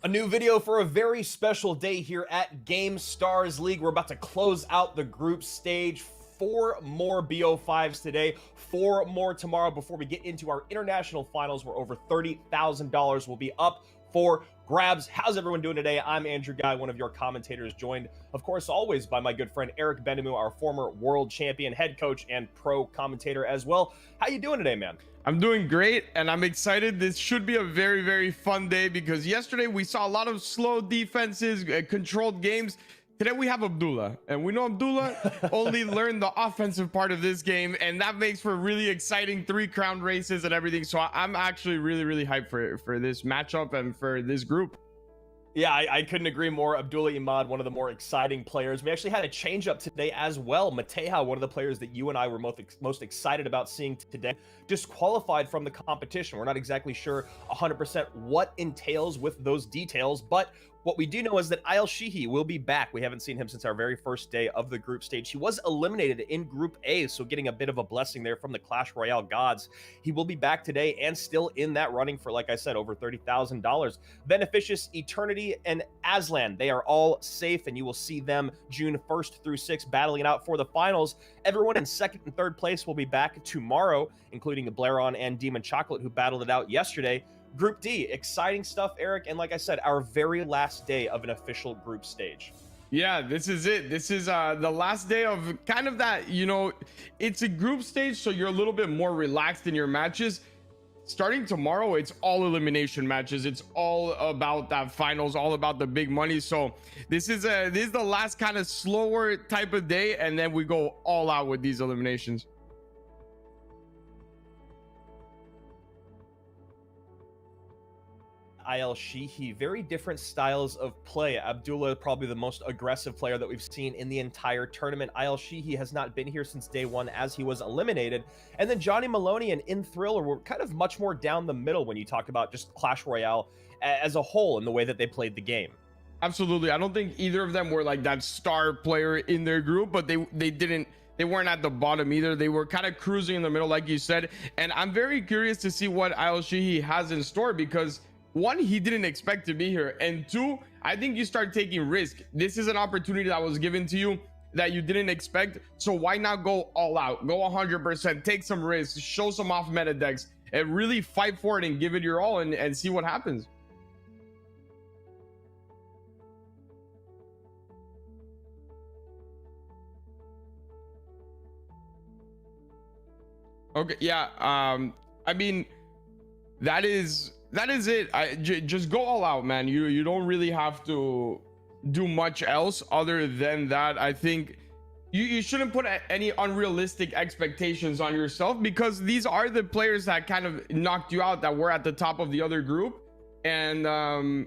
A new video for a very special day here at Gamestars League. We're about to close out the group stage. 4 more BO5s today, 4 more tomorrow before we get into our international finals where over $30,000 will be up for grabs. How's everyone doing today? I'm Andrew Guy, one of your commentators, joined, of course, always by my good friend Eric Benjamin, our former world champion, head coach, and pro commentator as well. How you doing today, man? I'm doing great, and I'm excited. This should be a very fun day because yesterday we saw a lot of slow defenses, controlled games. today we have Abdullah, and we know Abdullah only learned the offensive part of this game, and that makes for really exciting 3 crown races and everything. So I'm actually really hyped for this matchup and for this group. Yeah, I couldn't agree more. Abdullah Imad, one of the more exciting players. We actually had a change up today as well. Mateja, one of the players that you and I were most excited about seeing today, disqualified from the competition. We're not exactly sure 100% what entails with those details, but what we do know is that Ayel Shihi will be back. We haven't seen him since our very first day of the group stage. He was eliminated in Group A, so getting a bit of a blessing there from the Clash Royale gods. He will be back today and still in that running for, like I said, over $30,000. Beneficious, Eternity, and Aslan, they are all safe, and you will see them June 1st through 6th battling it out for the finals. Everyone in 2nd and 3rd place will be back tomorrow, including Blairon and Demon Chocolate, who battled it out yesterday. Group D, exciting stuff, Eric, and like I said, our very last day of an official group stage. Yeah, this is it. This is the last day of kind of that, you know, it's a group stage, so you're a little bit more relaxed in your matches. Starting tomorrow, it's all elimination matches. It's all about that finals, all about the big money. So this is the last kind of slower type of day, and then we go all out with these eliminations. Ayel Shihi, very different styles of play. Abdullah, probably the most aggressive player that we've seen in the entire tournament. Ayel Shihi has not been here since day 1 as he was eliminated. And then Johnny Maloney and In Thriller were kind of much more down the middle when you talk about just Clash Royale as a whole in the way that they played the game. Absolutely. I don't think either of them were like that star player in their group, but they weren't at the bottom either. They were kind of cruising in the middle, like you said. And I'm very curious to see what Ayel Shihi has in store, because 1, he didn't expect to be here, and 2, I think you start taking risk. This is an opportunity that was given to you that you didn't expect, so why not go all out, go 100%, take some risks, show some off meta decks, and really fight for it and give it your all and see what happens. Okay, yeah, I mean, that is it. Just go all out, man. You don't really have to do much else other than that. I think you shouldn't put any unrealistic expectations on yourself, because these are the players that kind of knocked you out, that were at the top of the other group. And I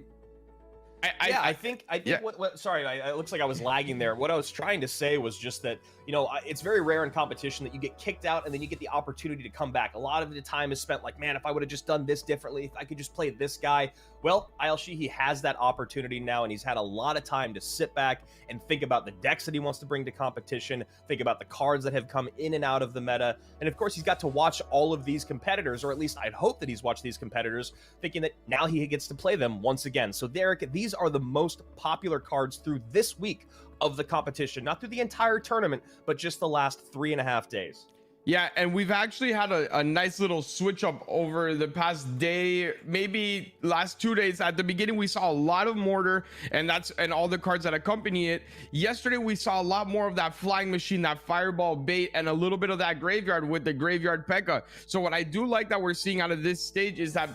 think yeah. Sorry, it looks like I was lagging there. What I was trying to say was just that, you know, it's very rare in competition that you get kicked out and then you get the opportunity to come back. A lot of the time is spent like, man, if I would have just done this differently, if I could just play this guy. Well, Ayel Shihi has that opportunity now, and he's had a lot of time to sit back and think about the decks that he wants to bring to competition, think about the cards that have come in and out of the meta, and of course he's got to watch all of these competitors, or at least I'd hope that he's watched these competitors, thinking that now he gets to play them once again. So Derek, these are the most popular cards through this week of the competition, not through the entire tournament, but just the last 3.5 days. Yeah, and we've actually had a nice little switch up over the past day, maybe last 2 days. At the beginning, we saw a lot of Mortar, and all the cards that accompany it. Yesterday, we saw a lot more of that Flying Machine, that Fireball Bait, and a little bit of that Graveyard with the Graveyard P.E.K.K.A. So what I do like that we're seeing out of this stage is that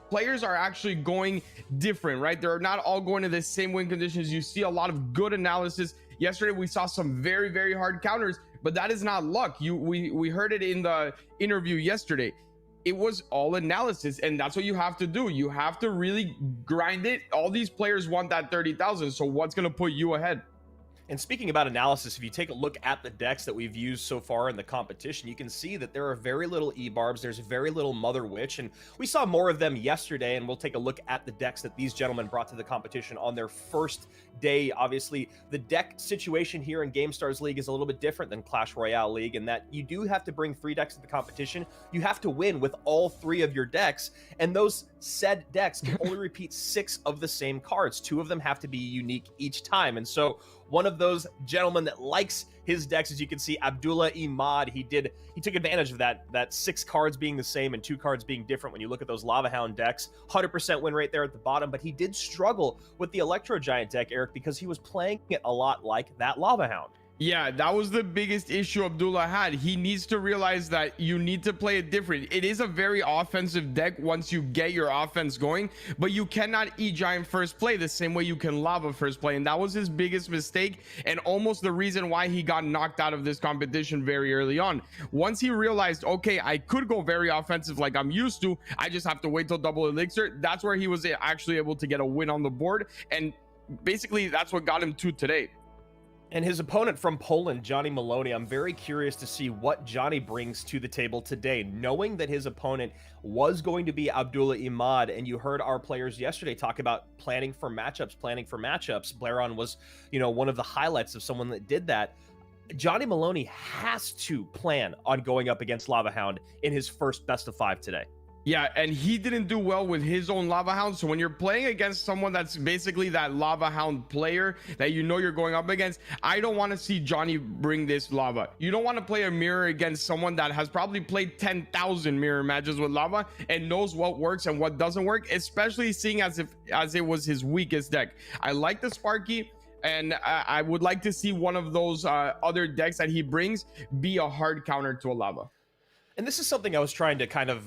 players are actually going different, right? They're not all going to the same win conditions. You see a lot of good analysis. Yesterday, we saw some very hard counters, but that is not luck. We heard it in the interview yesterday. It was all analysis, and that's what you have to do. You have to really grind it. All these players want that 30,000, so what's going to put you ahead? And speaking about analysis, if you take a look at the decks that we've used so far in the competition, you can see that there are very little E-Barbs, there's very little Mother Witch, and we saw more of them yesterday, and we'll take a look at the decks that these gentlemen brought to the competition on their first day. Obviously, the deck situation here in GameStars League is a little bit different than Clash Royale League, in that you do have to bring 3 decks to the competition. You have to win with all 3 of your decks, and those said decks can only repeat 6 of the same cards. 2 of them have to be unique each time, and so one of those gentlemen that likes his decks, as you can see, Abdullah Imad, he took advantage of that 6 cards being the same and 2 cards being different. When you look at those Lava Hound decks, 100% win rate there at the bottom, but he did struggle with the Electro Giant deck, Eric, because he was playing it a lot like that Lava Hound. Yeah, that was the biggest issue Abdullah had. He needs to realize that you need to play it different. It is a very offensive deck once you get your offense going, but you cannot E-Giant first play the same way you can Lava first play. And that was his biggest mistake and almost the reason why he got knocked out of this competition very early on. Once he realized, okay, I could go very offensive like I'm used to, I just have to wait till double elixir. That's where he was actually able to get a win on the board. And basically that's what got him to today. And his opponent from Poland, Johnny Maloney, I'm very curious to see what Johnny brings to the table today, knowing that his opponent was going to be Abdullah Imad. And you heard our players yesterday talk about planning for matchups. Blairon was, one of the highlights of someone that did that. Johnny Maloney has to plan on going up against Lava Hound in his first best of 5 today. Yeah, and he didn't do well with his own Lava Hound. So when you're playing against someone that's basically that Lava Hound player that you're going up against, I don't want to see Johnny bring this Lava. You don't want to play a mirror against someone that has probably played 10,000 mirror matches with Lava and knows what works and what doesn't work, especially seeing as it was his weakest deck. I like the Sparky, and I would like to see one of those other decks that he brings be a hard counter to a Lava. And this is something I was trying to kind of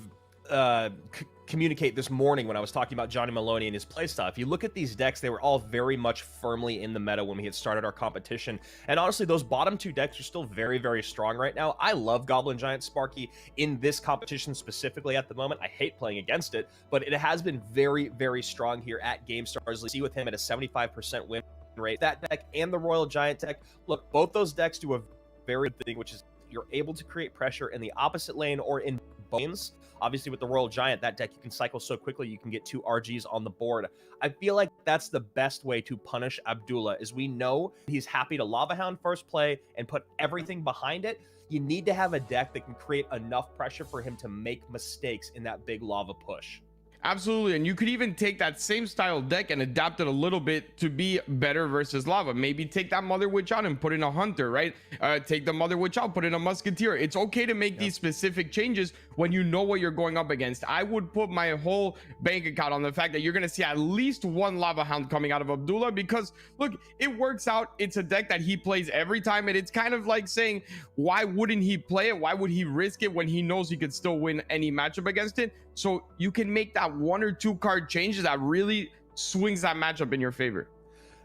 communicate this morning when I was talking about Johnny Maloney and his playstyle. If you look at these decks, they were all very much firmly in the meta when we had started our competition. And honestly, those bottom 2 decks are still very, very strong right now. I love Goblin Giant Sparky in this competition specifically at the moment. I hate playing against it, but it has been very, very strong here at Gamestars. See with him at a 75% win rate. That deck and the Royal Giant deck, look, both those decks do a very good thing, which is you're able to create pressure in the opposite lane or in lanes. Obviously, with the Royal Giant, that deck, you can cycle so quickly, you can get 2 RGs on the board. I feel like that's the best way to punish Abdullah, is we know he's happy to Lava Hound first play and put everything behind it. You need to have a deck that can create enough pressure for him to make mistakes in that big Lava push. Absolutely, and you could even take that same style deck and adapt it a little bit to be better versus Lava. Maybe take that Mother Witch out and put in a Hunter, right? Take the Mother Witch out, put in a Musketeer. It's okay to make these specific changes when you know what you're going up against. I would put my whole bank account on the fact that you're going to see at least 1 Lava Hound coming out of Abdullah, because look, it works out. It's a deck that he plays every time, and it's kind of like saying, why wouldn't he play it? Why would he risk it when he knows he could still win any matchup against it? So you can make that 1 or 2 card changes that really swings that matchup in your favor.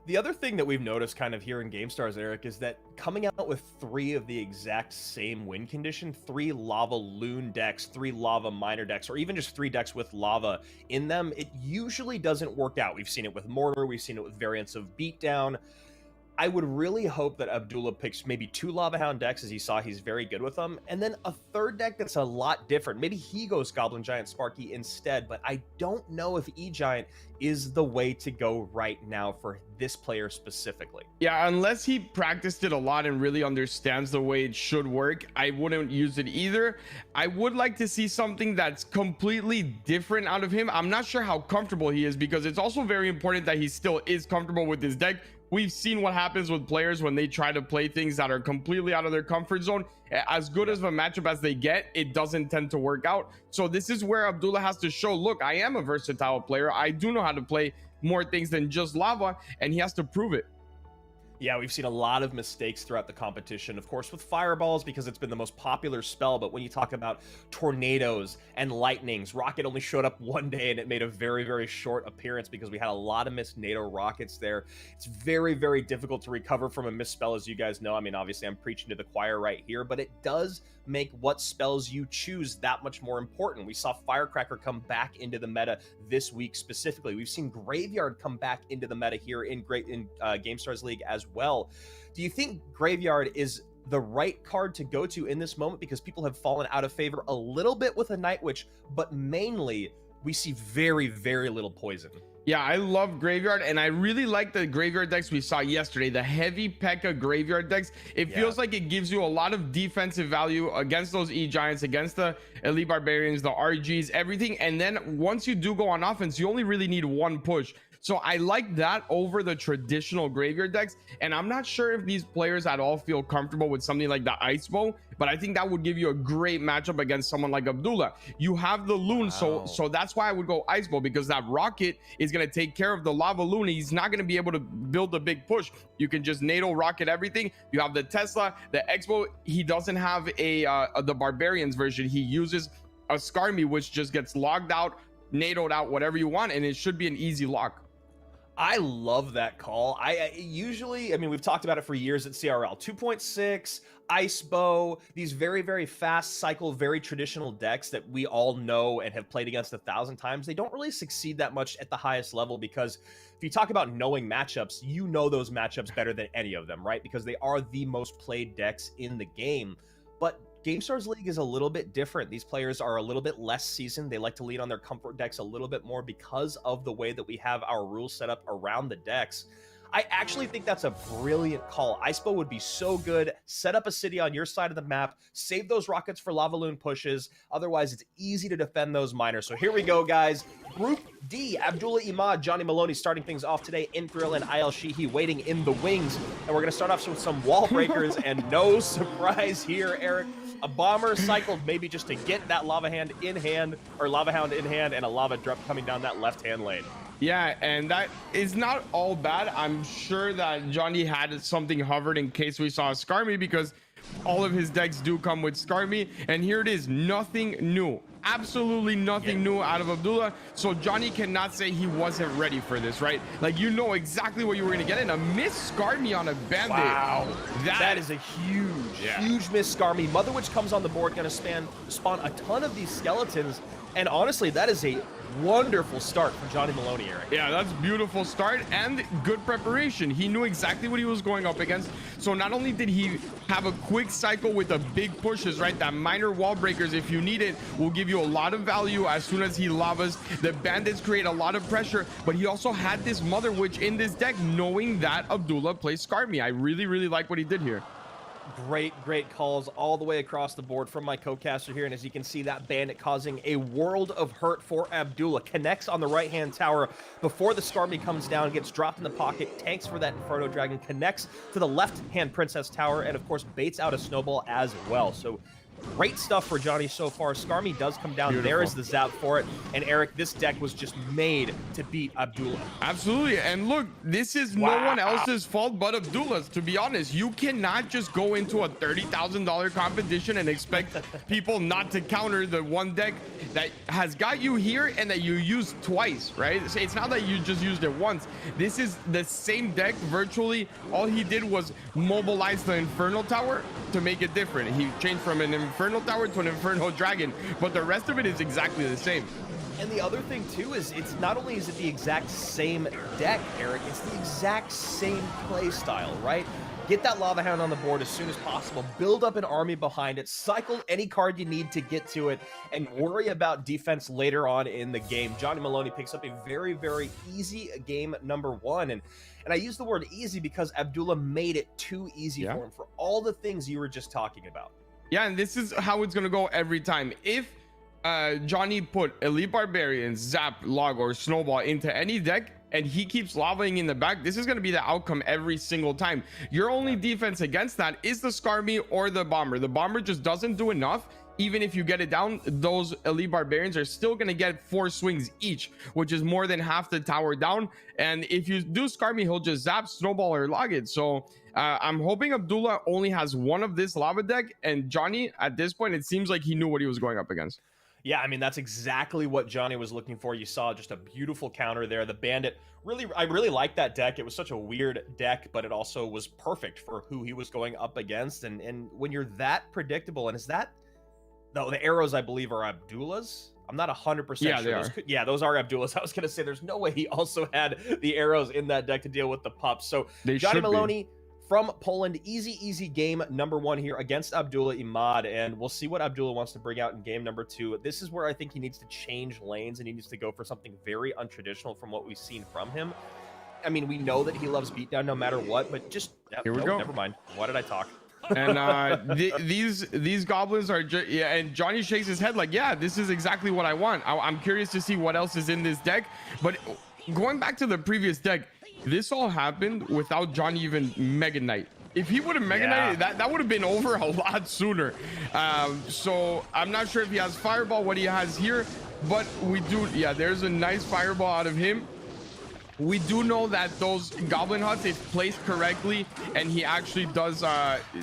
The other thing that we've noticed kind of here in GameStars, Eric, is that coming out with 3 of the exact same win condition, 3 Lava Loon decks, 3 Lava Miner decks, or even just 3 decks with Lava in them, it usually doesn't work out. We've seen it with Mortar, we've seen it with variants of Beatdown. I would really hope that Abdullah picks maybe 2 Lava Hound decks, as he saw he's very good with them, and then a 3rd deck that's a lot different. Maybe he goes Goblin Giant Sparky instead, but I don't know if E-Giant is the way to go right now for this player specifically. Yeah, unless he practiced it a lot and really understands the way it should work, I wouldn't use it either. I would like to see something that's completely different out of him. I'm not sure how comfortable he is, because it's also very important that he still is comfortable with his deck. We've seen what happens with players when they try to play things that are completely out of their comfort zone. As good as a matchup as they get, it doesn't tend to work out. So this is where Abdullah has to show, look, I am a versatile player. I do know how to play more things than just Lava, and he has to prove it. Yeah, we've seen a lot of mistakes throughout the competition, of course, with fireballs because it's been the most popular spell. But when you talk about tornadoes and lightnings, Rocket only showed up one day and it made a very, very short appearance because we had a lot of missed NATO rockets there. It's very, very difficult to recover from a misspell, as you guys know. I mean, obviously, I'm preaching to the choir right here, but it does make what spells you choose that much more important. We saw Firecracker come back into the meta this week specifically. We've seen Graveyard come back into the meta here in GameStars League as well. Do you think Graveyard is the right card to go to in this moment, because people have fallen out of favor a little bit with a Night Witch, but mainly we see very, very little poison? Yeah, I love Graveyard, and I really like the Graveyard decks we saw yesterday, the heavy P.E.K.K.A. Graveyard decks. It feels like it gives you a lot of defensive value against those E-Giants, against the Elite Barbarians, the RGs, everything. And then once you do go on offense, you only really need 1 push. So I like that over the traditional graveyard decks. And I'm not sure if these players at all feel comfortable with something like the Ice Bow, but I think that would give you a great matchup against someone like Abdullah. You have the Loon, so that's why I would go Ice Bow, because that Rocket is going to take care of the Lava Loon. He's not going to be able to build a big push. You can just NATO rocket everything. You have the Tesla, the Expo. He doesn't have the Barbarians version. He uses a Skarmy, which just gets logged out, NATO'd out, whatever you want, and it should be an easy lock. I love that call. I usually, I mean, we've talked about it for years at CRL. 2.6, Ice Bow, these very, very fast cycle, very traditional decks that we all know and have played against 1,000 times. They don't really succeed that much at the highest level, because if you talk about knowing matchups, you know those matchups better than any of them, right? Because they are the most played decks in the game. But GameStars League is a little bit different. These players are a little bit less seasoned. They like to lean on their comfort decks a little bit more because of the way that we have our rules set up around the decks. I actually think that's a brilliant call. Ice Bow would be so good. Set up a city on your side of the map. Save those rockets for Lava Loon pushes. Otherwise, it's easy to defend those miners. So here we go, guys. Group D, Abdullah Imad, Johnny Maloney starting things off today. Infrail and IL Sheehy waiting in the wings. And we're going to start off with some wall breakers. And no surprise here, Eric. A bomber cycled maybe just to get that Lava Hound in hand, and a Lava Drop coming down that left-hand lane. Yeah, and that is not all bad. I'm sure that Johnny had something hovered in case we saw a Skarmy, because all of his decks do come with Skarmy. And here it is, nothing new. Absolutely nothing new out of Abdullah. So Johnny cannot say he wasn't ready for this, right? Like, you know exactly what you were going to get. And a miss Skarmy on a Bandit. Wow. That is a huge, huge miss Skarmy. Mother Witch comes on the board, going to spawn a ton of these skeletons. And honestly, that is a wonderful start for Johnny Maloney, Eric. Yeah, that's beautiful start and good preparation. He knew exactly what he was going up against. So not only did he have a quick cycle with the big pushes, right? That minor wall breakers, if you need it, will give you a lot of value as soon as he lavas. The bandits create a lot of pressure, but he also had this Mother Witch in this deck, knowing that Abdullah plays Skarmy. I really, really like what he did here. Great calls all the way across the board from my co-caster here. And as you can see, that bandit causing a world of hurt for Abdullah. Connects on the right-hand tower before the Skarmy comes down, gets dropped in the pocket, tanks for that Inferno Dragon, connects to the left-hand Princess Tower, and of course baits out a snowball as well. So great stuff for Johnny so far. Skarmy does come down. Beautiful. There is the zap for it. And Eric, this deck was just made to beat Abdullah. Absolutely. And look, this is no one else's fault but Abdullah's, to be honest. You cannot just go into a $30,000 competition and expect people not to counter the one deck that has got you here and that you used twice, right? It's not that you just used it once. This is the same deck virtually. All he did was mobilize the Infernal Tower to make it different. He changed from an Infernal Tower to an Inferno Dragon, but the rest of it is exactly the same. And the other thing too is, it's not only is it the exact same deck, Eric, it's the exact same play style, right? Get that Lava Hound on the board as soon as possible, build up an army behind it, cycle any card you need to get to it, and worry about defense later on in the game. Johnny Maloney picks up a very, very easy game number one. And I use the word easy because Abdullah made it too easy for him for all the things you were just talking about. Yeah, and this is how it's going to go every time. If Johnny put Elite Barbarians, Zap, Log, or Snowball into any deck, and he keeps lavaing in the back, this is going to be the outcome every single time. Your only defense against that is the Skarmy or the Bomber. The Bomber just doesn't do enough. Even if you get it down, those Elite Barbarians are still going to get 4 swings each, which is more than half the tower down. And if you do Skarmy, he'll just zap, Snowball, or log it. So I'm hoping Abdullah only has one of this lava deck, and Johnny, at this point, it seems like he knew what he was going up against. Yeah, I mean, that's exactly what Johnny was looking for. You saw just a beautiful counter there. The Bandit, I really liked that deck. It was such a weird deck, but it also was perfect for who he was going up against. And when you're that predictable, and is that... No, the arrows, I believe, are Abdullah's. I'm not 100% sure. They are. Yeah, those are Abdullah's. I was going to say there's no way he also had the arrows in that deck to deal with the pups. So Johnny Maloney from Poland, easy game number one here against Abdullah Imad. And we'll see what Abdullah wants to bring out in game number two. This is where I think he needs to change lanes, and he needs to go for something very untraditional from what we've seen from him. I mean, we know that he loves beatdown no matter what, but just... Here we go. Never mind. Why did I talk? And these goblins are just, yeah, and Johnny shakes his head like, yeah, this is exactly what I want. I'm curious to see what else is in this deck, but going back to the previous deck, this all happened without Johnny even Mega Knight. If he would have Mega Knighted, that would have been over a lot sooner. So I'm not sure if he has Fireball, what he has here, but we do, yeah, there's a nice Fireball out of him. We do know that those Goblin Huts, if placed correctly, and he actually does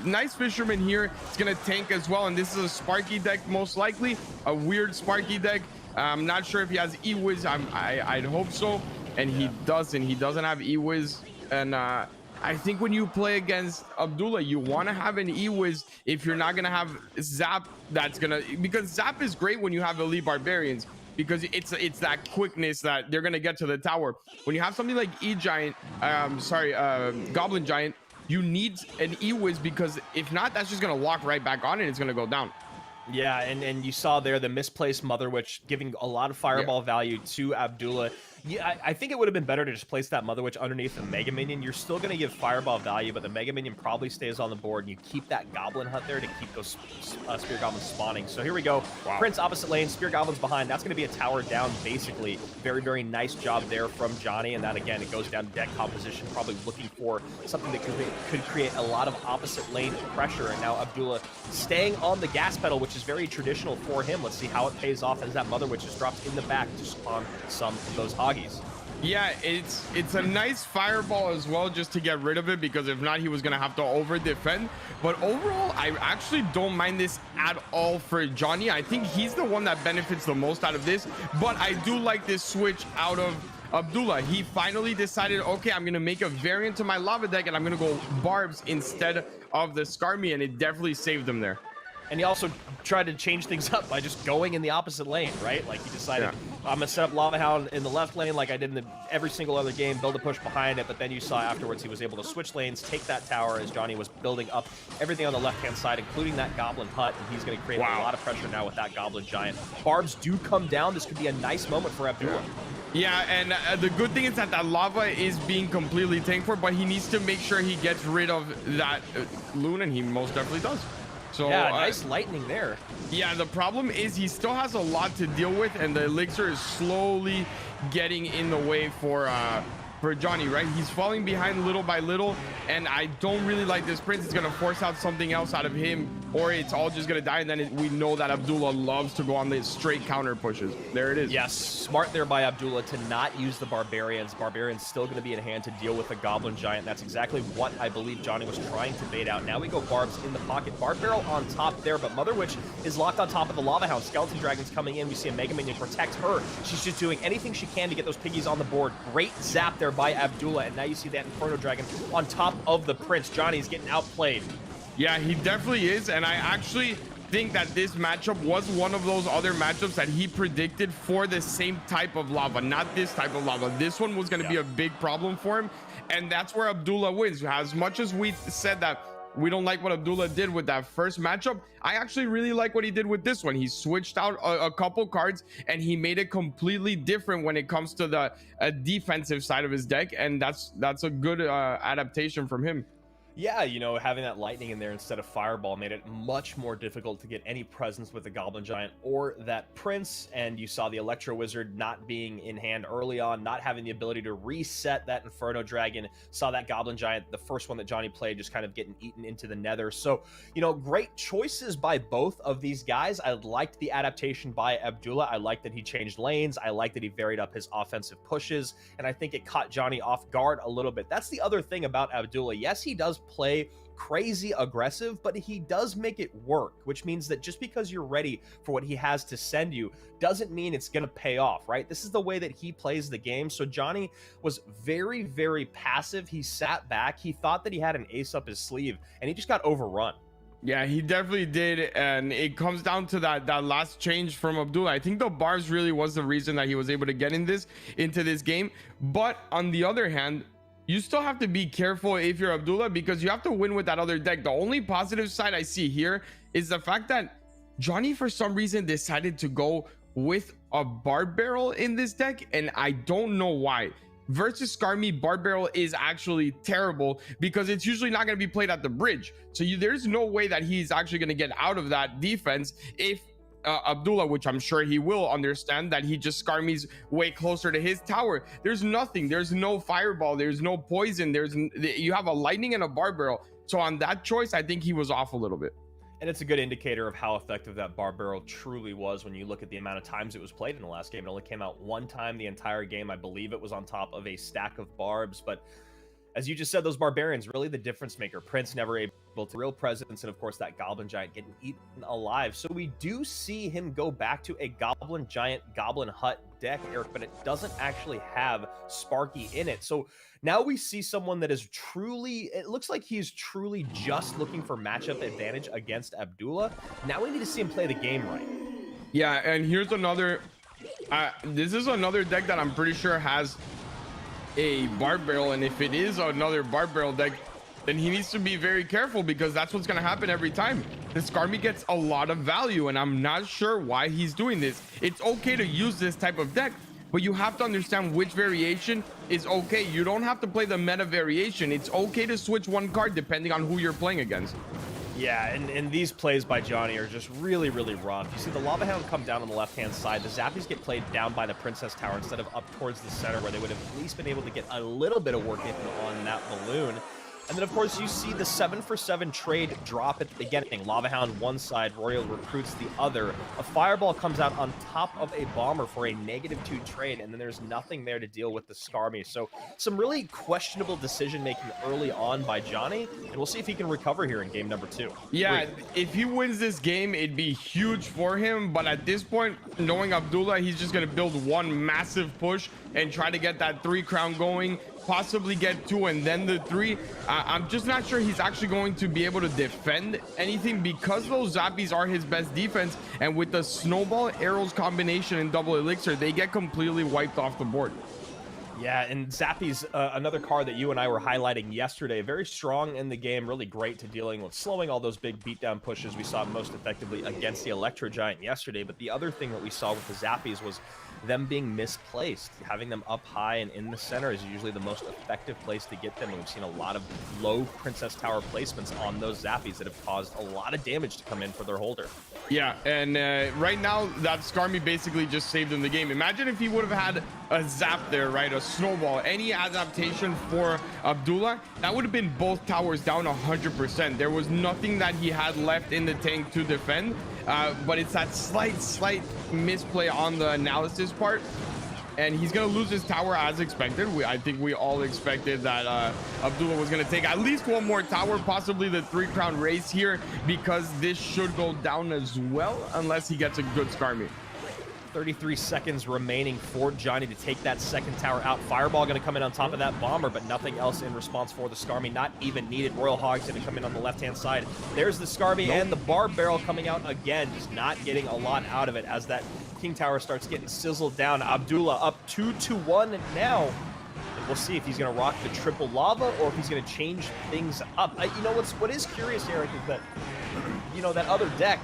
nice Fisherman here. It's gonna tank as well, and this is a Sparky deck, most likely a weird Sparky deck. I'm not sure if he has E-Wiz. I'd hope so, and he doesn't have E-Wiz. And I think when you play against Abdullah, you want to have an E-Wiz if you're not gonna have Zap. That's gonna, because Zap is great when you have elite barbarians, because it's that quickness that they're gonna get to the tower. When you have something like Goblin Giant, you need an E-Wiz, because if not, that's just gonna lock right back on and it's gonna go down. Yeah, and you saw there the misplaced Mother Witch giving a lot of fireball value to Abdullah. Yeah, I think it would have been better to just place that Mother Witch underneath the Mega Minion. You're still going to give fireball value, but the Mega Minion probably stays on the board, and you keep that Goblin Hut there to keep those Spear Goblins spawning. So here we go. Wow. Prince opposite lane, Spear Goblins behind. That's going to be a tower down, basically. Very, very nice job there from Johnny, and that, again, it goes down to deck composition, probably looking for something that could create a lot of opposite lane pressure. And now Abdullah staying on the gas pedal, which is very traditional for him. Let's see how it pays off as that Mother Witch is dropped in the back to spawn some of those Hoggies. Yeah, it's a nice fireball as well, just to get rid of it, because if not, he was gonna have to over defend. But overall, I actually don't mind this at all for Johnny. I think he's the one that benefits the most out of this, but I do like this switch out of Abdullah. He finally decided, okay, I'm gonna make a variant to my lava deck, and I'm gonna go Barbs instead of the Skarmy, and it definitely saved him there. And he also tried to change things up by just going in the opposite lane, right? Like, he decided, I'm gonna set up Lava Hound in the left lane like I did in every single other game, build a push behind it, but then you saw afterwards he was able to switch lanes, take that tower as Johnny was building up everything on the left-hand side, including that Goblin Hut, and he's gonna create a lot of pressure now with that Goblin Giant. Barbs do come down. This could be a nice moment for Abdullah. Yeah, and the good thing is that lava is being completely tanked for, but he needs to make sure he gets rid of that Loon, and he most definitely does. So, yeah, nice lightning there. Yeah, the problem is he still has a lot to deal with, and the elixir is slowly getting in the way for Johnny, right? He's falling behind little by little, and I don't really like this Prince. It's gonna force out something else out of him, or it's all just gonna die, and then we know that Abdullah loves to go on the straight counter pushes. There it is. Yes, smart there by Abdullah to not use the Barbarians. Barbarians still gonna be in hand to deal with the Goblin Giant. That's exactly what I believe Johnny was trying to bait out. Now we go Barbs in the pocket. Barb Barrel on top there, but Mother Witch is locked on top of the Lava Hound. Skeleton Dragon's coming in. We see a Mega Minion protect her. She's just doing anything she can to get those piggies on the board. Great zap there by Abdullah, and now you see that Inferno Dragon on top of the Prince. Johnny's getting outplayed. Yeah, he definitely is, and I actually think that this matchup was one of those other matchups that he predicted for the same type of lava, not this type of lava. This one was going to be a big problem for him, and that's where Abdullah wins. As much as we said that we don't like what Abdullah did with that first matchup, I actually really like what he did with this one. He switched out a couple cards, and he made it completely different when it comes to the defensive side of his deck, and that's a good adaptation from him. Yeah, you know, having that lightning in there instead of fireball made it much more difficult to get any presence with the Goblin Giant or that Prince, and you saw the Electro Wizard not being in hand early on, not having the ability to reset that Inferno Dragon. Saw that Goblin Giant, the first one that Johnny played, just kind of getting eaten into the nether. So, you know, great choices by both of these guys. I liked the adaptation by Abdullah. I liked that he changed lanes. I liked that he varied up his offensive pushes, and I think it caught Johnny off guard a little bit. That's the other thing about Abdullah. Yes, he does play crazy aggressive, but he does make it work, which means that just because you're ready for what he has to send you doesn't mean it's gonna pay off, right? This is the way that he plays the game. So Johnny was very, very passive. He sat back. He thought that he had an ace up his sleeve, and he just got overrun. Yeah, he definitely did, and it comes down to that last change from Abdullah. I think the bars really was the reason that he was able to get into this game. But on the other hand, you still have to be careful if you're Abdullah, because you have to win with that other deck. The only positive side I see here is the fact that Johnny, for some reason, decided to go with a Barb Barrel in this deck, and I don't know why. Versus Skarmy, Barb Barrel is actually terrible because it's usually not going to be played at the bridge. So there's no way that he's actually going to get out of that defense if Abdullah, which I'm sure he will understand, that he just Skarmies way closer to his tower. There's nothing. There's no fireball. There's no poison. You have a lightning and a bar barrel. So on that choice, I think he was off a little bit. And it's a good indicator of how effective that bar barrel truly was when you look at the amount of times it was played in the last game. It only came out one time the entire game. I believe it was on top of a stack of barbs, but as you just said, those barbarians, really the difference maker. Prince never able to real presence, and of course that goblin giant getting eaten alive. So we do see him go back to a goblin giant, goblin hut deck, Eric, but it doesn't actually have Sparky in it. So now we see someone that is truly, it looks like he's truly just looking for matchup advantage against Abdullah. Now we need to see him play the game right. Yeah, and here's another, this is another deck that I'm pretty sure has a bar barrel, and if it is another bar barrel deck, then he needs to be very careful, because that's what's going to happen every time. This Skarmy gets a lot of value, and I'm not sure why he's doing this. It's okay to use this type of deck, but you have to understand which variation is okay. You don't have to play the meta variation. It's okay to switch one card depending on who you're playing against. Yeah, and these plays by Johnny are just really, really rough. You see the Lava Hound come down on the left-hand side. The Zappies get played down by the Princess Tower instead of up towards the center, where they would have at least been able to get a little bit of work in on that balloon. And then, of course, you see the 7-for-7 trade drop at the beginning. Lava Hound one side, Royal Recruits the other. A Fireball comes out on top of a Bomber for a -2 trade, and then there's nothing there to deal with the Skarmy. So some really questionable decision-making early on by Johnny, and we'll see if he can recover here in game number 2. Yeah, if he wins this game, it'd be huge for him. But at this point, knowing Abdullah, he's just going to build one massive push and try to get that 3 crown going, possibly get 2 and then the 3. I'm just not sure he's actually going to be able to defend anything, because those Zappies are his best defense, and with the snowball arrows combination and double elixir, they get completely wiped off the board. Yeah, and Zappies, another card that you and I were highlighting yesterday, very strong in the game, really great to dealing with slowing all those big beatdown pushes we saw most effectively against the Electro Giant yesterday. But the other thing that we saw with the Zappies was them being misplaced. Having them up high and in the center is usually the most effective place to get them, and we've seen a lot of low Princess Tower placements on those Zappies that have caused a lot of damage to come in for their holder. Yeah, and right now that Skarmy basically just saved him the game. Imagine if he would have had a zap there, right? A snowball, any adaptation for Abdullah, that would have been both towers down 100%. There was nothing that he had left in the tank to defend, but it's that slight misplay on the analysis part, and he's gonna lose his tower as expected. I think we all expected that Abdullah was gonna take at least one more tower, possibly the 3 crown race here, because this should go down as well unless he gets a good Skarmy. 33 seconds remaining for Johnny to take that second tower out. Fireball going to come in on top of that Bomber, but nothing else in response for the Skarmy. Not even needed. Royal Hog's going to come in on the left-hand side. There's the Skarmy and the Bar Barrel coming out again. Just not getting a lot out of it as that King Tower starts getting sizzled down. Abdullah up 2-1 now. And we'll see if he's going to rock the triple lava or if he's going to change things up. You know, what is curious, Eric, is that, you know, that other deck,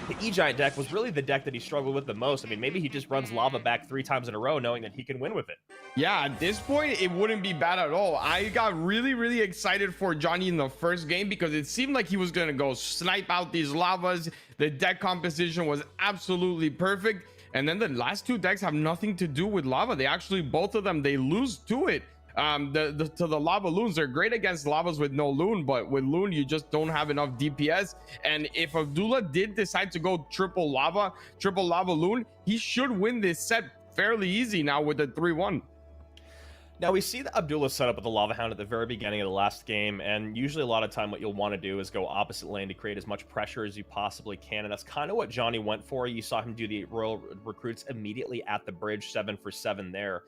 the E-Giant deck, was really the deck that he struggled with the most. I mean, maybe he just runs lava back 3 times in a row knowing that he can win with it. Yeah, at this point, it wouldn't be bad at all. I got really excited for Johnny in the first game because it seemed like he was going to go snipe out these lavas. The deck composition was absolutely perfect. And then the last 2 decks have nothing to do with lava. They actually, both of them, they lose to it. To the lava loons. They're great against lavas with no loon, but with loon you just don't have enough DPS. And if Abdullah did decide to go triple lava loon, he should win this set fairly easy now with the 3-1. Now we see the Abdullah setup with the Lava Hound at the very beginning of the last game, and usually a lot of time what you'll want to do is go opposite lane to create as much pressure as you possibly can, and that's kind of what Johnny went for. You saw him do the Royal Recruits immediately at the bridge, 7 for 7 there.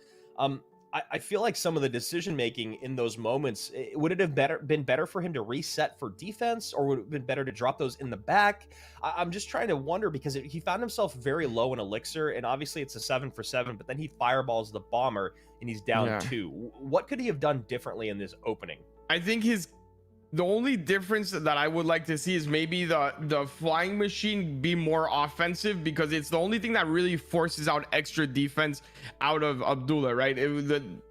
I feel like some of the decision making in those moments, would it have been better for him to reset for defense, or would it have been better to drop those in the back? I'm just trying to wonder, because he found himself very low in elixir, and obviously it's a 7 for 7, but then he fireballs the Bomber and he's down 2. What could he have done differently in this opening? I think the only difference that I would like to see is maybe the flying machine be more offensive, because it's the only thing that really forces out extra defense out of Abdullah, right?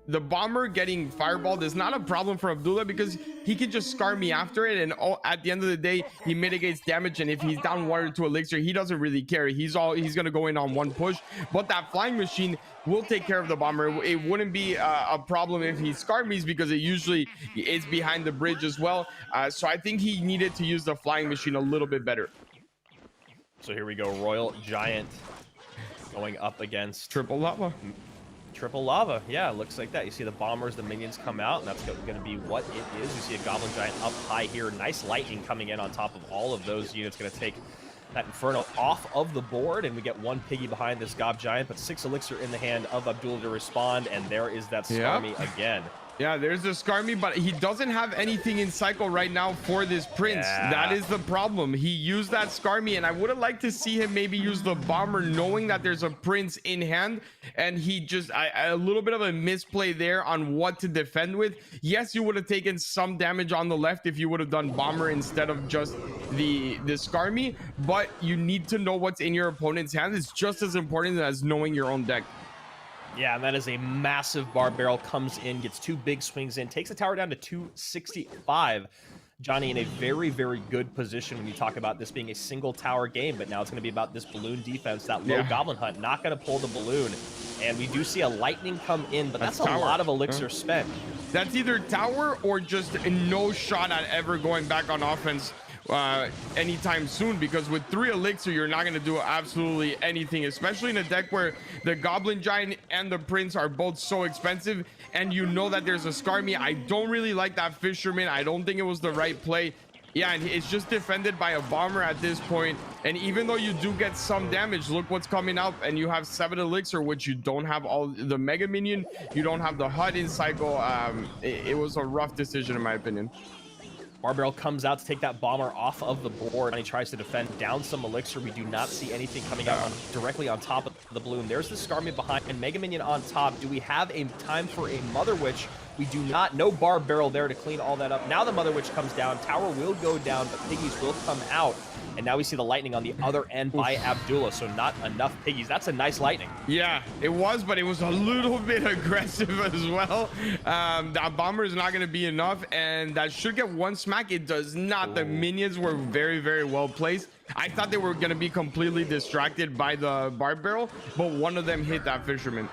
the bomber getting fireballed is not a problem for Abdullah because he can just scar me after it, and at the end of the day he mitigates damage, and if he's down 1 or 2 elixir he doesn't really care. He's gonna go in on 1 push, but that flying machine will take care of the bomber. It wouldn't be a problem if he scarred me because it usually is behind the bridge as well. So I think he needed to use the flying machine a little bit better. So here we go, Royal Giant going up against Triple lava. Triple lava. Yeah, it looks like that. You see the bombers, the minions come out, and that's going to be what it is. You see a Goblin Giant up high here. Nice lightning coming in on top of all of those units. Going to take that Inferno off of the board, and we get 1 piggy behind this Gob Giant, but 6 elixir in the hand of Abdullah to respond, and there is that Skarmy again. Yeah, there's the Skarmy, but he doesn't have anything in cycle right now for this Prince. Yeah. That is the problem. He used that Skarmy, and I would have liked to see him maybe use the bomber knowing that there's a Prince in hand, and he just a little bit of a misplay there on what to defend with. Yes, you would have taken some damage on the left if you would have done bomber instead of just the Skarmy, but you need to know what's in your opponent's hand. It's just as important as knowing your own deck. Yeah, and that is a massive bar barrel. Comes in, gets 2 big swings in, takes the tower down to 265. Johnny in a very, very good position when you talk about this being a single tower game, but now it's going to be about this balloon defense, that low goblin hunt, not going to pull the balloon. And we do see a lightning come in, but that's a lot of elixir spent. That's either tower or just no shot at ever going back on offense anytime soon, because with 3 elixir you're not going to do absolutely anything, especially in a deck where the Goblin Giant and the Prince are both so expensive, and you know that there's a Skarmy. I don't really like that Fisherman. I don't think it was the right play. Yeah, and it's just defended by a bomber at this point, and even though you do get some damage, look what's coming up, and you have 7 elixir, which you don't have all the mega minion, you don't have the HUD in cycle. It was a rough decision in my opinion. Barbarrel comes out to take that bomber off of the board, and he tries to defend down some elixir. We do not see anything coming out directly on top of the balloon. There's the Skarmy behind and Mega Minion on top. Do we have a time for a Mother Witch? We do not. No Barbarrel there to clean all that up. Now the Mother Witch comes down. Tower will go down, but piggies will come out. And now we see the lightning on the other end by Abdullah, so not enough piggies. That's a nice lightning. Yeah, it was, but it was a little bit aggressive as well. That bomber is not going to be enough, and that should get 1 smack. It does not. The minions were very, very well placed. I thought they were going to be completely distracted by the Barb Barrel, but one of them hit that Fisherman.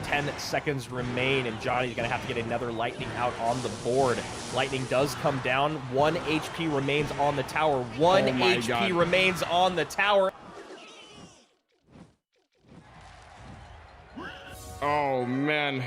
10 seconds remain, and Johnny's gonna have to get another lightning out on the board. Lightning does come down. 1 HP remains on the tower. 1 HP remains on the tower. Oh man.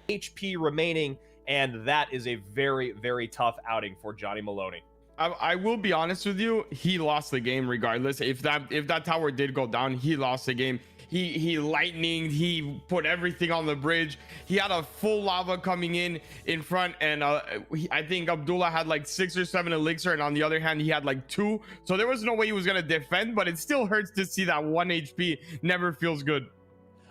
HP remaining, and that is a very, very tough outing for Johnny Maloney. I will be honest with you, he lost the game regardless. If that tower did go down, he lost the game. He lightninged, he put everything on the bridge. He had a full lava coming in front, and I think Abdullah had like 6 or 7 elixir, and on the other hand he had like 2, so there was no way he was gonna defend, but it still hurts to see that 1 HP. Never feels good.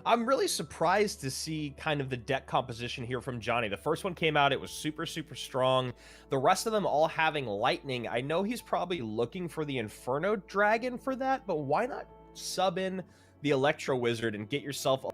I'm really surprised to see kind of the deck composition here from Johnny. The first one came out, it was super, super strong. The rest of them all having lightning. I know he's probably looking for the Inferno Dragon for that, but why not sub in the Electro Wizard and get yourself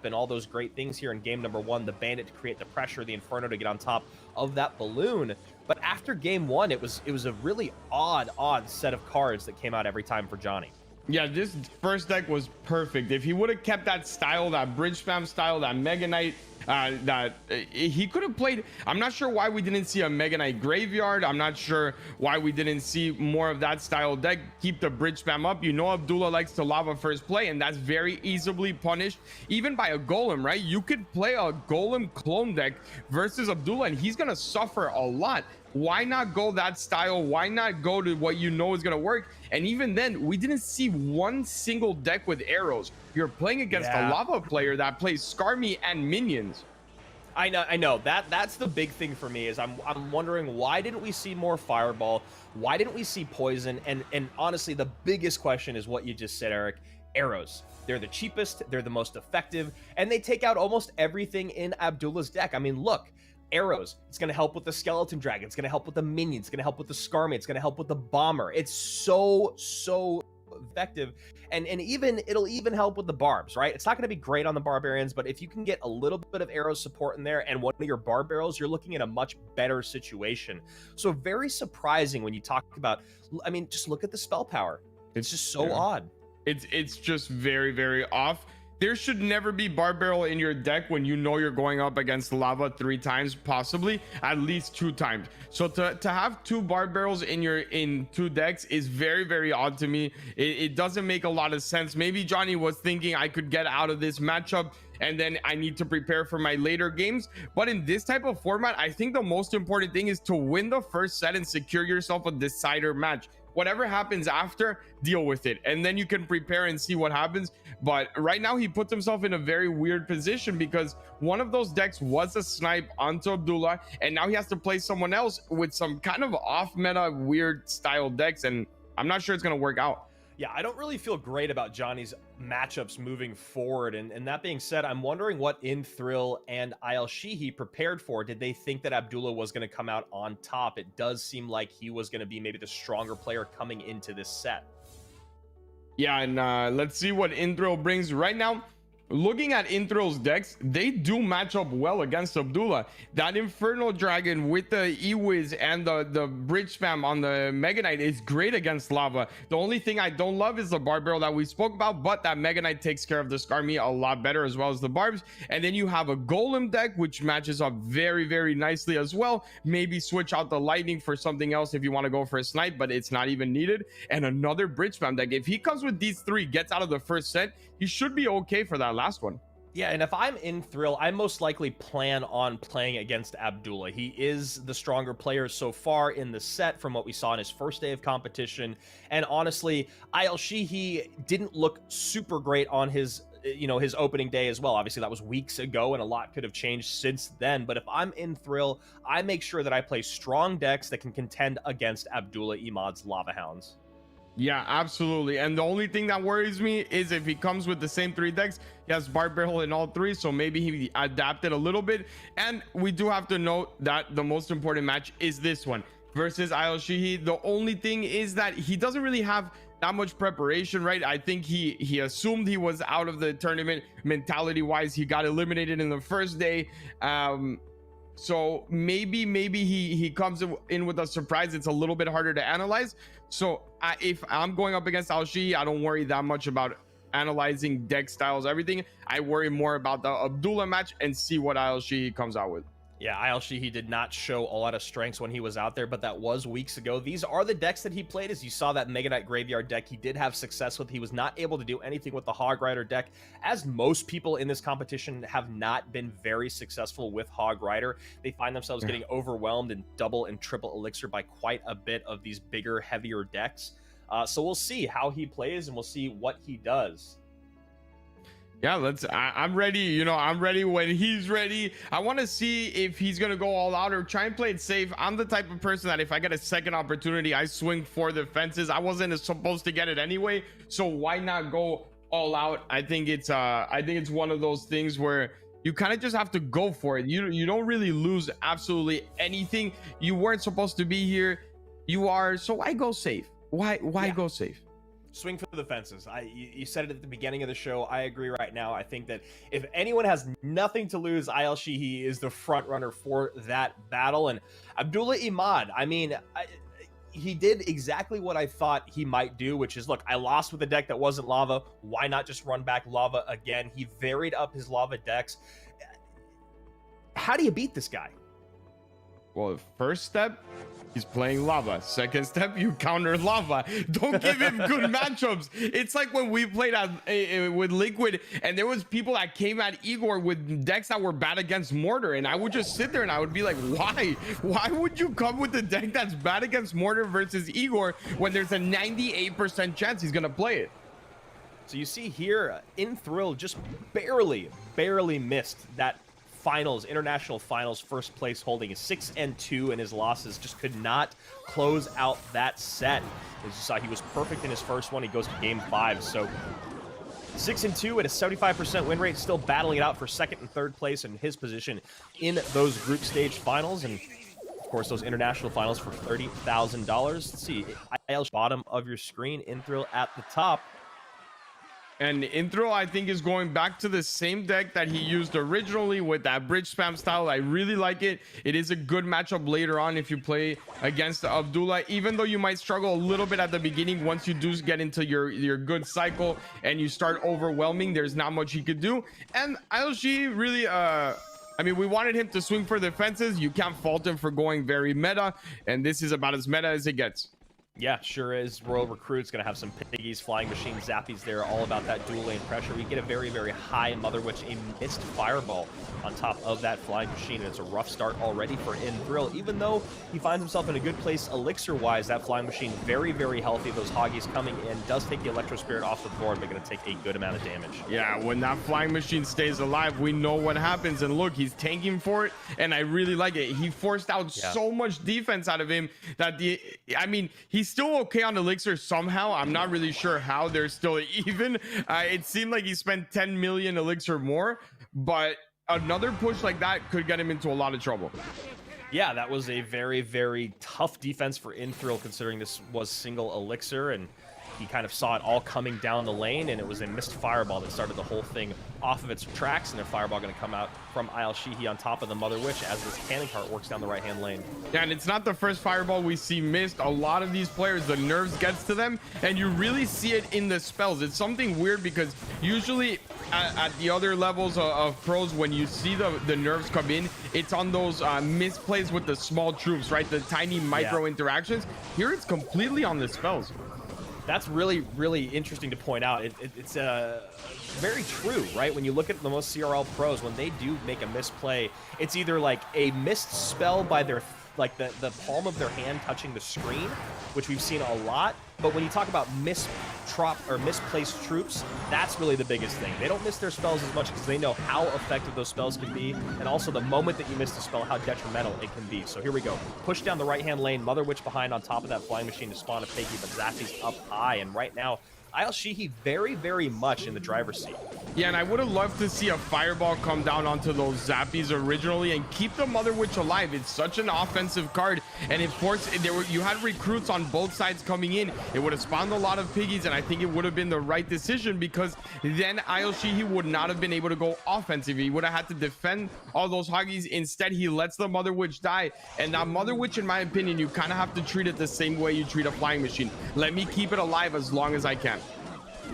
and all those great things here in game number 1, the Bandit to create the pressure, the Inferno to get on top of that balloon. But after game 1, it was a really odd set of cards that came out every time for Johnny. Yeah, this first deck was perfect. If he would have kept that style, that bridge spam style, that Mega Knight, he could have played. I'm not sure why we didn't see a Mega Knight graveyard. I'm not sure why we didn't see more of that style deck. Keep the bridge spam up. You know Abdullah likes to lava first play, and that's very easily punished even by a golem, right? You could play a golem clone deck versus Abdullah, and he's gonna suffer a lot. Why not go that style? Why not go to what you know is going to work? And even then, we didn't see 1 single deck with arrows. You're playing against a lava player that plays Skarmy and minions. I know that's the big thing for me, is I'm wondering, why didn't we see more fireball? Why didn't we see poison? And honestly, the biggest question is what you just said, Eric. Arrows. They're the cheapest, they're the most effective, and they take out almost everything in Abdullah's deck. I mean, look, arrows. It's going to help with the skeleton dragon. It's going to help with the minions. It's going to help with the Skarmy. It's going to help with the bomber. It's so effective. And even it'll even help with the barbs, right? It's not going to be great on the barbarians, but if you can get a little bit of arrow support in there and one of your barb barrels, you're looking at a much better situation. So very surprising when you talk about, I mean, just look at the spell power. It's just so odd. It's just very off. There should never be barb barrel in your deck when you know you're going up against lava 3 times, possibly at least 2 times. So to have 2 barb barrels in 2 decks is very odd to me. It doesn't make a lot of sense. Maybe Johnny was thinking I could get out of this matchup and then I need to prepare for my later games. But in this type of format, I think the most important thing is to win the first set and secure yourself a decider match. Whatever happens after, deal with it, and then you can prepare and see what happens. But right now he puts himself in a very weird position because one of those decks was a snipe onto Abdullah, and now he has to play someone else with some kind of off meta weird style decks, and I'm not sure it's going to work out. Yeah, I don't really feel great about Johnny's matchups moving forward. And that being said, I'm wondering what InThrill and Ayal Shihi prepared for. Did they think that Abdullah was going to come out on top? It does seem like he was going to be maybe the stronger player coming into this set. Yeah, and let's see what InThrill brings right now. Looking at InThrill's decks, they do match up well against Abdullah. That Infernal Dragon with the E-Wiz and the bridge spam on the Mega Knight is great against lava. The only thing I don't love is the barb barrel that we spoke about, but that Mega Knight takes care of the Skarmy a lot better, as well as the barbs. And then you have a Golem deck, which matches up very nicely as well. Maybe switch out the Lightning for something else if you want to go for a snipe, but it's not even needed. And another bridge spam deck. If he comes with these 3, gets out of the first set, he should be okay for that last one. Yeah, and if I'm InThrill, I most likely plan on playing against Abdullah. He is the stronger player so far in the set from what we saw in his first day of competition. And honestly, Ayal Shihi didn't look super great on his his opening day as well. Obviously, that was weeks ago, and a lot could have changed since then. But if I'm InThrill, I make sure that I play strong decks that can contend against Abdullah Imad's Lava Hounds. Yeah, absolutely. And the only thing that worries me is if he comes with the same 3 decks, he has barb barrel in all 3, so maybe he adapted a little bit. And we do have to note that the most important match is this one versus Ayal Shihi. The only thing is that he doesn't really have that much preparation, right? I think he assumed he was out of the tournament mentality wise. He got eliminated in the first day. So maybe he comes in with a surprise. It's a little bit harder to analyze. So if I'm going up against Ayal Shihi, I don't worry that much about analyzing deck styles, everything. I worry more about the Abdullah match and see what Ayal Shihi comes out with. Yeah, Ayal Shihi did not show a lot of strengths when he was out there, but that was weeks ago. These are the decks that he played. As you saw, that Mega Knight Graveyard deck he did have success with. He was not able to do anything with the Hog Rider deck, as most people in this competition have not been very successful with Hog Rider. They find themselves getting overwhelmed in double and triple elixir by quite a bit of these bigger, heavier decks. So we'll see how he plays, and we'll see what he does. Yeah, I'm ready. I'm ready when he's ready. I want to see if he's going to go all out or try and play it safe. I'm the type of person that if I get a second opportunity, I swing for the fences. I wasn't supposed to get it anyway, so why not go all out? I think it's one of those things where you kind of just have to go for it. You don't really lose absolutely anything. You weren't supposed to be here. You are, so why go safe? Why go safe? Swing for the fences. You said it at the beginning of the show. I agree right now. I think that if anyone has nothing to lose, Ayal Shihi is the front runner for that battle. And Abdullah Imad, I mean, he did exactly what I thought he might do, which is, look, I lost with a deck that wasn't lava. Why not just run back lava again? He varied up his lava decks. How do you beat this guy? Well, first step, he's playing lava. Second step, you counter lava. Don't give him good matchups. It's like when we played with Liquid, and there was people that came at Igor with decks that were bad against Mortar, and I would just sit there and I would be like, why would you come with a deck that's bad against Mortar versus Igor when there's a 98% chance he's gonna play it? So you see here, InThrill just barely missed that international finals first place, holding a 6-2, and his losses just could not close out that set. As you saw, he was perfect in his first one. He goes to game 5. So 6-2 at a 75% win rate, still battling it out for second and third place in his position in those group stage finals. And of course, those international finals for $30,000. Let's see, bottom of your screen, Inthrill at the top. And Inthrill, I think, is going back to the same deck that he used originally with that bridge spam style. I really like it. It is a good matchup later on if you play against Abdullah, even though you might struggle a little bit at the beginning. Once you do get into your good cycle and you start overwhelming, there's not much he could do. And ILG really, I mean, we wanted him to swing for the fences. You can't fault him for going very meta, and this is about as meta as it gets. Yeah, sure is. Royal Recruit's going to have some piggies, flying machine, zappies there, all about that dual lane pressure. We get a very, very high Mother Witch, a missed fireball on top of that flying machine, and it's a rough start already for Inthrill. Even though he finds himself in a good place elixir-wise, that flying machine very, very healthy. Those hoggies coming in, does take the Electro Spirit off the board, but going to take a good amount of damage. Yeah, when that flying machine stays alive, we know what happens, and look, he's tanking for it, and I really like it. He forced out so much defense out of him that I mean, he's still okay on elixir somehow. I'm not really sure how they're still even. It seemed like he spent 10 million elixir more, but another push like that could get him into a lot of trouble. Yeah, that was a very, very tough defense for Inthrill, considering this was single elixir, and he kind of saw it all coming down the lane, and it was a missed fireball that started the whole thing off of its tracks, and a fireball going to come out from Isle Shihi on top of the Mother Witch as this cannon cart works down the right-hand lane. Yeah, and it's not the first fireball we see missed. A lot of these players, the nerves gets to them, and you really see it in the spells. It's something weird because usually at the other levels of pros, when you see the nerves come in, it's on those misplays with the small troops, right? The tiny micro interactions. Here it's completely on the spells. That's really, really interesting to point out. It's very true, right? When you look at the most CRL pros, when they do make a misplay, it's either like a missed spell by their, like the palm of their hand touching the screen, which we've seen a lot. But when you talk about misplaced troops, that's really the biggest thing. They don't miss their spells as much because they know how effective those spells can be, and also the moment that you miss the spell, how detrimental it can be. So here we go. Push down the right-hand lane, Mother Witch behind on top of that flying machine to spawn a piggy, but Zappy's up high, and right now, Isle Shihi very, very much in the driver's seat. Yeah, and I would have loved to see a fireball come down onto those Zappies originally and keep the Mother Witch alive. It's such an offensive card, and it forced you had recruits on both sides coming in. It would have spawned a lot of piggies, and I think it would have been the right decision because then Isle Shihi would not have been able to go offensive. He would have had to defend all those hoggies. Instead, he lets the Mother Witch die, and that Mother Witch, in my opinion, you kind of have to treat it the same way you treat a flying machine. Let me keep it alive as long as I can.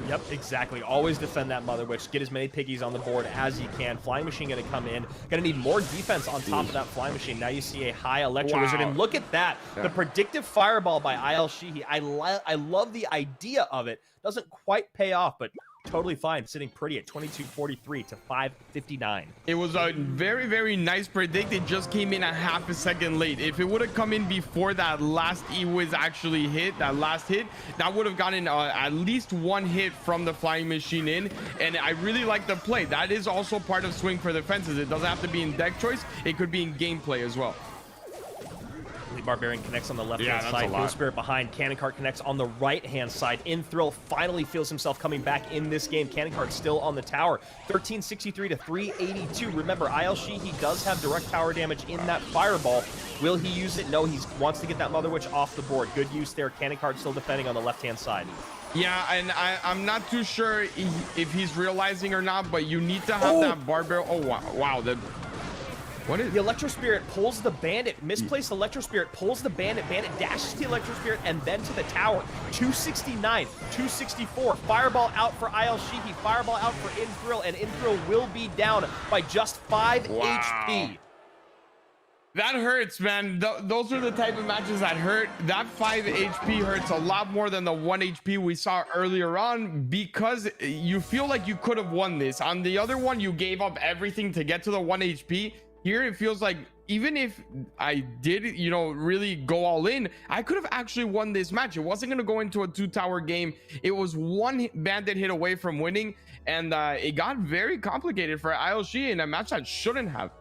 Yep, exactly. Always defend that Mother Witch. Get as many piggies on the board as you can. Flying Machine going to come in. Going to need more defense on top of that Flying Machine. Now you see a high Electro Wizard. And look at that. Yeah. The predictive fireball by Isle Shihi. I love the idea of it. Doesn't quite pay off, but totally fine. Sitting pretty at 2243 to 559. It was a very, very nice predict. It just came in a half a second late. If it would have come in before that last E-Wiz actually hit, that last hit, that would have gotten at least one hit from the Flying Machine in. And I really like the play. That is also part of Swing for the Fences. It doesn't have to be in deck choice. It could be in gameplay as well. Barbarian connects on the left-hand side. Ghost Spirit behind. Cannon Cart connects on the right-hand side. Inthrill finally feels himself coming back in this game. Cannon Cart still on the tower. 1363 to 382. Remember, Isle Shihi does have direct tower damage in that fireball. Will he use it? No, he wants to get that Mother Witch off the board. Good use there. Cannon Cart still defending on the left-hand side. Yeah, and I'm not too sure if he's realizing or not, but you need to have that Barbarian. Oh, wow. What is the Electro Spirit pulls the Bandit, misplaced Electro Spirit pulls the Bandit, Bandit dashes the Electro Spirit and then to the tower. 269, 264, fireball out for Isle Shihi, fireball out for Inthrill, and Inthrill will be down by just 5 HP. That hurts, man. Those are the type of matches that hurt. That 5 HP hurts a lot more than the 1 HP we saw earlier on because you feel like you could have won this. On the other one, you gave up everything to get to the 1 HP. Here, it feels like even if I did, really go all in, I could have actually won this match. It wasn't going to go into a 2-tower game. It was one Bandit hit away from winning, and it got very complicated for Isle Shihi in a match that shouldn't have.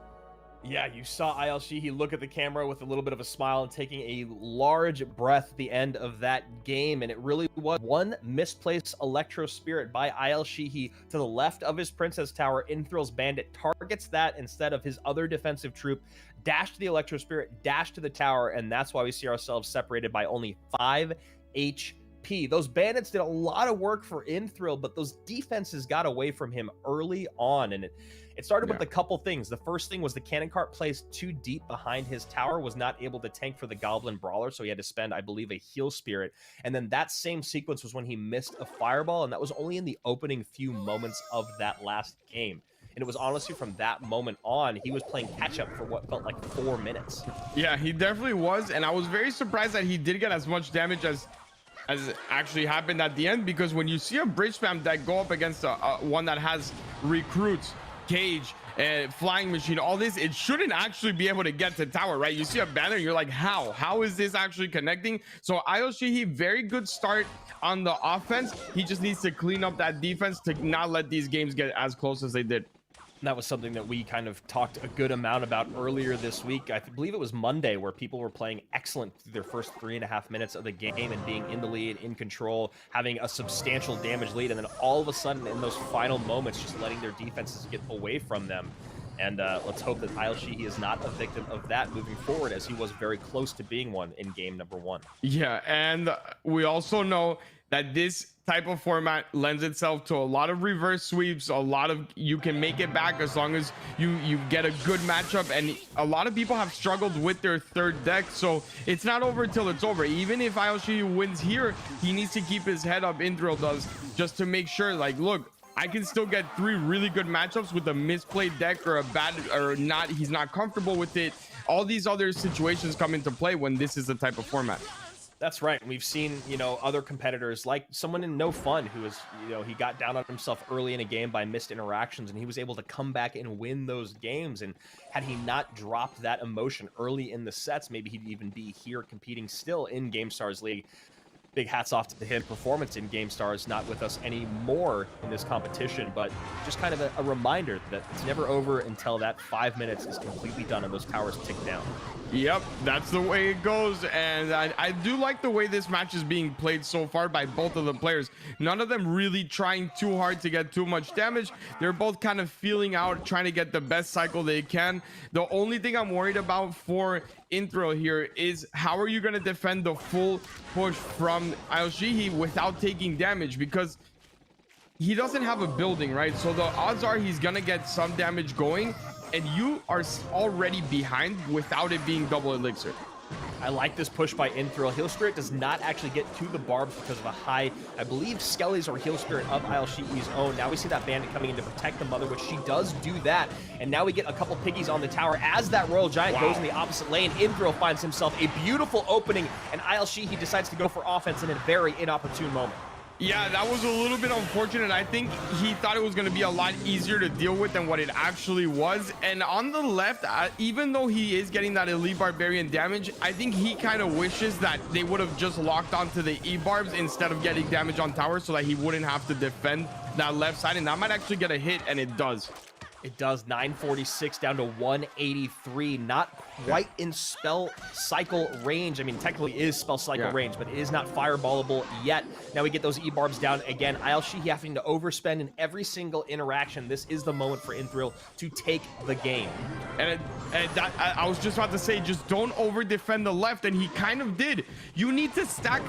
Yeah, you saw Ayal Shihi look at the camera with a little bit of a smile and taking a large breath at the end of that game, and it really was one misplaced Electro Spirit by Ayal Shihi to the left of his Princess Tower. Inthrill's Bandit targets that instead of his other defensive troop, dash to the Electro Spirit, dash to the tower, and that's why we see ourselves separated by only 5 HP. Those bandits did a lot of work for Inthrill, but those defenses got away from him early on, and it started with a couple things. The first thing was the cannon cart placed too deep behind his tower, was not able to tank for the Goblin Brawler, so he had to spend, I believe, a heal spirit. And then that same sequence was when he missed a fireball, and that was only in the opening few moments of that last game. And it was honestly from that moment on, he was playing catch up for what felt like 4 minutes. Yeah, he definitely was, and I was very surprised that he did get as much damage as actually happened at the end, because when you see a bridge spam deck go up against one that has recruits, cage, flying machine, all this, it shouldn't actually be able to get to tower, right? You see a banner, you're like, how is this actually connecting? So Ayal Shihi, very good start on the offense. He just needs to clean up that defense to not let these games get as close as they did. That was something that we kind of talked a good amount about earlier this week. I believe it was Monday, where people were playing excellent through their first 3.5 minutes of the game and being in the lead, in control, having a substantial damage lead, and then all of a sudden in those final moments just letting their defenses get away from them. And let's hope that Ayal Shihi is not a victim of that moving forward, as he was very close to being one in game number 1. Yeah, and we also know that this type of format lends itself to a lot of reverse sweeps, a lot of, you can make it back as long as you get a good matchup, and a lot of people have struggled with their third deck, so it's not over till it's over. Even if Ayal Shihi wins here, he needs to keep his head up, Inthrill does, just to make sure, like, look, I can still get 3 really good matchups with a misplayed deck or a bad, or not, he's not comfortable with it. All these other situations come into play when this is the type of format. That's right. We've seen, other competitors, like someone in No Fun who was, he got down on himself early in a game by missed interactions, and he was able to come back and win those games. And had he not dropped that emotion early in the sets, maybe he'd even be here competing still in Gamestars League. Big hats off to his performance in Gamestars, not with us anymore in this competition, but just kind of a reminder that it's never over until that 5 minutes is completely done and those towers tick down. Yep, that's the way it goes, and I do like the way this match is being played so far by both of the players. None of them really trying too hard to get too much damage. They're both kind of feeling out, trying to get the best cycle they can. The only thing I'm worried about for Inthrill here is, how are you going to defend the full push from Ayal Shihi without taking damage, because he doesn't have a building, right? So the odds are he's gonna get some damage going, and you are already behind without it being double elixir. I like this push by Inthrill. Heal Spirit does not actually get to the barbs because of a high, I believe, Skelly's or Heal Spirit of Ayal Shihi's own. Now we see that Bandit coming in to protect the mother, which she does do that. And now we get a couple piggies on the tower as that Royal Giant goes in the opposite lane. Inthrill finds himself a beautiful opening, and Ayal Shihi decides to go for offense in a very inopportune moment. Yeah, that was a little bit unfortunate. I think he thought it was going to be a lot easier to deal with than what it actually was. And on the left, even though he is getting that elite barbarian damage, I think he kind of wishes that they would have just locked onto the E-barbs instead of getting damage on tower, so that he wouldn't have to defend that left side. And that might actually get a hit, and it does. It does. 946 down to 183. Not quite in spell cycle range. I mean, technically is spell cycle range, but it is not fireballable yet. Now we get those E-barbs down again. Ayal Shihi having to overspend in every single interaction. This is the moment for Inthrill to take the game. And I was just about to say, just don't over defend the left, and he kind of did. You need to stack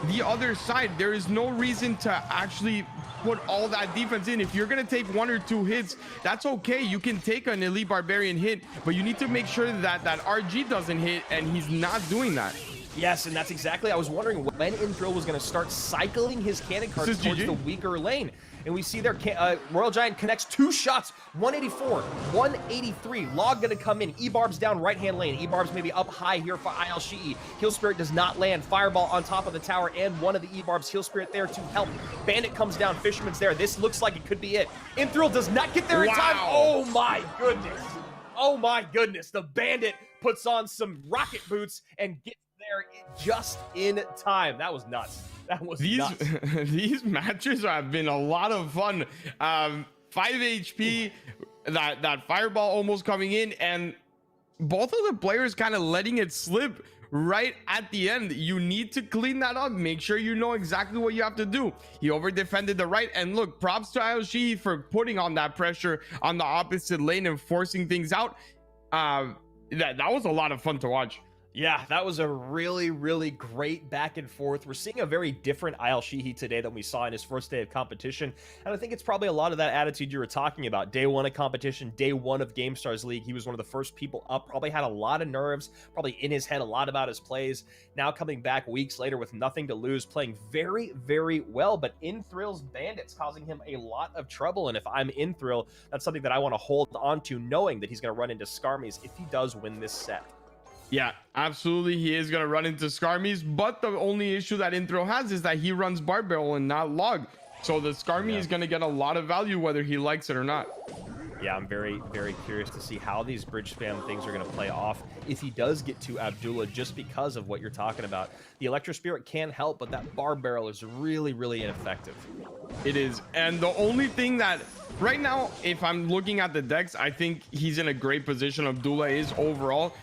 the other side. There is no reason to actually put all that defense in. If you're gonna take 1 or 2 hits, that's okay. You can take an elite barbarian hit, but you need to make sure that that RG doesn't hit, and he's not doing that. Yes, and that's exactly, I was wondering when Inthrill was going to start cycling his cannon cards towards the weaker lane. And we see there, Royal Giant connects 2 shots, 184, 183. Log going to come in, E-barbs down right-hand lane. E-barbs maybe up high here for Ayal Shihi. Heal Spirit does not land. Fireball on top of the tower, and one of the E-barbs. Heal Spirit there to help. Bandit comes down, Fisherman's there. This looks like it could be it. Inthrill does not get there in time. Oh my goodness. Oh my goodness. The Bandit puts on some rocket boots and gets there just in time. That was nuts. That was nuts. These matches have been a lot of fun. 5 HP, that fireball almost coming in, and both of the players kind of letting it slip right at the end. You need to clean that up. Make sure you know exactly what you have to do. He over defended the right, and look, props to ILG for putting on that pressure on the opposite lane and forcing things out. That was a lot of fun to watch. Yeah, that was a really, really great back and forth. We're seeing a very different Aisle Sheehy today than we saw in his first day of competition. And I think it's probably a lot of that attitude you were talking about. Day one of competition, day one of Gamestars League. He was one of the first people up, probably had a lot of nerves, probably in his head a lot about his plays. Now coming back weeks later with nothing to lose, playing very, very well. But in Thrill's Bandits causing him a lot of trouble. And if I'm in Thrill, that's something that I want to hold on to, knowing that he's going to run into Skarmies if he does win this set. Yeah, absolutely. He is going to run into Skarmies, but the only issue that Inthrill has is that he runs Bar Barrel and not Log. So the Skarmy is going to get a lot of value whether he likes it or not. Yeah, I'm very, very curious to see how these bridge spam things are going to play off if he does get to Abdullah, just because of what you're talking about. The Electro Spirit can help, but that Bar Barrel is really, really ineffective. It is. And the only thing that right now, if I'm looking at the decks, I think he's in a great position. Abdullah is overall.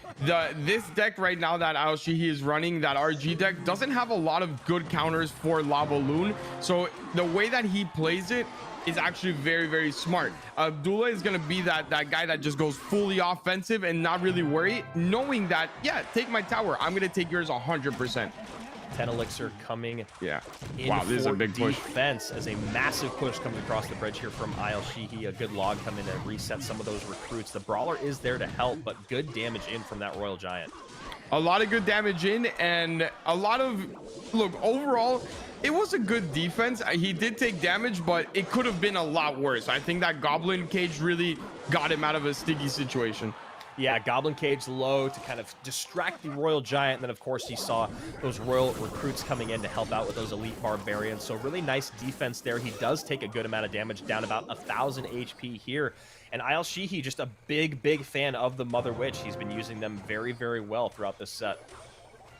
This deck right now that Aisle Sheehy is running, that RG deck, doesn't have a lot of good counters for Lava Loon. So the way that he plays it is actually very, very smart. Abdullah is going to be that guy that just goes fully offensive and not really worry, knowing that, yeah, take my tower, I'm going to take yours 100%. 10 elixir coming. Yeah. In wow, this is a big push. Defense as a massive push coming across the bridge here from Aisle Sheehy. A good log coming to reset some of those recruits. The brawler is there to help, but good damage in from that Royal Giant. A lot of good damage in, and a lot of, look, overall, it was a good defense. He did take damage, but it could have been a lot worse. I think that Goblin Cage really got him out of a sticky situation. Yeah, Goblin Cage low to kind of distract the Royal Giant. And then, of course, he saw those Royal recruits coming in to help out with those elite barbarians. So really nice defense there. He does take a good amount of damage, down about 1,000 HP here. And Aisle Sheehy, just a big, big fan of the Mother Witch. He's been using them very, very well throughout this set.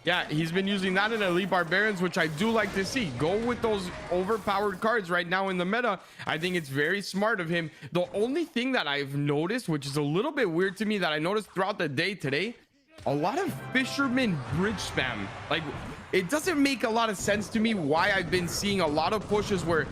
Yeah, he's been using that in Elite Barbarians, which I do like to see. Go with those overpowered cards right now in the meta. I think it's very smart of him. The only thing that I've noticed, which is a little bit weird to me, that I noticed throughout the day today, a lot of Fisherman bridge spam. Like, it doesn't make a lot of sense to me why I've been seeing a lot of pushes where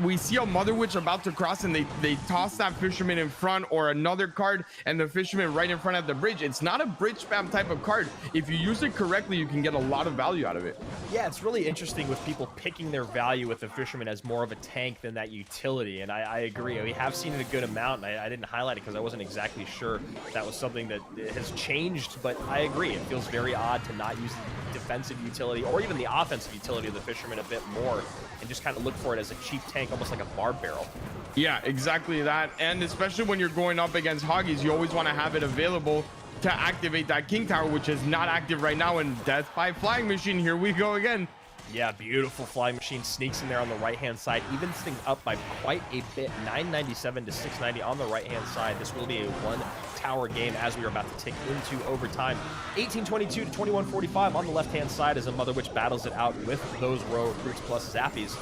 we see a Mother Witch about to cross and they toss that Fisherman in front, or another card and the Fisherman right in front of the bridge. It's not a bridge spam type of card. If you use it correctly, you can get a lot of value out of it. Yeah, it's really interesting with people picking their value with the Fisherman as more of a tank than that utility, and I agree. We have seen it a good amount, and I didn't highlight it because I wasn't exactly sure if that was something that has changed, but I agree. It feels very odd to not use the defensive utility or even the offensive utility of the Fisherman a bit more and just kind of look for it as a cheap tank, almost like a bar barrel. Yeah, exactly that. And especially when you're going up against Hoggies, you always want to have it available to activate that King Tower, which is not active right now. And Death by Flying Machine, here we go again. Yeah, beautiful Flying Machine sneaks in there on the right-hand side, evens things up by quite a bit, 997 to 690 on the right-hand side. This will be a one-tower game as we are about to tick into overtime. 1822 to 2145 on the left-hand side as a Mother Witch battles it out with those Royal recruits plus Zappies.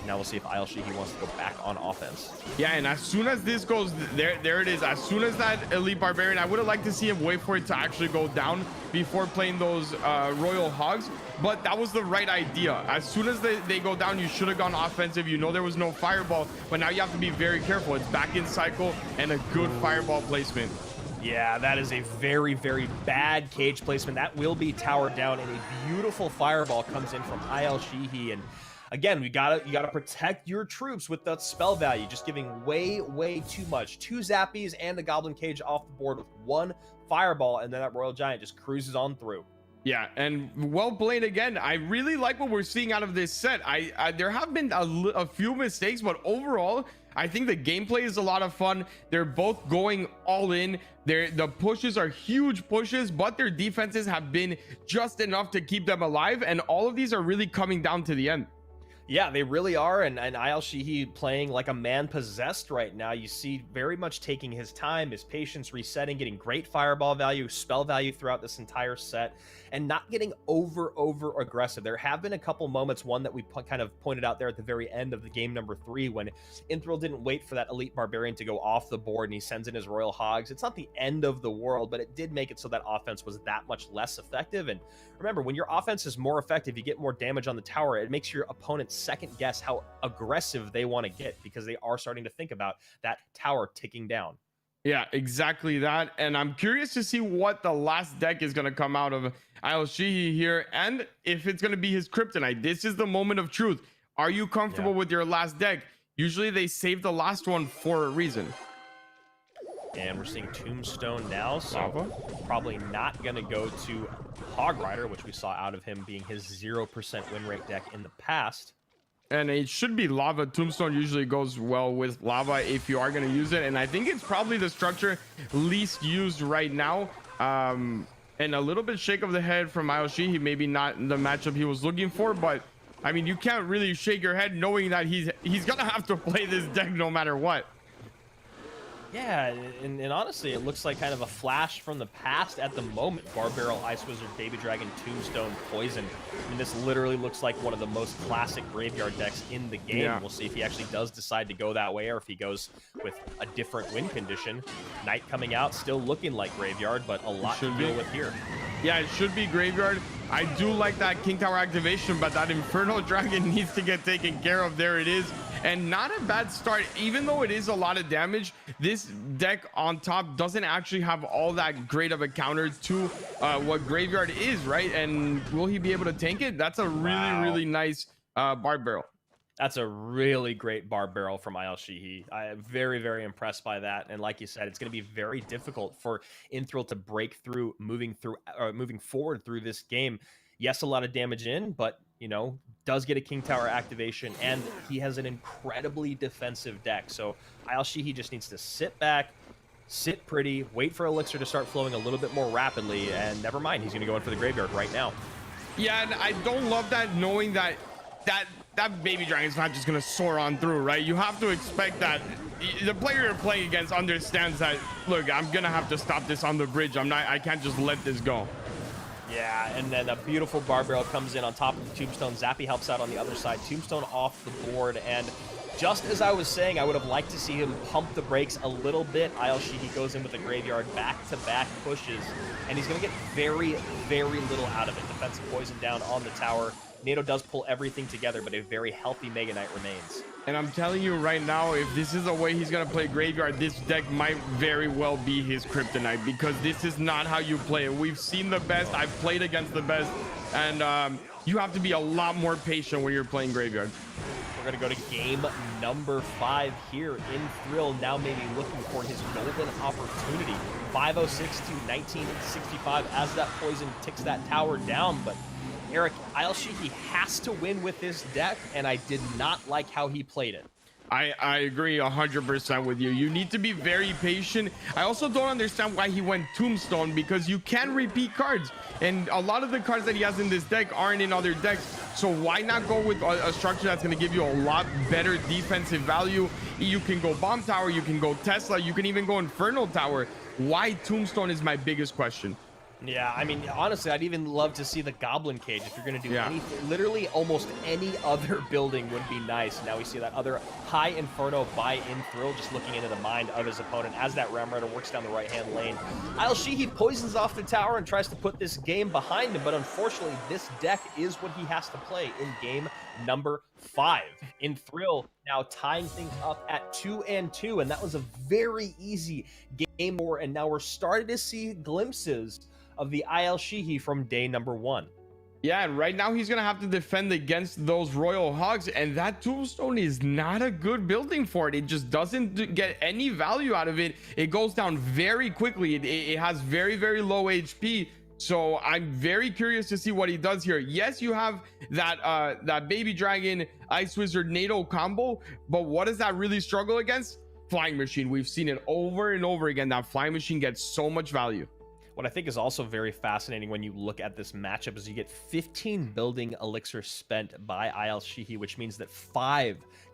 Now we'll see if Aisle Sheehy wants to go back on offense. Yeah, and as soon as this goes, there it is. As soon as that Elite Barbarian, I would have liked to see him wait for it to actually go down before playing those Royal Hogs, but that was the right idea. As soon as they go down, you should have gone offensive. You know there was no Fireball, but now you have to be very careful. It's back in cycle and a good Fireball placement. Yeah, that is a very, very bad cage placement. That will be towered down, and a beautiful Fireball comes in from Aisle Sheehy. And again, you gotta protect your troops with that spell value, just giving way too much. 2 Zappies and the Goblin Cage off the board with 1 Fireball, and then that Royal Giant just cruises on through. Yeah, and well played again. I really like what we're seeing out of this set. There have been a few mistakes, but overall, I think the gameplay is a lot of fun. They're both going all in. The pushes are huge pushes, but their defenses have been just enough to keep them alive, and all of these are really coming down to the end. Yeah, they really are, and Ayal Shihi playing like a man possessed right now. You see very much taking his time, his patience, resetting, getting great fireball value, spell value throughout this entire set, and not getting over aggressive. There have been a couple moments, one that we kind of pointed out there at the very end of the game number 3, when Inthril didn't wait for that elite barbarian to go off the board and he sends in his royal hogs. It's not the end of the world, but it did make it so that offense was that much less effective. And remember, when your offense is more effective, you get more damage on the tower. It makes your opponent second guess how aggressive they want to get, because they are starting to think about that tower ticking down. Yeah, exactly that. And I'm curious to see what the last deck is going to come out of Ayal Shihi here, and if it's going to be his kryptonite. This is the moment of truth. Are you comfortable with your last deck? Usually they save the last one for a reason. And we're seeing Tombstone now, so probably not going to go to Hog Rider, which we saw out of him being his 0% win rate deck in the past. And it should be Lava. Tombstone usually goes well with Lava if you are going to use it. And I think it's probably the structure least used right now. And a little bit shake of the head from Ayal Shihi, maybe not the matchup he was looking for, but I mean, you can't really shake your head knowing that he's going to have to play this deck no matter what. Yeah, and honestly, it looks like kind of a flash from the past at the moment. Barbarrel, Ice Wizard, Baby Dragon, Tombstone, Poison. I mean, this literally looks like one of the most classic graveyard decks in the game. Yeah. We'll see if he actually does decide to go that way, or if he goes with a different win condition. Knight coming out, still looking like graveyard, but a lot to deal with here. Yeah, it should be graveyard. I do like that King Tower activation, but that Inferno Dragon needs to get taken care of. There it is. And not a bad start, even though it is a lot of damage. This deck on top doesn't actually have all that great of a counter to what graveyard is, right? And will he be able to tank it? That's a really nice Barb Barrel. That's a really great Barb Barrel from Ayal Shihi. I am very impressed by that. And like you said, it's going to be very difficult for Inthril to break through, moving forward through this game. Yes, a lot of damage in, but you know, does get a King Tower activation, and he has an incredibly defensive deck. So Ayal Shihi just needs to sit back, sit pretty, wait for Elixir to start flowing a little bit more rapidly, and never mind, he's going to go in for the graveyard right now. Yeah, and I don't love that, knowing that Baby Dragon's not just going to soar on through, right? You have to expect that the player you're playing against understands that, look, I'm going to have to stop this on the bridge. I can't just let this go. Yeah, and then a beautiful Barb Barrel comes in on top of the Tombstone. Zappy helps out on the other side. Tombstone off the board, and just as I was saying, I would have liked to see him pump the brakes a little bit. Ayal Shihi goes in with a graveyard, back-to-back pushes, and he's going to get very little out of it. Defensive poison down on the tower. NATO does pull everything together, but a very healthy Mega Knight remains. And I'm telling you right now, if this is the way he's going to play graveyard, this deck might very well be his kryptonite, because this is not how you play it. We've seen the best. I've played against the best, and you have to be a lot more patient when you're playing graveyard. We're going to go to game number 5 here in Thrill. Now maybe looking for his golden opportunity. 506 to 1965 as that poison ticks that tower down, but Eric, Ayal Shihi has to win with this deck, and I did not like how he played it. I agree 100% with you. You need to be very patient. I also don't understand why he went Tombstone, because you can repeat cards, and a lot of the cards that he has in this deck aren't in other decks. So why not go with a structure that's going to give you a lot better defensive value? You can go Bomb Tower, you can go Tesla, you can even go Infernal Tower. Why Tombstone is my biggest question. Yeah, I mean, honestly, I'd even love to see the Goblin Cage. If you're going to do anything, literally almost any other building would be nice. Now we see that other high Inferno by Inthril, just looking into the mind of his opponent as that Ram Rider works down the right-hand lane. Ayal Shihi poisons off the tower and tries to put this game behind him, but unfortunately, this deck is what he has to play in game number 5. Inthril now tying things up at 2-2, and that was a very easy game 4, and now we're starting to see glimpses of the Ayal Shihi from day number 1. Yeah, and right now he's gonna have to defend against those Royal Hogs, and that Tombstone is not a good building for it. It just doesn't get any value out of it. It goes down very quickly. It has very low HP. So I'm very curious to see what he does here. Yes, you have that Baby Dragon Ice Wizard NATO combo, but what does that really struggle against? Flying Machine. We've seen it over and over again. That Flying Machine gets so much value. What I think is also very fascinating when you look at this matchup is you get 15 building elixir spent by Ayal Shihi, which means that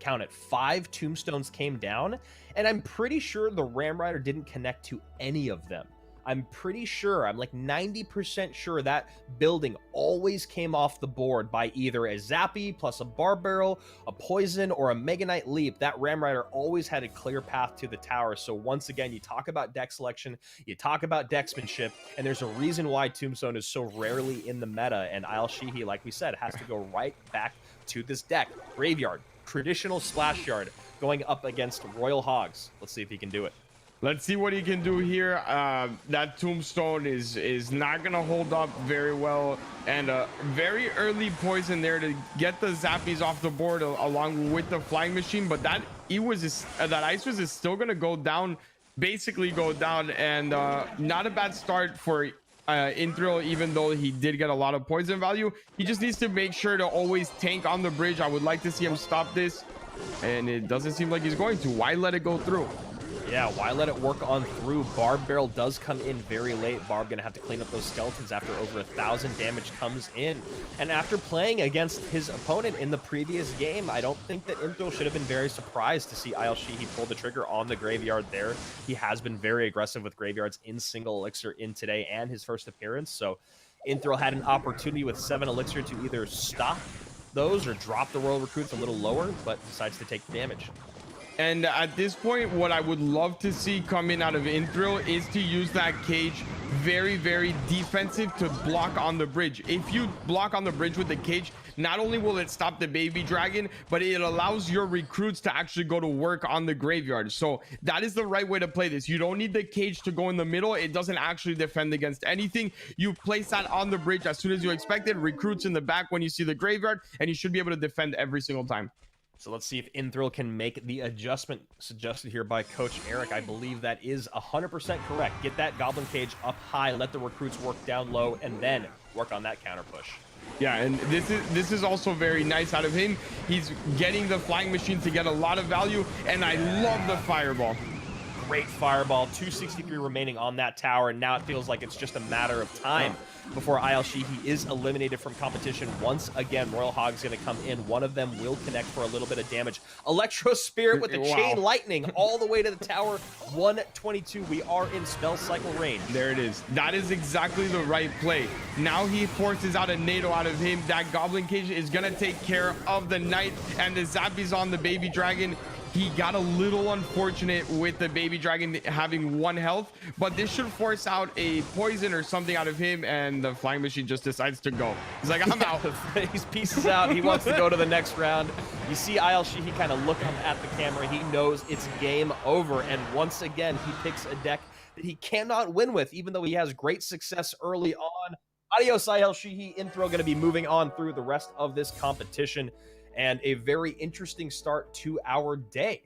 count it, 5 tombstones came down, and I'm pretty sure the Ram Rider didn't connect to any of them. I'm pretty sure, I'm like 90% sure that building always came off the board by either a Zappy plus a Bar Barrel, a Poison, or a Mega Knight Leap. That Ram Rider always had a clear path to the tower. So once again, you talk about deck selection, you talk about decksmanship, and there's a reason why Tombstone is so rarely in the meta, and Ayal Shihi, like we said, has to go right back to this deck. Graveyard, traditional splash yard, going up against Royal Hogs. Let's see if he can do it. Let's see what he can do here. That Tombstone is not gonna hold up very well, and a very early poison there to get the Zappies off the board along with the flying machine. But that Ice Wiz is still gonna go down, basically go down, and not a bad start for Inthril, even though he did get a lot of poison value. He just needs to make sure to always tank on the bridge. I would like to see him stop this, and it doesn't seem like he's going to. Why let it go through? Yeah, why let it work on through? Barb Barrel does come in very late. Barb gonna have to clean up those skeletons after over 1,000 damage comes in. And after playing against his opponent in the previous game, I don't think that Inthril should have been very surprised to see Ayal Shihi pull the trigger on the graveyard there. He has been very aggressive with graveyards in single elixir in today and his first appearance. So Inthril had an opportunity with 7 elixir to either stop those or drop the Royal Recruits a little lower, but decides to take the damage. And at this point, what I would love to see coming out of Inthril is to use that cage very, very defensive to block on the bridge. If you block on the bridge with the cage, not only will it stop the baby dragon, but it allows your recruits to actually go to work on the graveyard. So that is the right way to play this. You don't need the cage to go in the middle. It doesn't actually defend against anything. You place that on the bridge as soon as you expect it, recruits in the back when you see the graveyard, and you should be able to defend every single time. So let's see if Inthril can make the adjustment suggested here by Coach Eric. I believe that is 100% correct. Get that Goblin Cage up high, let the recruits work down low, and then work on that counter push. Yeah, and this is also very nice out of him. He's getting the flying machine to get a lot of value, and I love the fireball. Great fireball, 263 remaining on that tower, and now it feels like it's just a matter of time before Ayal Shihi is eliminated from competition. Once again, Royal Hog's going to come in. One of them will connect for a little bit of damage. Electro Spirit with the chain lightning all the way to the tower. 122. We are in spell cycle range. There it is. That is exactly the right play. Now he forces out a NATO out of him. That Goblin Cage is going to take care of the Knight, and the Zappies on the Baby Dragon. He got a little unfortunate with the Baby Dragon having 1 health, but this should force out a poison or something out of him, and the flying machine just decides to go. He's like, I'm out. He's pieces out. He wants to go to the next round. You see Ayal Shihi kind of look up at the camera. He knows it's game over, and once again, he picks a deck that he cannot win with, even though he has great success early on. Adios, Ayal Shihi. Inthril going to be moving on through the rest of this competition. And a very interesting start to our day.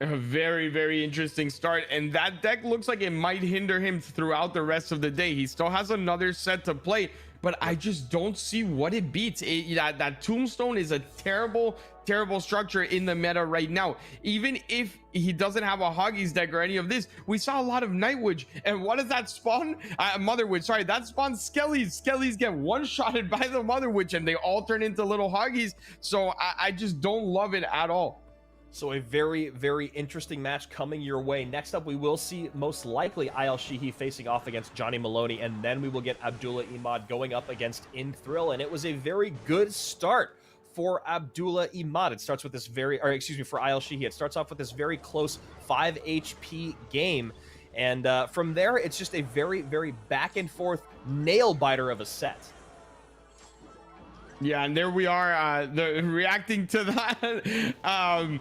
A very, very interesting start. And that deck looks like it might hinder him throughout the rest of the day. He still has another set to play, but I just don't see what it beats. That Tombstone is a terrible, terrible structure in the meta right now. Even if he doesn't have a Hoggies deck or any of this, we saw a lot of Nightwitch. And what does that spawn? Mother Witch, sorry, that spawns Skellies. Skellies get one-shotted by the Mother Witch, and they all turn into little Hoggies. So I just don't love it at all. So a very, very interesting match coming your way. Next up, we will see most likely Ayal Shihi facing off against Johnny Maloney, and then we will get Abdullah Imad going up against Inthril. And it was a very good start for Abdullah Imad. It starts with this for Ayal Shihi. It starts off with this very close 5 HP game. And from there, it's just a very, very back and forth nail biter of a set. Yeah, and there we are, reacting to that.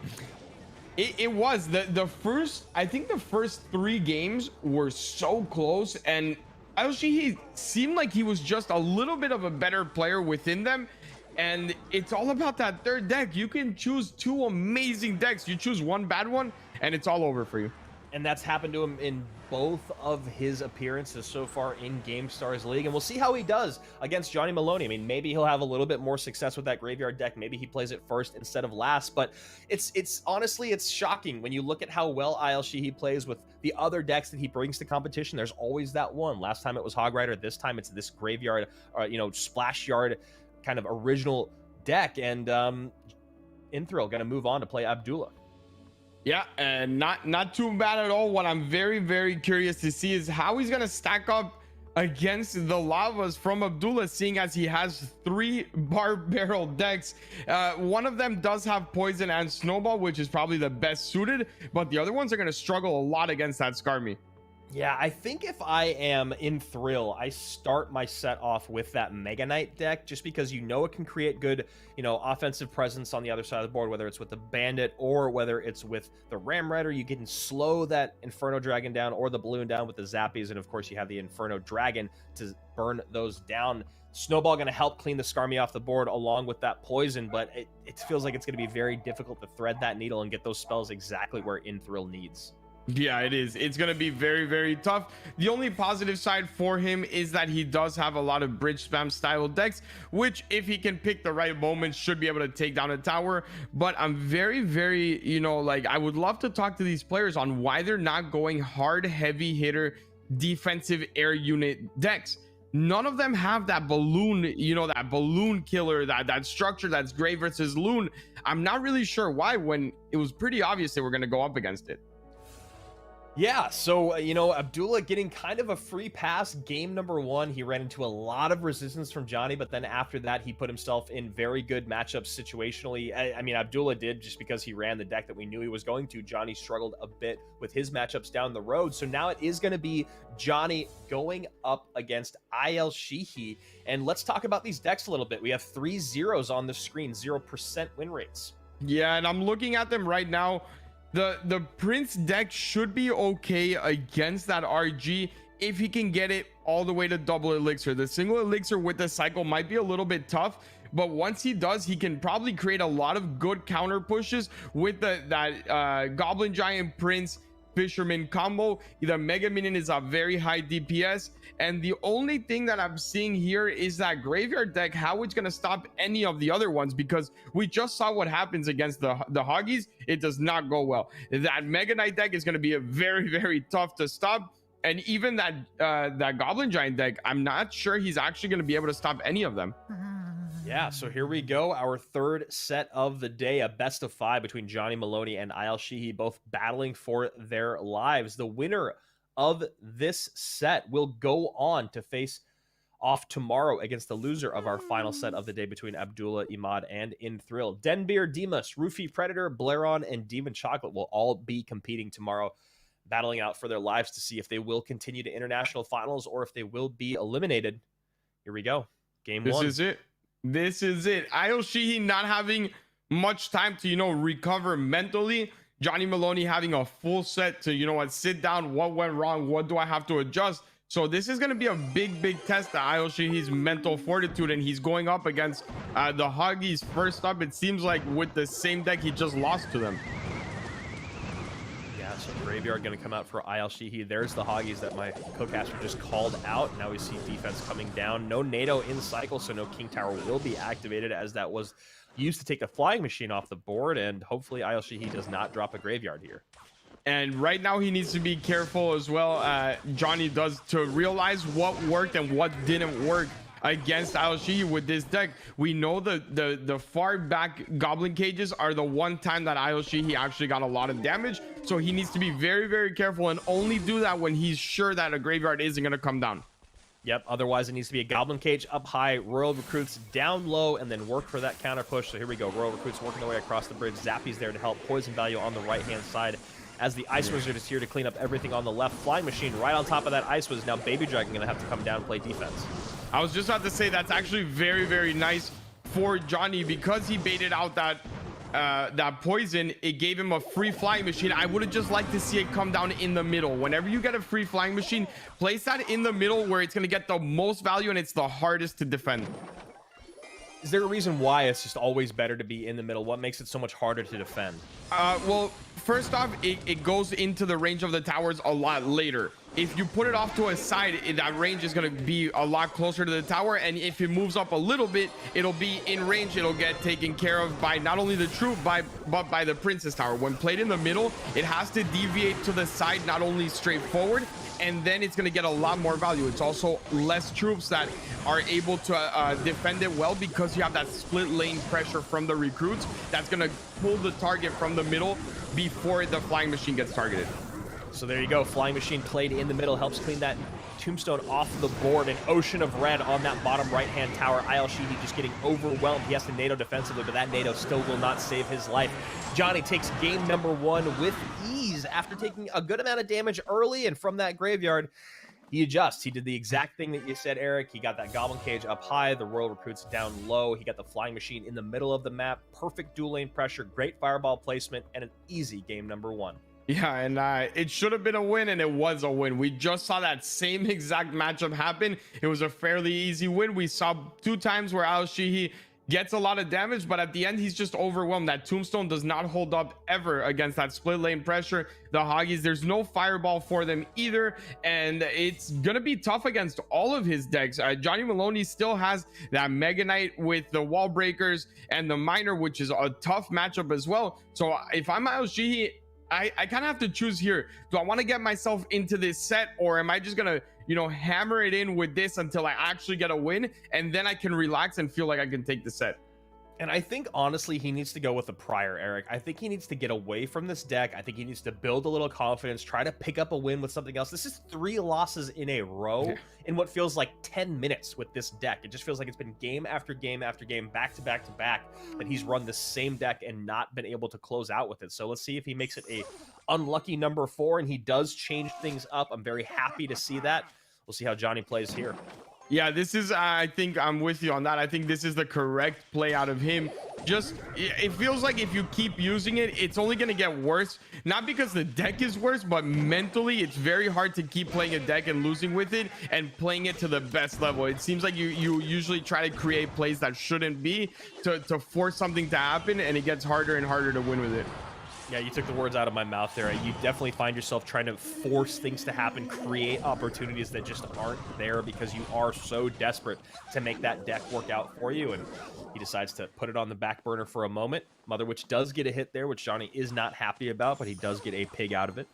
It was the first, I think the first 3 games were so close, and Ayal seemed like he was just a little bit of a better player within them. And it's all about that third deck. You can choose 2 amazing decks. You choose one bad one, and it's all over for you. And that's happened to him in both of his appearances so far in GameStars League. And we'll see how he does against Johnny Maloney. I mean, maybe he'll have a little bit more success with that graveyard deck. Maybe he plays it first instead of last. But it's honestly, it's shocking when you look at how well Ayal Shihi plays with the other decks that he brings to competition. There's always that one. Last time it was Hog Rider. This time it's this graveyard, splash yard kind of original deck. And Inthrill going to move on to play Abdullah. Yeah, and not too bad at all. What I'm very, very curious to see is how he's gonna stack up against the lavas from Abdullah, seeing as he has 3 bar barrel decks. One of them does have poison and snowball, which is probably the best suited, but the other ones are gonna struggle a lot against that Skarmy. Yeah, I think if I am in Thrill, I start my set off with that Mega Knight deck, just because it can create good, offensive presence on the other side of the board, whether it's with the Bandit or whether it's with the Ram Rider. You can slow that Inferno Dragon down or the Balloon down with the Zappies, and of course you have the Inferno Dragon to burn those down. Snowball going to help clean the Skarmy off the board along with that poison, but it feels like it's going to be very difficult to thread that needle and get those spells exactly where Inthrill needs. Yeah, it is. It's going to be very, very tough. The only positive side for him is that he does have a lot of bridge spam style decks, which if he can pick the right moment should be able to take down a tower. But I'm very, very, I would love to talk to these players on why they're not going hard, heavy hitter, defensive air unit decks. None of them have that balloon, that balloon killer, that structure that's Gray versus Loon. I'm not really sure why, when it was pretty obvious they were going to go up against it. Yeah, so, Abdullah getting kind of a free pass game number 1. He ran into a lot of resistance from Johnny, but then after that, he put himself in very good matchups situationally. I mean, Abdullah did just because he ran the deck that we knew he was going to. Johnny struggled a bit with his matchups down the road. So now it is going to be Johnny going up against Ayal Shihi. And let's talk about these decks a little bit. We have 3 zeros on the screen, 0% win rates. Yeah, and I'm looking at them right now. The Prince deck should be okay against that RG if he can get it all the way to double elixir. The single elixir with the cycle might be a little bit tough, but once he does, he can probably create a lot of good counter pushes with that Goblin Giant Prince Fisherman combo. The Mega Minion is a very high DPS, and the only thing that I'm seeing here is that graveyard deck, how it's going to stop any of the other ones, because we just saw what happens against the Hoggies. It does not go well. That Mega Knight deck is going to be a very, very tough to stop, and even that Goblin Giant deck, I'm not sure he's actually going to be able to stop any of them. Yeah, so here we go. Our third set of the day, a best of 5 between Johnny Maloney and Ayal Shihi, both battling for their lives. The winner of this set will go on to face off tomorrow against the loser of our final set of the day between Abdullah, Imad, and Inthrill. Denbeer, Demas, Roofy Predator, Blairon, and Demon Chocolate will all be competing tomorrow, battling out for their lives to see if they will continue to international finals or if they will be eliminated. Here we go. Game 1. This is it. This is it. Ayal Shihi not having much time to, recover mentally. Johnny Maloney having a full set to, sit down. What went wrong? What do I have to adjust? So this is going to be a big, big test to Ayal Shihi's mental fortitude. And he's going up against the Hoggies first up. It seems like with the same deck, he just lost to them. So Graveyard going to come out for Ayal Shihi. There's the Hoggies that my co-caster just called out. Now we see defense coming down. No NATO in cycle, so no King Tower will be activated, as that was used to take the Flying Machine off the board, and hopefully Ayal Shihi does not drop a Graveyard here. And right now he needs to be careful as well. Johnny does, to realize what worked and what didn't work against Ayal Shihi with this deck. We know the far back Goblin Cages are the one time that Ayal Shihi actually got a lot of damage, so he needs to be very, very careful and only do that when he's sure that a Graveyard isn't going to come down. Yep, otherwise it needs to be a Goblin Cage up high, Royal Recruits down low, and then work for that counter push. So here we go, Royal Recruits working their way across the bridge. Zappy's there to help. Poison value on the right-hand side, as the Ice Wizard is here to clean up everything on the left. Flying Machine right on top of that Ice Wizard. Now Baby Dragon going to have to come down and play defense. I was just about to say that's actually very, very nice for Johnny, because he baited out that poison. It gave him a free Flying Machine. I would have just liked to see it come down in the middle. Whenever you get a free Flying Machine, place that in the middle where it's going to get the most value and it's the hardest to defend. Is there a reason why it's just always better to be in the middle? What makes it so much harder to defend? Well, first off, it goes into the range of the towers a lot later. If you put it off to a side, that range is going to be a lot closer to the tower, and if it moves up a little bit, it'll be in range. It'll get taken care of by not only the troop but by the princess tower. When played in the middle, it has to deviate to the side, not only straight forward, and then it's going to get a lot more value. It's also less troops that are able to defend it well, because you have that split lane pressure from the recruits that's going to pull the target from the middle before the flying machine gets targeted. So there you go. Flying machine played in the middle, helps clean that tombstone off the board. An ocean of red on that bottom right-hand tower. Ayal just getting overwhelmed. He has to NATO defensively, but that NATO still will not save his life. Johnny takes game number 1 with ease after taking a good amount of damage early, and from that graveyard, he adjusts. He did the exact thing that you said, Eric. He got that goblin cage up high, the royal recruits down low. He got the flying machine in the middle of the map. Perfect dual lane pressure, great fireball placement, and an easy game number 1. Yeah, and it should have been a win, and it was a win. We just saw that same exact matchup happen. It was a fairly easy win. We saw 2 times where Al-Shihi gets a lot of damage, but at the end, he's just overwhelmed. That tombstone does not hold up ever against that split lane pressure. The Hoggies, there's no fireball for them either, and it's gonna be tough against all of his decks. Johnny Maloney still has that Mega Knight with the wall breakers and the miner, which is a tough matchup as well. So if I'm Al-Shihi, I kind of have to choose here. Do I want to get myself into this set, or am I just gonna, you know, hammer it in with this until I actually get a win, and then I can relax and feel like I can take the set? And I think, honestly, he needs to go with the prior, Eric. I think he needs to get away from this deck. I think he needs to build a little confidence, try to pick up a win with something else. This is 3 losses in a row in what feels like 10 minutes with this deck. It just feels like it's been game after game after game, back to back to back, that he's run the same deck and not been able to close out with it. So let's see if he makes it a unlucky number 4, and he does change things up. I'm very happy to see that. We'll see how Johnny plays here. Yeah, this is, I think I'm with you on that. I think this is the correct play out of him. Just, it feels like if you keep using it, it's only going to get worse. Not because the deck is worse, but mentally, it's very hard to keep playing a deck and losing with it and playing it to the best level. It seems like you usually try to create plays that shouldn't be to force something to happen, and it gets harder and harder to win with it. Yeah, you took the words out of my mouth there. You definitely find yourself trying to force things to happen, create opportunities that just aren't there because you are so desperate to make that deck work out for you. And he decides to put it on the back burner for a moment. Mother Witch does get a hit there, which Johnny is not happy about, but he does get a pig out of it.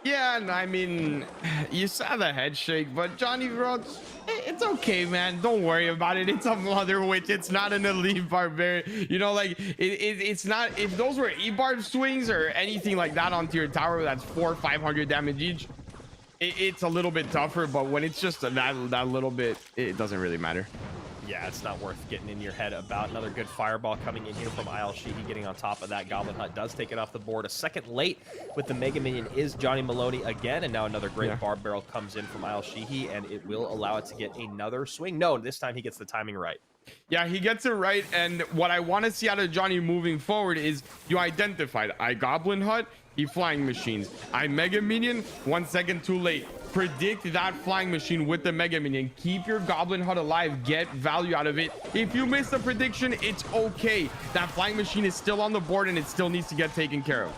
Yeah, and I mean, you saw the head shake, but Johnny wrote, it's okay, man. Don't worry about it. It's a Mother Witch. It's not an elite barbarian. You know, like, it's not, if those were E-barb swings or anything like that onto your tower, that's 400 or 500 damage each. It's a little bit tougher, but when it's just that little bit, it doesn't really matter. Yeah, it's not worth getting in your head about. Another good fireball coming in here from Ayal getting on top of that. Goblin Hut does take it off the board. A second late with the Mega Minion is Johnny Maloney again, and now another great Barb Barrel comes in from Ayal, and it will allow it to get another swing. No, this time he gets the timing right. Yeah, he gets it right, and what I want to see out of Johnny moving forward is you identified I Goblin Hut, he Flying Machines. I Mega Minion, 1 second too late. Predict that Flying Machine with the Mega Minion. Keep your Goblin Hut alive. Get value out of it. If you miss the prediction, it's okay. That Flying Machine is still on the board, and it still needs to get taken care of.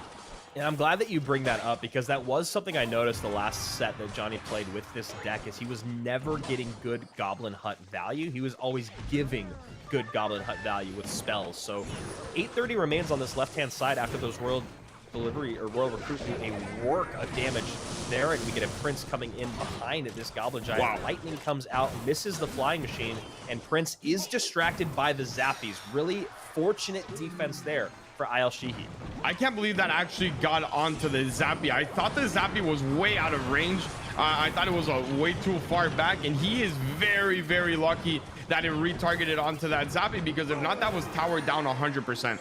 And I'm glad that you bring that up, because that was something I noticed the last set that Johnny played with this deck, is he was never getting good Goblin Hut value. He was always giving good Goblin Hut value with spells. So 830 remains on this left-hand side after those Royal Delivery or Royal Recruit do a work of damage there, and we get a Prince coming in behind it. This Goblin Giant. Wow. Lightning comes out, misses the Flying Machine, and Prince is distracted by the Zappies. Really fortunate defense there for Ayal. I can't believe that actually got onto the Zappy. I thought the Zappy was way out of range. I thought it was way too far back, and he is very, very lucky that it retargeted onto that Zappy, because if not, that was towered down 100%.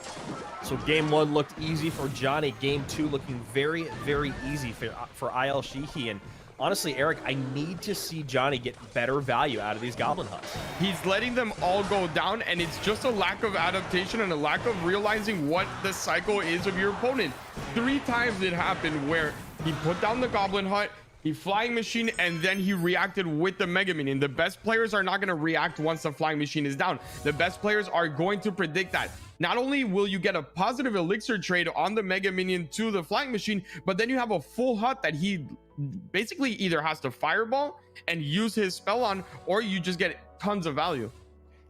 So game 1 looked easy for Johnny. Game 2 looking very, very easy for Ayal. And honestly, Eric, I need to see Johnny get better value out of these Goblin Huts. He's letting them all go down, and it's just a lack of adaptation and a lack of realizing what the cycle is of your opponent. 3 times it happened where he put down the Goblin Hut, he flying machine, and then he reacted with the Mega Minion. The best players are not going to react once the flying machine is down. The best players are going to predict that. Not only will you get a positive elixir trade on the Mega Minion to the flying machine, but then you have a full hut that he basically either has to fireball and use his spell on, or you just get tons of value.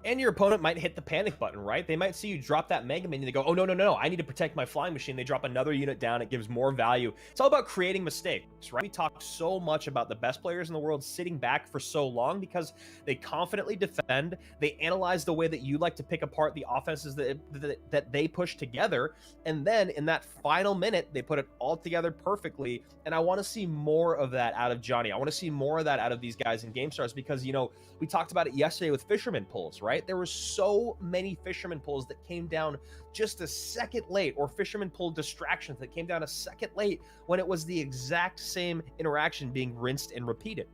And your opponent might hit the panic button, right? They might see you drop that Mega Minion. They go, oh, no, I need to protect my flying machine. They drop another unit down. It gives more value. It's all about creating mistakes, right? We talk so much about the best players in the world sitting back for so long because they confidently defend. They analyze the way that you like to pick apart the offenses that they push together. And then in that final minute, they put it all together perfectly. And I want to see more of that out of Johnny. I want to see more of that out of these guys in GameStars because, you know, we talked about it yesterday with Fisherman pulls, right? There were so many Fisherman pulls that came down just a second late, or Fisherman pull distractions that came down a second late when it was the exact same interaction being rinsed and repeated.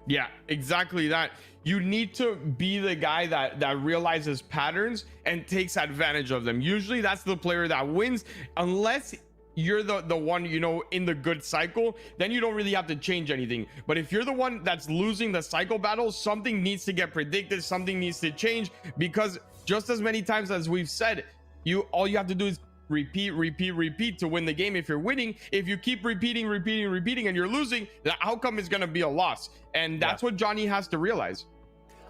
Yeah, exactly that. You need to be the guy that realizes patterns and takes advantage of them. Usually that's the player that wins, unless you're the one, you know, in the good cycle, then you don't really have to change anything. But if you're the one that's losing the cycle battle, something needs to get predicted, something needs to change, because just as many times as we've said, all you have to do is repeat to win the game. If you're winning, if you keep repeating and you're losing, the outcome is going to be a loss. And that's what Johnny has to realize.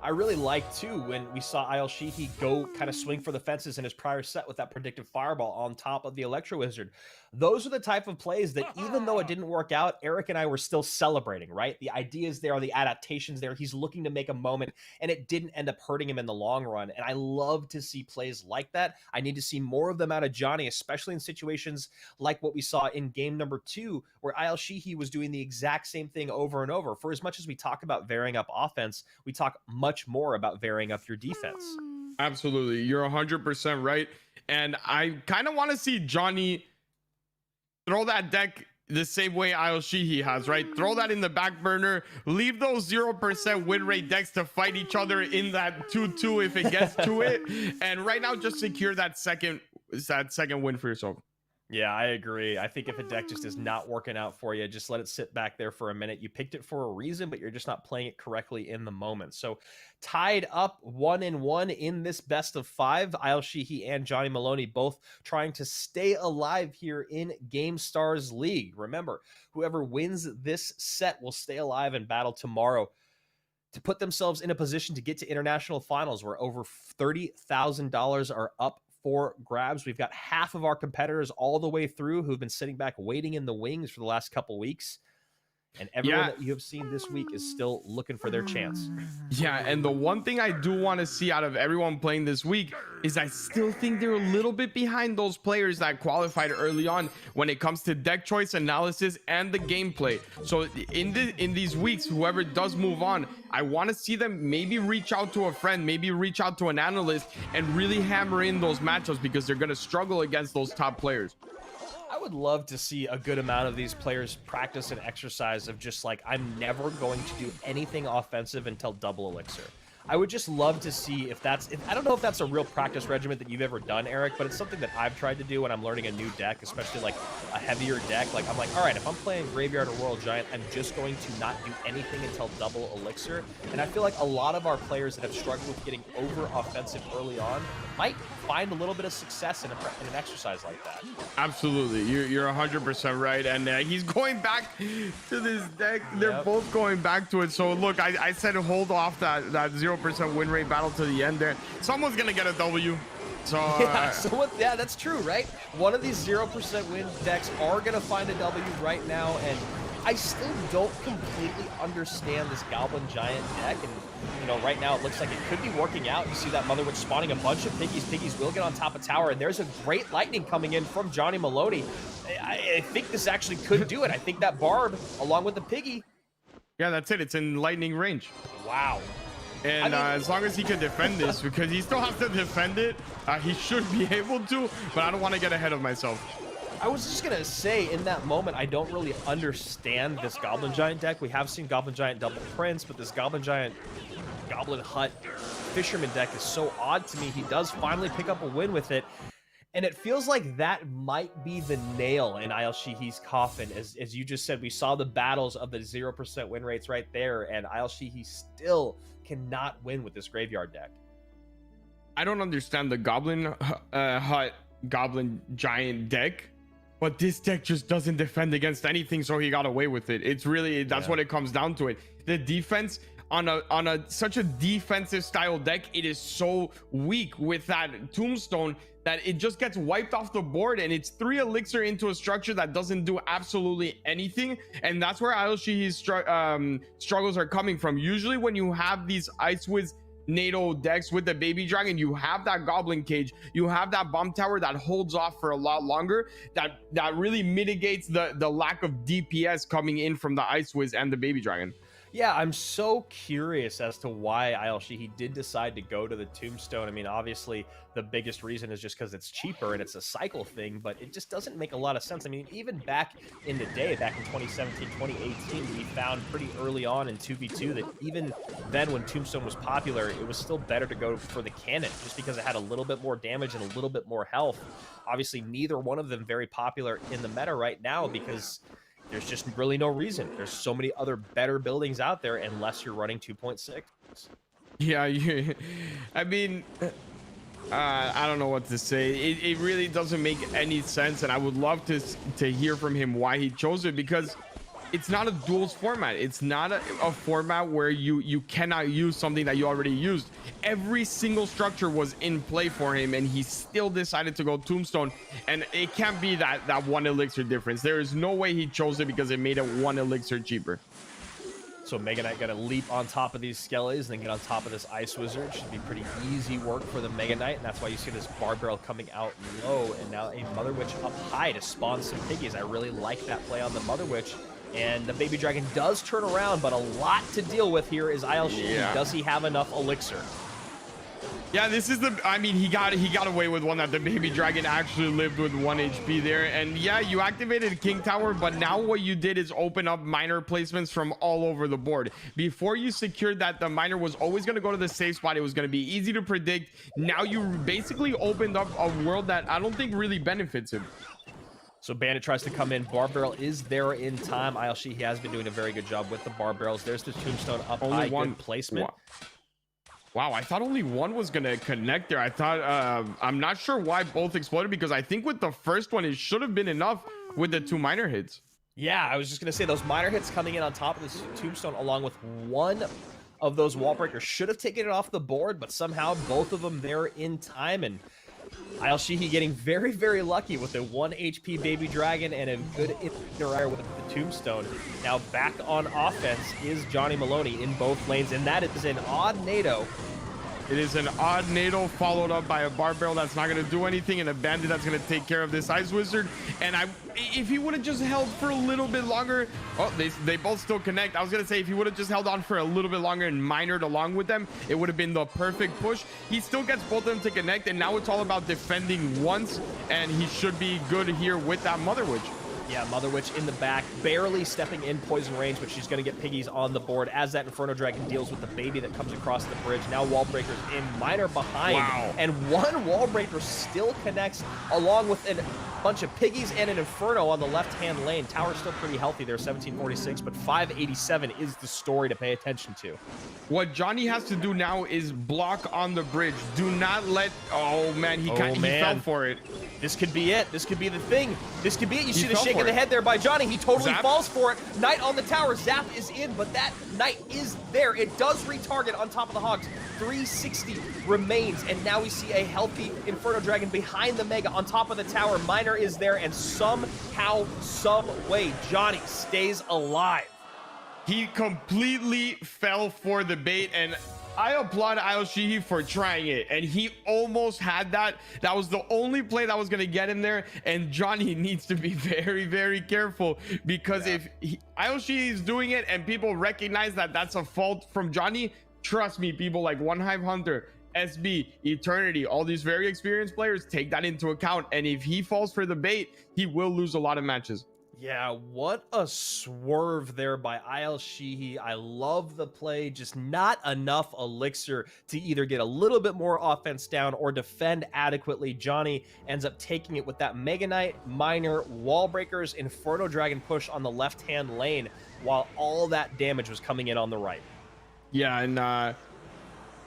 I really like too when we saw Ayal Sheehy go kind of swing for the fences in his prior set with that predictive fireball on top of the Electro Wizard. Those are the type of plays that even though it didn't work out, Eric and I were still celebrating, right? The ideas there, the adaptations there. He's looking to make a moment, and it didn't end up hurting him in the long run. And I love to see plays like that. I need to see more of them out of Johnny, especially in situations like what we saw in game number 2, where Ayal Sheehy was doing the exact same thing over and over. For as much as we talk about varying up offense, we talk much more about varying up your defense. Absolutely. You're 100% right. And I kind of want to see Johnny throw that deck the same way Ayal Sheehy has, right? Throw that in the back burner, leave those 0% win rate decks to fight each other in that 2-2 if it gets to it. And right now, just secure that second win for yourself. Yeah, I agree. I think if a deck just is not working out for you, just let it sit back there for a minute. You picked it for a reason, but you're just not playing it correctly in the moment. So tied up 1-1 in this best of 5. Ayal Sheehy and Johnny Maloney both trying to stay alive here in GameStars League. Remember, whoever wins this set will stay alive and battle tomorrow to put themselves in a position to get to international finals, where over $30,000 are up for grabs. We've got half of our competitors all the way through who've been sitting back waiting in the wings for the last couple weeks. And everyone that you have seen this week is still looking for their chance. Yeah, and the one thing I do want to see out of everyone playing this week is I still think they're a little bit behind those players that qualified early on when it comes to deck choice analysis and the gameplay. So in these weeks, whoever does move on, I want to see them maybe reach out to a friend, maybe reach out to an analyst and really hammer in those matchups, because they're going to struggle against those top players. I would love to see a good amount of these players practice and exercise of just like, I'm never going to do anything offensive until double elixir. I would just love to see if that's, I don't know if that's a real practice regimen that you've ever done, Eric, but it's something that I've tried to do when I'm learning a new deck, especially like a heavier deck. Like, I'm like, all right, if I'm playing Graveyard or Royal Giant, I'm just going to not do anything until double elixir. And I feel like a lot of our players that have struggled with getting over offensive early on might find a little bit of success in an exercise like that. Absolutely. You're 100% right. And he's going back to this deck. They're both going back to it. So look, I said hold off that 0% win rate battle to the end there. Someone's going to get a W. So yeah, that's true, right? One of these 0% win decks are going to find a W right now. And I still don't completely understand this Goblin Giant deck. And, you know, right now it looks like it could be working out. You see that Mother Witch spawning a bunch of piggies. Piggies will get on top of tower, and there's a great lightning coming in from Johnny Maloney. I think this actually could do it. I think that Barb, along with the piggy. Yeah, that's it. It's in lightning range. Wow. And as long as he can defend this, because he still has to defend it, he should be able to, but I don't want to get ahead of myself. I was just going to say, in that moment, I don't really understand this Goblin Giant deck. We have seen Goblin Giant double Prince, but this Goblin Giant Goblin Hut Fisherman deck is so odd to me. He does finally pick up a win with it. And it feels like that might be the nail in Ayal Shihi's coffin. As you just said, we saw the battles of the 0% win rates right there, and Ayal Shihi still cannot win with this graveyard deck. I don't understand the Goblin Hut Goblin Giant deck, but this deck just doesn't defend against anything, so he got away with it. It's really, that's what it comes down to. It the defense on a such a defensive style deck, it is so weak with that Tombstone that it just gets wiped off the board, and it's 3 elixir into a structure that doesn't do absolutely anything. And that's where Ayal Shihi's struggles are coming from. Usually when you have these Ice Wiz NATO decks with the baby dragon, you have that goblin cage, you have that bomb tower that holds off for a lot longer, that really mitigates the lack of DPS coming in from the Ice Wiz and the baby dragon. Yeah, I'm so curious as to why Ayal Shihi did decide to go to the Tombstone. I mean, obviously, the biggest reason is just because it's cheaper and it's a cycle thing, but it just doesn't make a lot of sense. I mean, even back in the day, back in 2017, 2018, we found pretty early on in 2v2 that even then when Tombstone was popular, it was still better to go for the cannon just because it had a little bit more damage and a little bit more health. Obviously, neither one of them very popular in the meta right now because there's just really no reason. There's so many other better buildings out there unless you're running 2.6. Yeah, I mean, I don't know what to say. It really doesn't make any sense, and I would love to hear from him why he chose it, because it's not a duels format. It's not a format where you cannot use something that you already used. Every single structure was in play for him, and he still decided to go Tombstone. And it can't be that 1 elixir difference. There is no way he chose it because it made it 1 elixir cheaper. So Mega Knight gonna leap on top of these Skellies and then get on top of this Ice Wizard. Should be pretty easy work for the Mega Knight, and that's why you see this Bar Barrel coming out low, and now a Mother Witch up high to spawn some piggies. I really like that play on the Mother Witch. And the baby dragon does turn around, but a lot to deal with here is Ayal Shihi. Yeah. Does he have enough elixir? Yeah, this is the, I mean, he got away with one that the baby dragon actually lived with 1 HP there. And yeah, you activated King Tower, but now what you did is open up miner placements from all over the board. Before you secured that, the miner was always going to go to the safe spot. It was going to be easy to predict. Now you basically opened up a world that I don't think really benefits him. So Bandit tries to come in. Bar Barrel is there in time. Ayal Shihi has been doing a very good job with the Bar Barrels. There's the Tombstone up Only high. one Good placement. Wow, I thought only one was going to connect there. I thought, I'm not sure why both exploded, because I think with the first one, it should have been enough with the 2 miner hits. Yeah, I was just going to say those miner hits coming in on top of this Tombstone along with one of those wall breakers should have taken it off the board, but somehow both of them there in time. And Ayal Shihi getting very, very lucky with a 1 HP baby dragon and a good interaction with the Tombstone. Now back on offense is Johnny Maloney in both lanes, and that is an odd NATO. It is an odd NATO followed up by a Bar Barrel that's not going to do anything, and a Bandit that's going to take care of this Ice Wizard. And if he would have just held for a little bit longer, oh, they both still connect. I was going to say, if he would have just held on for a little bit longer and minored along with them, it would have been the perfect push. He still gets both of them to connect, and now it's all about defending once, and he should be good here with that Mother Witch. Yeah, Mother Witch in the back, barely stepping in poison range, but she's going to get piggies on the board as that Inferno Dragon deals with the baby that comes across the bridge. Now Wall Breaker's in, Miner behind, wow. And one Wall Breaker still connects along with a bunch of piggies and an Inferno on the left-hand lane. Tower's still pretty healthy there, 1746, but 587 is the story to pay attention to. What Johnny has to do now is block on the bridge. Do not let, oh man, he fell for it. This could be it. This could be the thing. This could be it. You see the shake of it. the head there by Johnny. He totally Zap. falls for it. Knight on the tower. Zap is in, but that Knight is there. It does retarget on top of the Hogs. 360 remains, and now we see a healthy Inferno Dragon behind the Mega on top of the tower. Miner is there, and somehow, some way, Johnny stays alive. He completely fell for the bait, and I applaud Ayal Shihi for trying it, and he almost had that. That was the only play that was going to get him there, and Johnny needs to be very, very careful, because if Ayal Shihi is doing it and people recognize that that's a fault from Johnny, trust me, people like One Hive Hunter, SB, Eternity, all these very experienced players take that into account, and if he falls for the bait, he will lose a lot of matches. Yeah, what a swerve there by Ayel Shihi. I love the play, just not enough elixir to either get a little bit more offense down or defend adequately. Johnny ends up taking it with that Mega Knight, Miner, Wall Breakers, Inferno Dragon push on the left-hand lane, while all that damage was coming in on the right. Yeah, and wow,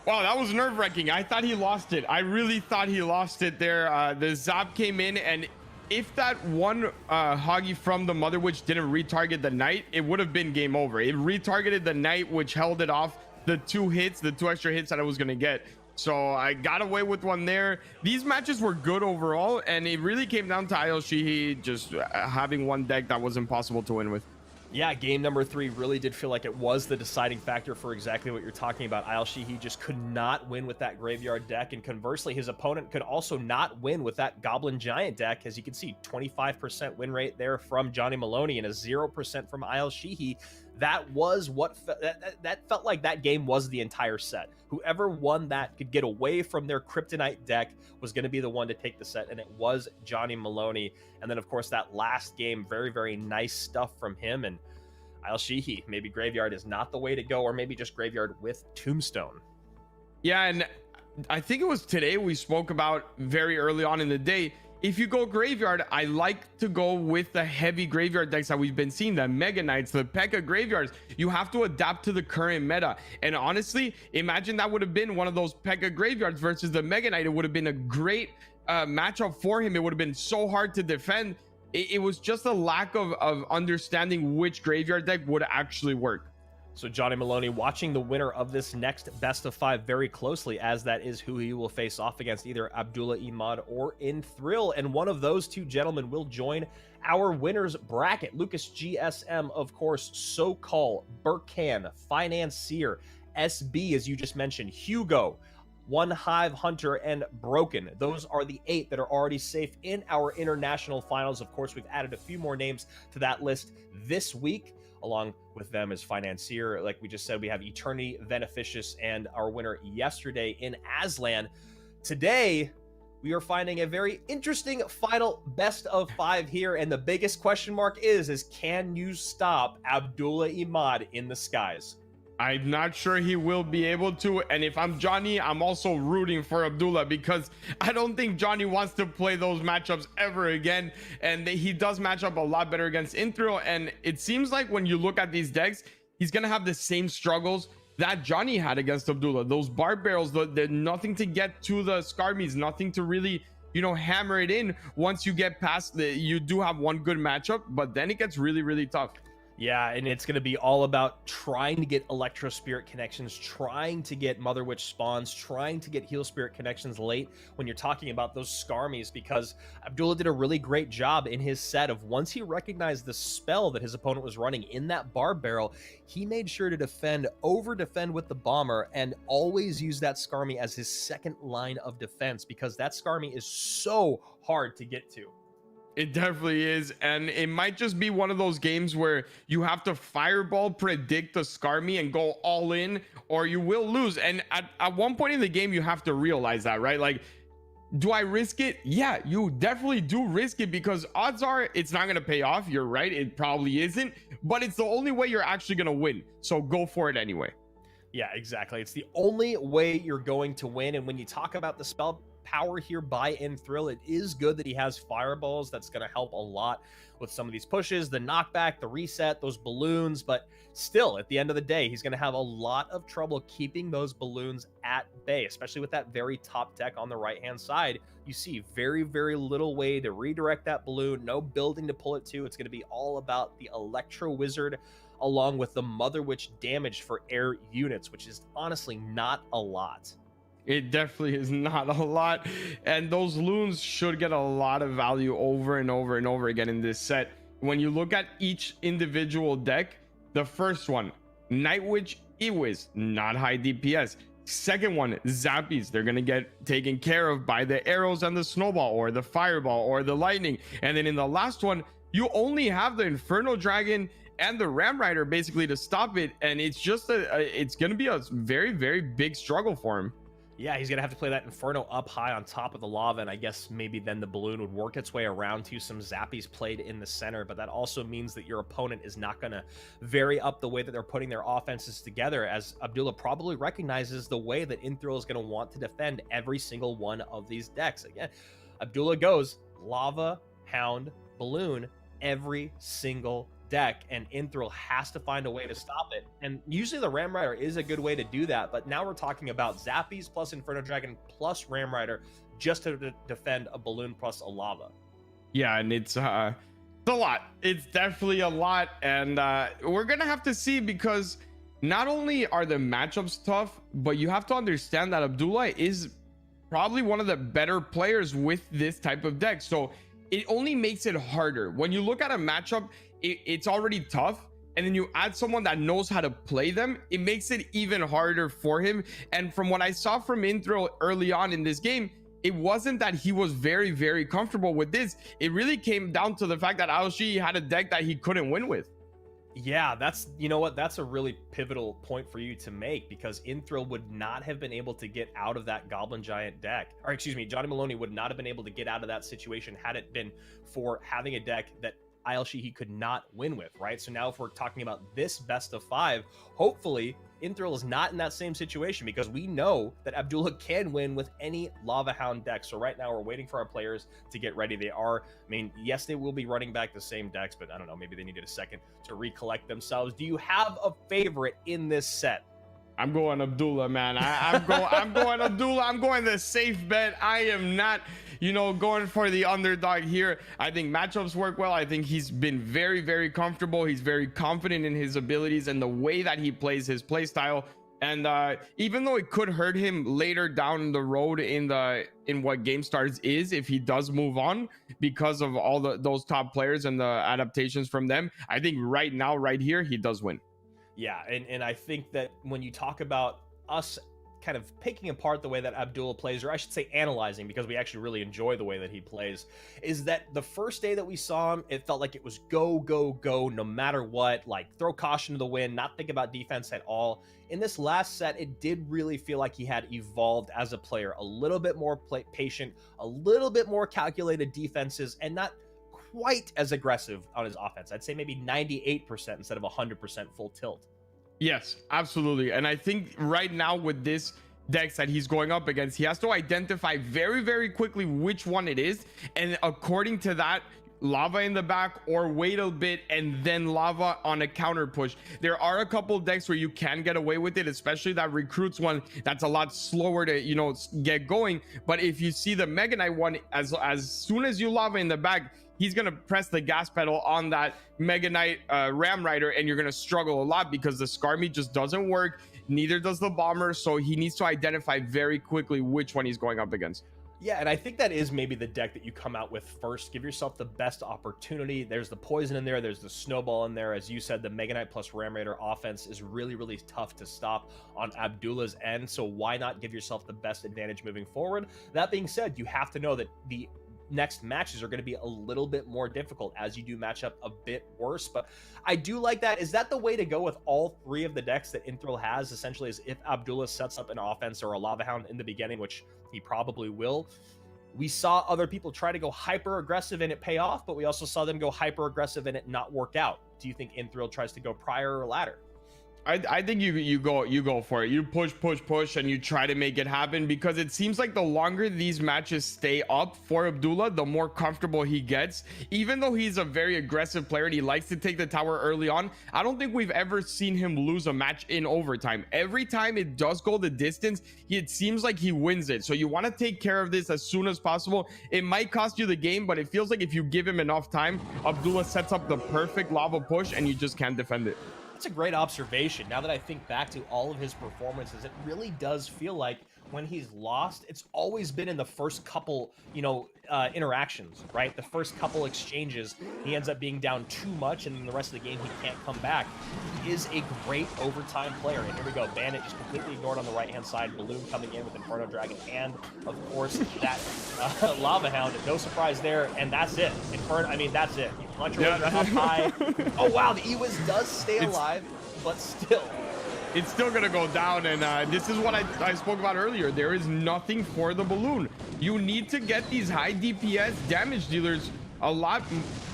that was nerve-wracking. I thought he lost it. I really thought he lost it there. The zap came in, and if that one Hoggy from the Mother Witch didn't retarget the Knight, it would have been game over. It retargeted the Knight, which held it off the two extra hits that I was gonna get. So I got away with one there. These matches were good overall, and it really came down to Ayel Shihi just having one deck that was impossible to win with. Yeah, game number 3 really did feel like it was the deciding factor for exactly what you're talking about. Ayel Shihi just could not win with that graveyard deck, and conversely, his opponent could also not win with that Goblin Giant deck. As you can see, 25% win rate there from Johnny Maloney and a 0% from Ayel Shihi. That was what that felt like that game was the entire set. Whoever won that could get away from their Kryptonite deck was going to be the one to take the set, and it was Johnny Maloney. And then, of course, that last game, very, very nice stuff from him. And Ayel Shihi, maybe Graveyard is not the way to go, or maybe just Graveyard with Tombstone. Yeah, and I think it was today we spoke about very early on in the day. If you go graveyard, I like to go with the heavy graveyard decks that we've been seeing, the Mega Knights, the P.E.K.K.A graveyards. You have to adapt to the current meta. And honestly, imagine that would have been one of those P.E.K.K.A graveyards versus the Mega Knight. It would have been a great matchup for him. It would have been so hard to defend. It was just a lack of understanding which graveyard deck would actually work. So Johnny Maloney watching the winner of this next best of 5 very closely, as that is who he will face off against, either Abdullah Imad or Inthrill. And one of those two gentlemen will join our winners bracket. Lucas GSM, of course, SoCal, Burkhan, Financier, SB, as you just mentioned, Hugo, One Hive Hunter, and Broken. Those are the 8 that are already safe in our international finals. Of course, we've added a few more names to that list this week. Along with them is Financier. Like we just said, we have Eternity, Beneficious, and our winner yesterday in Aslan. Today, we are finding a very interesting final best of 5 here, and the biggest question mark is can you stop Abdullah Imad in the skies? I'm not sure he will be able to, and if I'm Johnny, I'm also rooting for Abdullah, because I don't think Johnny wants to play those matchups ever again, and he does match up a lot better against Inthrill. And it seems like when you look at these decks, he's gonna have the same struggles that Johnny had against Abdullah. Those Barb Barrels, the nothing to get to the Skarmies, nothing to really, you know, hammer it in. Once you get past you do have one good matchup, but then it gets really, really tough. Yeah, and it's going to be all about trying to get Electro Spirit connections, trying to get Mother Witch spawns, trying to get Heal Spirit connections late when you're talking about those Skarmies, because Abdullah did a really great job in his set of, once he recognized the spell that his opponent was running in that Barb Barrel, he made sure to over-defend with the Bomber, and always use that Skarmy as his second line of defense, because that Skarmy is so hard to get to. It definitely is, and it might just be one of those games where you have to fireball predict the Skarmy and go all in, or you will lose. And at one point in the game, you have to realize that, right? Like, do I risk it? Yeah, you definitely do risk it, because odds are it's not going to pay off. You're right, it probably isn't, but it's the only way you're actually going to win. So go for it anyway. Yeah, exactly. It's the only way you're going to win. And when you talk about the spell power here by Inthrill, it is good that he has fireballs. That's going to help a lot with some of these pushes, the knockback, the reset, those balloons. But still, at the end of the day, he's going to have a lot of trouble keeping those balloons at bay, especially with that very top deck on the right hand side. You see very, very little way to redirect that balloon, no building to pull it to. It's going to be all about the Electro Wizard along with the Mother Witch damage for air units, which is honestly not a lot. It definitely is not a lot, and those loons should get a lot of value over and over and over again in this set. When you look at each individual deck, the first one, Night Witch Ewiz, not high DPS. Second one, Zappies, they're gonna get taken care of by the arrows and the snowball, or the fireball, or the lightning. And then in the last one, you only have the Inferno Dragon and the Ram Rider basically to stop it, and it's just it's gonna be a very, very big struggle for him. Yeah, he's gonna have to play that Inferno up high on top of the lava, and I guess maybe then the balloon would work its way around to some zappies played in the center, but that also means that your opponent is not gonna vary up the way that they're putting their offenses together, as Abdullah probably recognizes the way that Inthril is gonna want to defend every single one of these decks. Again, Abdullah goes lava, hound, balloon, every single deck, and Inthril has to find a way to stop it. And usually the Ram Rider is a good way to do that, but now we're talking about Zappies plus Inferno Dragon plus Ram Rider just to defend a balloon plus a lava. Yeah, and it's a lot. It's definitely a lot, and we're gonna have to see, because not only are the matchups tough, but you have to understand that Abdullah is probably one of the better players with this type of deck, so it only makes it harder. When you look at a matchup, it's already tough, and then you add someone that knows how to play them, it makes it even harder for him. And from what I saw from Inthril early on in this game, it wasn't that he was very comfortable with this. It really came down to the fact that Aoshi had a deck that he couldn't win with. Yeah, that's, you know what, that's a really pivotal point for you to make, because Inthril would not have been able to get out of that Goblin Giant deck, or excuse me, Johnny Maloney would not have been able to get out of that situation had it been for having a deck that Aoshi he could not win with, right? So now if we're talking about this best of 5, hopefully Inthril is not in that same situation, because we know that Abdullah can win with any Lava Hound deck. So right now we're waiting for our players to get ready. They are, I mean, yes, they will be running back the same decks, but I don't know, maybe they needed a second to recollect themselves. Do you have a favorite in this set? I'm going Abdullah, man. I'm going Abdullah. I'm going the safe bet. I am not, going for the underdog here. I think matchups work well. I think he's been very comfortable. He's very confident in his abilities and the way that he plays his play style. And even though it could hurt him later down the road in what GameStars is, if he does move on because of all those top players and the adaptations from them, I think right now, right here, he does win. Yeah, and I think that when you talk about us kind of picking apart the way that Abdullah plays, or I should say analyzing, because we actually really enjoy the way that he plays, is that the first day that we saw him, it felt like it was go no matter what, like throw caution to the wind, not think about defense at all. In this last set, it did really feel like he had evolved as a player, a little bit more patient, a little bit more calculated defenses, and not quite as aggressive on his offense. I'd say maybe 98% instead of 100% full tilt. Yes, absolutely. And I think right now with this decks that he's going up against, he has to identify very quickly which one it is, and according to that, lava in the back or wait a bit and then lava on a counter push. There are a couple decks where you can get away with it, especially that recruits one that's a lot slower to get going. But if you see the Mega Knight one, as soon as you lava in the back, he's gonna press the gas pedal on that Mega Knight Ram Rider, and you're gonna struggle a lot because the Skarmy just doesn't work, neither does the Bomber. So he needs to identify very quickly which one he's going up against. Yeah, and I think that is maybe the deck that you come out with first. Give yourself the best opportunity. There's the poison in there, there's the snowball in there. As you said, the Mega Knight plus Ram Raider offense is really tough to stop on Abdullah's end, so why not give yourself the best advantage moving forward? That being said, you have to know that the next matches are going to be a little bit more difficult as you do match up a bit worse, but I do like that. Is that the way to go with all 3 of the decks that Inthril has? Essentially, is if Abdullah sets up an offense or a Lava Hound in the beginning, which he probably will. We saw other people try to go hyper aggressive and it pay off, but we also saw them go hyper aggressive and it not work out. Do you think Inthril tries to go prior or ladder? I think you go for it. You push and you try to make it happen, because it seems like the longer these matches stay up for Abdullah, the more comfortable he gets. Even though he's a very aggressive player and he likes to take the tower early on, I don't think we've ever seen him lose a match in overtime. Every time it does go the distance, it seems like he wins it. So you want to take care of this as soon as possible. It might cost you the game, but it feels like if you give him enough time, Abdullah sets up the perfect lava push and you just can't defend it. That's a great observation. Now that I think back to all of his performances, it really does feel like when he's lost, it's always been in the first couple, interactions, right? The first couple exchanges, he ends up being down too much, and then the rest of the game, he can't come back. He is a great overtime player. And here we go. Bandit just completely ignored on the right-hand side. Balloon coming in with Inferno Dragon, and, of course, that Lava Hound. No surprise there, and that's it. That's it. Punch up high. Oh, wow, the Ewiz does stay alive, but still. it's still gonna go down. And this is what I spoke about earlier. There is nothing for the balloon. You need to get these high DPS damage dealers a lot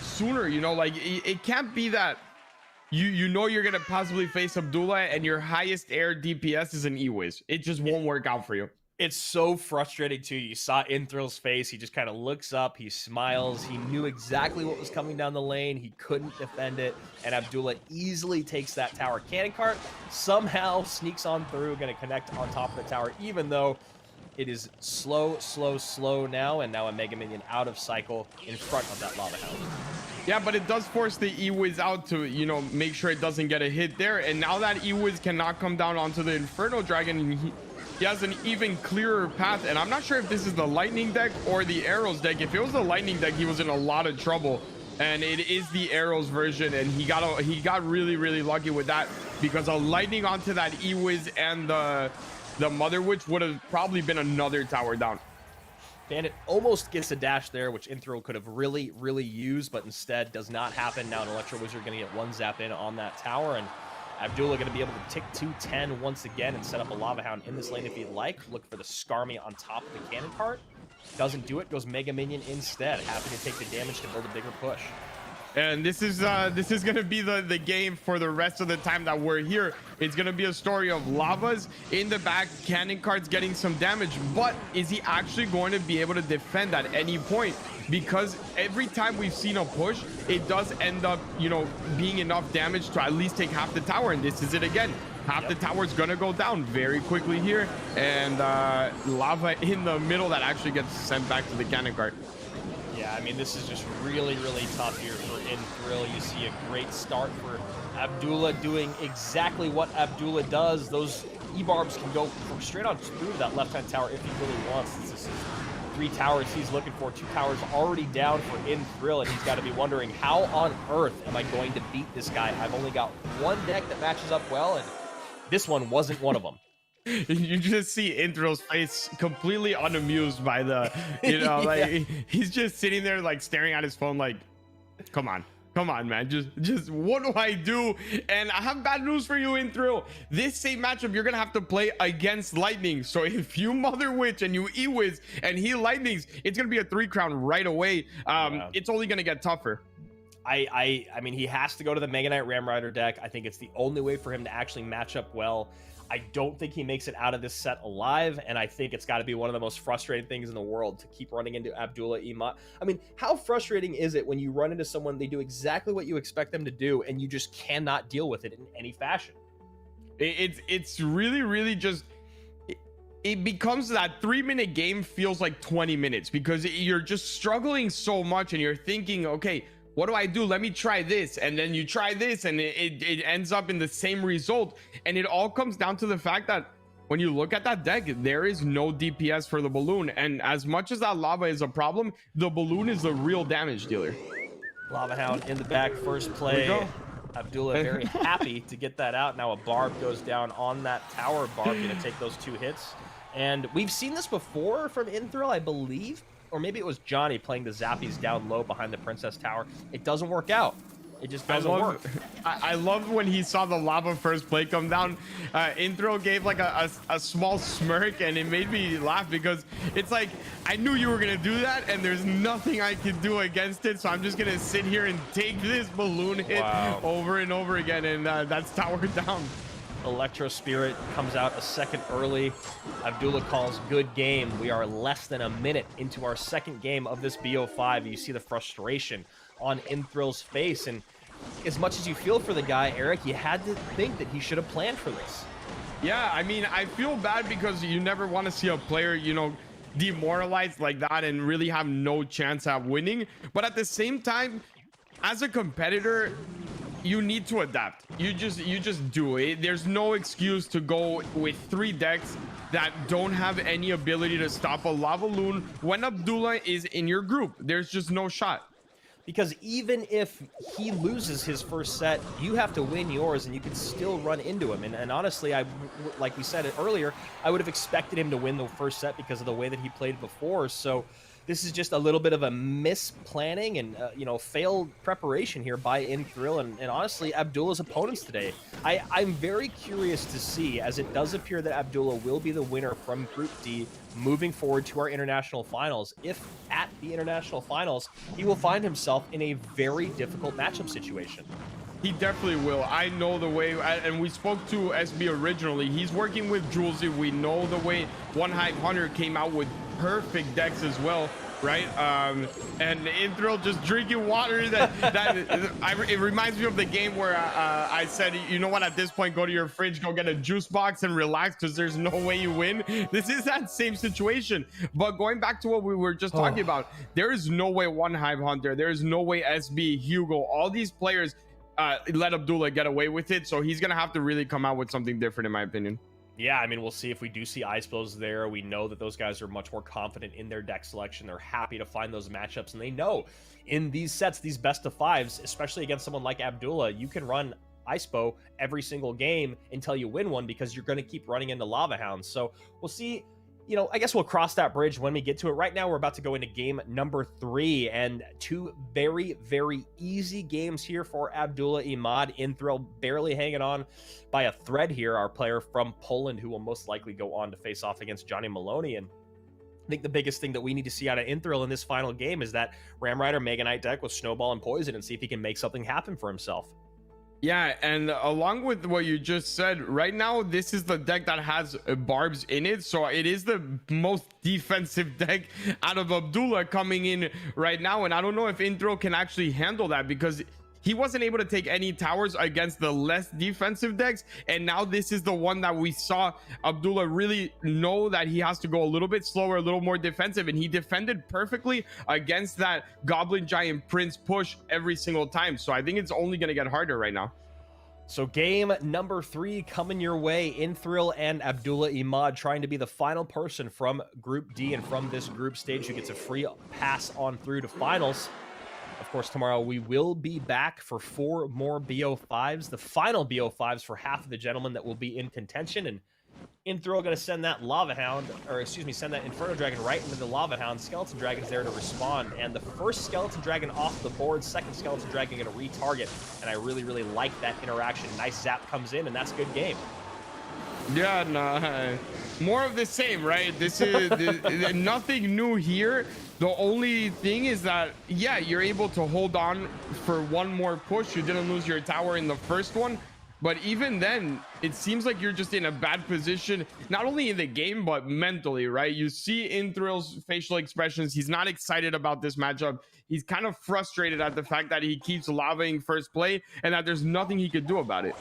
sooner. You know, like it can't be that you know you're gonna possibly face Abdullah and your highest air DPS is an E-Wiz. It just won't work out for you. It's so frustrating too. You saw Inthrill's face. He just kind of looks up, he smiles. He knew exactly what was coming down the lane. He couldn't defend it, and Abdullah easily takes that tower. Cannon cart somehow sneaks on through, gonna connect on top of the tower, even though it is slow now, and now a Mega Minion out of cycle in front of that Lava Hound. Yeah, but it does force the E-Wiz out to, you know, make sure it doesn't get a hit there. And now that E-Wiz cannot come down onto the Inferno Dragon, and he has an even clearer path. And I'm not sure if this is the Lightning deck or the Arrows deck. If it was the Lightning deck, he was in a lot of trouble. And it is the Arrows version, and he got really lucky with that, because a Lightning onto that E-Wiz and the Mother Witch would have probably been another tower down. Bandit almost gets a dash there, which Inthrill could have really used, but instead does not happen. Now an Electro Wizard going to get one zap in on that tower, and Abdullah going to be able to tick 210 once again and set up a Lava Hound in this lane if he'd like. Look for the Skarmy on top of the cannon cart. Doesn't do it, goes Mega Minion instead. Happy to take the damage to build a bigger push. And this is gonna be the game for the rest of the time that we're here. It's gonna be a story of Lavas in the back, cannon carts getting some damage, but is he actually going to be able to defend at any point? Because every time we've seen a push, it does end up, you know, being enough damage to at least take half the tower, and this is it again. Half the tower's gonna go down very quickly here, and Lava in the middle that actually gets sent back to the cannon cart. Yeah, I mean, this is just really tough here for Inthrill. You see a great start for Abdullah doing exactly what Abdullah does. Those E-Barbs can go straight on through that left-hand tower if he really wants. This is 3 towers he's looking for. 2 towers already down for Inthrill, and he's got to be wondering, how on earth am I going to beat this guy? I've only got one deck that matches up well, and this one wasn't one of them. You just see Inthrill's face completely unamused by the, you know, like he's just sitting there like staring at his phone like, come on man, just what do I do? And I have bad news for you, Inthrill. This same matchup you're gonna have to play against Lightning. So if you Mother Witch and you E-Wiz and he Lightnings, it's gonna be a 3 crown right away. It's only gonna get tougher. I mean, he has to go to the Mega Knight Ram Rider deck. I think it's the only way for him to actually match up well. I don't think he makes it out of this set alive, and I think it's got to be one of the most frustrating things in the world to keep running into Abdullah Imat. I mean, how frustrating is it when you run into someone, they do exactly what you expect them to do, and you just cannot deal with it in any fashion? It's really just... It becomes that 3-minute game feels like 20 minutes because you're just struggling so much, and you're thinking, okay, what do I do? Let me try this. And then you try this, and it ends up in the same result. And it all comes down to the fact that when you look at that deck, there is no DPS for the balloon. And as much as that Lava is a problem, the balloon is the real damage dealer. Lava Hound in the back, first play. Abdullah very happy to get that out. Now a Barb goes down on that tower. Barb going to take those 2 hits. And we've seen this before from Inthrill, I believe. Or maybe it was Johnny playing the Zappies down low behind the Princess Tower. It doesn't work out. It just doesn't work. I love when he saw the Lava first play come down. Inthrill gave like a small smirk, and it made me laugh because it's like, I knew you were going to do that, and there's nothing I can do against it, so I'm just going to sit here and take this balloon hit over and over again, and that's tower down. Electro Spirit comes out a second early. Abdullah calls good game. We are less than a minute into our second game of this BO5. You see the frustration on Inthrill's face, and as much as you feel for the guy, Eric, you had to think that he should have planned for this. Yeah, I mean, I feel bad because you never want to see a player, you know, demoralized like that and really have no chance at winning. But at the same time, as a competitor, you need to adapt. You just do it. There's no excuse to go with 3 decks that don't have any ability to stop a Lava Loon when Abdullah is in your group. There's just no shot. Because even if he loses his first set, you have to win yours, and you can still run into him. And honestly, like we said it earlier, I would have expected him to win the first set because of the way that he played before. So this is just a little bit of a misplanning and, you know, failed preparation here by Inthrill and honestly, Abdullah's opponents today. I'm very curious to see, as it does appear that Abdullah will be the winner from Group D moving forward to our international finals. If at the international finals, he will find himself in a very difficult matchup situation. He definitely will. I know the way, and we spoke to SB originally. He's working with Julesy. We know the way One Hype Hunter came out with perfect decks as well, right? And Inthrill just drinking water. It reminds me of the game where I said, you know what? At this point, go to your fridge, go get a juice box, and relax because there's no way you win. This is that same situation. But going back to what we were just talking about, there is no way One Hype Hunter, there is no way SB, Hugo, all these players let Abdullah get away with it, so he's gonna have to really come out with something different, in my opinion. Yeah, I mean, we'll see if we do see Ice Blows there. We know that those guys are much more confident in their deck selection. They're happy to find those matchups, and they know in these sets, these best of fives, especially against someone like Abdullah, you can run Ice Bow every single game until you win one because you're going to keep running into Lava Hounds. So we'll see. You know, I guess we'll cross that bridge when we get to it. Right now, we're about to go into game number 3, and 2 very, very easy games here for Abdullah Imad. Inthrill barely hanging on by a thread here, our player from Poland, who will most likely go on to face off against Johnny Maloney. And I think the biggest thing that we need to see out of Inthrill in this final game is that Ram Rider Mega Knight deck with Snowball and Poison, and see if he can make something happen for himself. Yeah, and along with what you just said, right now, this is the deck that has barbs in it. So it is the most defensive deck out of Abdullah coming in right now. And I don't know if Inthrill can actually handle that, because he wasn't able to take any towers against the less defensive decks, and now this is the one that we saw Abdullah really know that he has to go a little bit slower, a little more defensive, and he defended perfectly against that Goblin Giant Prince push every single time. So I think it's only going to get harder right now. So game number 3 coming your way. Inthrill and Abdullah Imad trying to be the final person from Group D and from this group stage who gets a free pass on through to finals. Of course, tomorrow we will be back for 4 more BO5s, the final BO5s for half of the gentlemen that will be in contention. And Inthrill going to send that Lava Hound, or excuse me, send that Inferno Dragon right into the Lava Hound. Skeleton Dragon's there to respond. And the first Skeleton Dragon off the board, second Skeleton Dragon going to retarget. And I really, really like that interaction. Nice zap comes in, and that's a good game. Yeah, no, more of the same, right? This is nothing new here. The only thing is that, yeah, you're able to hold on for one more push. You didn't lose your tower in the first one, but even then, it seems like you're just in a bad position, not only in the game, but mentally, right? You see Inthrill's facial expressions. He's not excited about this matchup. He's kind of frustrated at the fact that he keeps lavaing first play and that there's nothing he could do about it.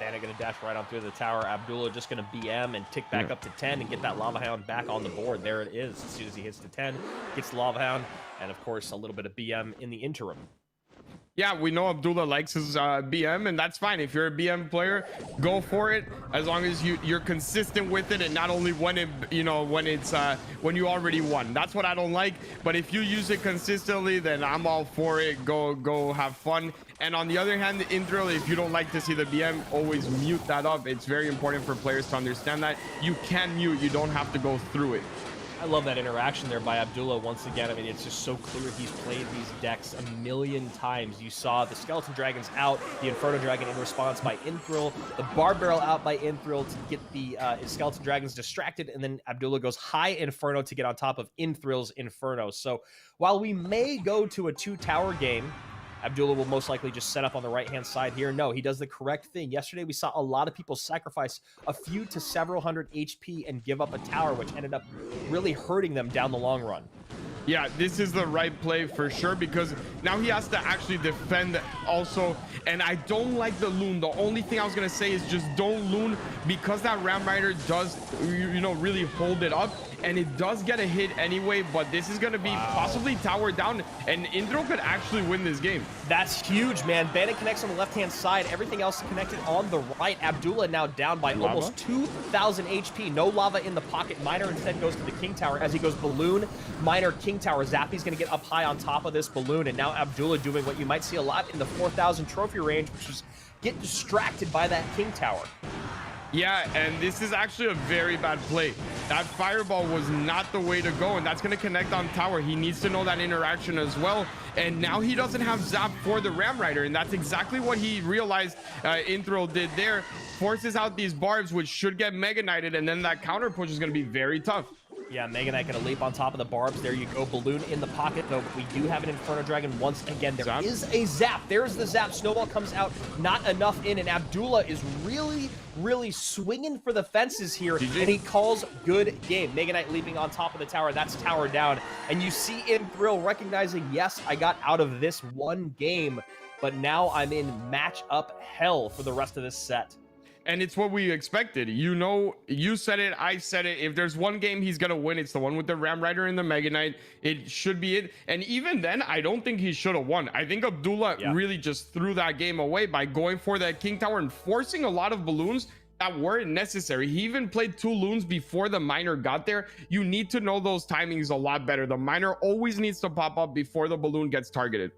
Dana going to dash right on through the tower. Abdullah just going to BM and tick back up to 10 and get that Lava Hound back on the board. There it is. As soon as he hits to 10, gets the Lava Hound, and of course, a little bit of BM in the interim. Yeah, we know Abdullah likes his BM, and that's fine. If you're a BM player, go for it, as long as you're consistent with it, and not only when it, when you already won. That's what I don't like. But if you use it consistently, then I'm all for it. Go have fun. And on the other hand, Inthrill, if you don't like to see the BM, always mute that up. It's very important for players to understand that you can mute. You don't have to go through it. I love that interaction there by Abdullah once again. I mean, it's just so clear he's played these decks a million times. You saw the Skeleton Dragons out, the Inferno Dragon in response by Inthrill, the Barb Barrel out by Inthrill to get the Skeleton Dragons distracted, and then Abdullah goes high Inferno to get on top of Inthrill's Inferno. So while we may go to a 2-tower game, Abdullah will most likely just set up on the right-hand side here. No, he does the correct thing. Yesterday, we saw a lot of people sacrifice a few to several hundred HP and give up a tower, which ended up really hurting them down the long run. Yeah, this is the right play for sure, because now he has to actually defend also. And I don't like the loon. The only thing I was going to say is just don't loon, because that Ram Rider does, really hold it up. And it does get a hit anyway, but this is going to be possibly tower down, and Inthrill could actually win this game. That's huge, man. Bandit connects on the left-hand side. Everything else connected on the right. Abdullah now down by almost 2,000 HP. No lava in the pocket. Miner instead goes to the King Tower as he goes Balloon, Miner, King Tower. Zappy's going to get up high on top of this Balloon, and now Abdullah doing what you might see a lot in the 4,000 trophy range, which is get distracted by that King Tower. Yeah, and this is actually a very bad play. That fireball was not the way to go, and that's going to connect on tower. He needs to know that interaction as well, and now he doesn't have zap for the Ram Rider, and that's exactly what he realized Inthril did there. Forces out these barbs, which should get Mega Knighted, and then that counter push is going to be very tough. Yeah, Mega Knight gonna leap on top of the barbs. There you go. Balloon in the pocket, though. We do have an Inferno Dragon once again. There is a zap. There's the zap. Snowball comes out. Not enough in, and Abdullah is really swinging for the fences here, and he calls good game. Mega Knight leaping on top of the tower. That's tower down, and you see Inthril recognizing, yes, I got out of this one game, but now I'm in matchup hell for the rest of this set. And it's what we expected. You know, you said it, I said it. If there's one game he's gonna win, it's the one with the Ram Rider and the Mega Knight. It should be it. And even then, I don't think he should have won. I think Abdullah really just threw that game away by going for that King Tower and forcing a lot of balloons that weren't necessary. He even played 2 loons before the miner got there. You need to know those timings a lot better. The miner always needs to pop up before the balloon gets targeted.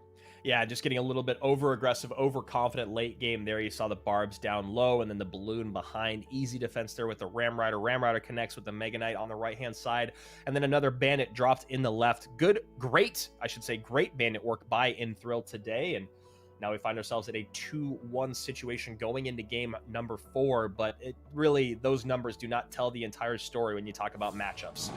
Yeah, just getting a little bit over-aggressive, overconfident late game there. You saw the barbs down low and then the balloon behind. Easy defense there with the Ram Rider. Ram Rider connects with the Mega Knight on the right-hand side. And then another bandit dropped in the left. Great bandit work by Inthril today. And now we find ourselves at a 2-1 situation going into game number 4. But it really, those numbers do not tell the entire story when you talk about matchups.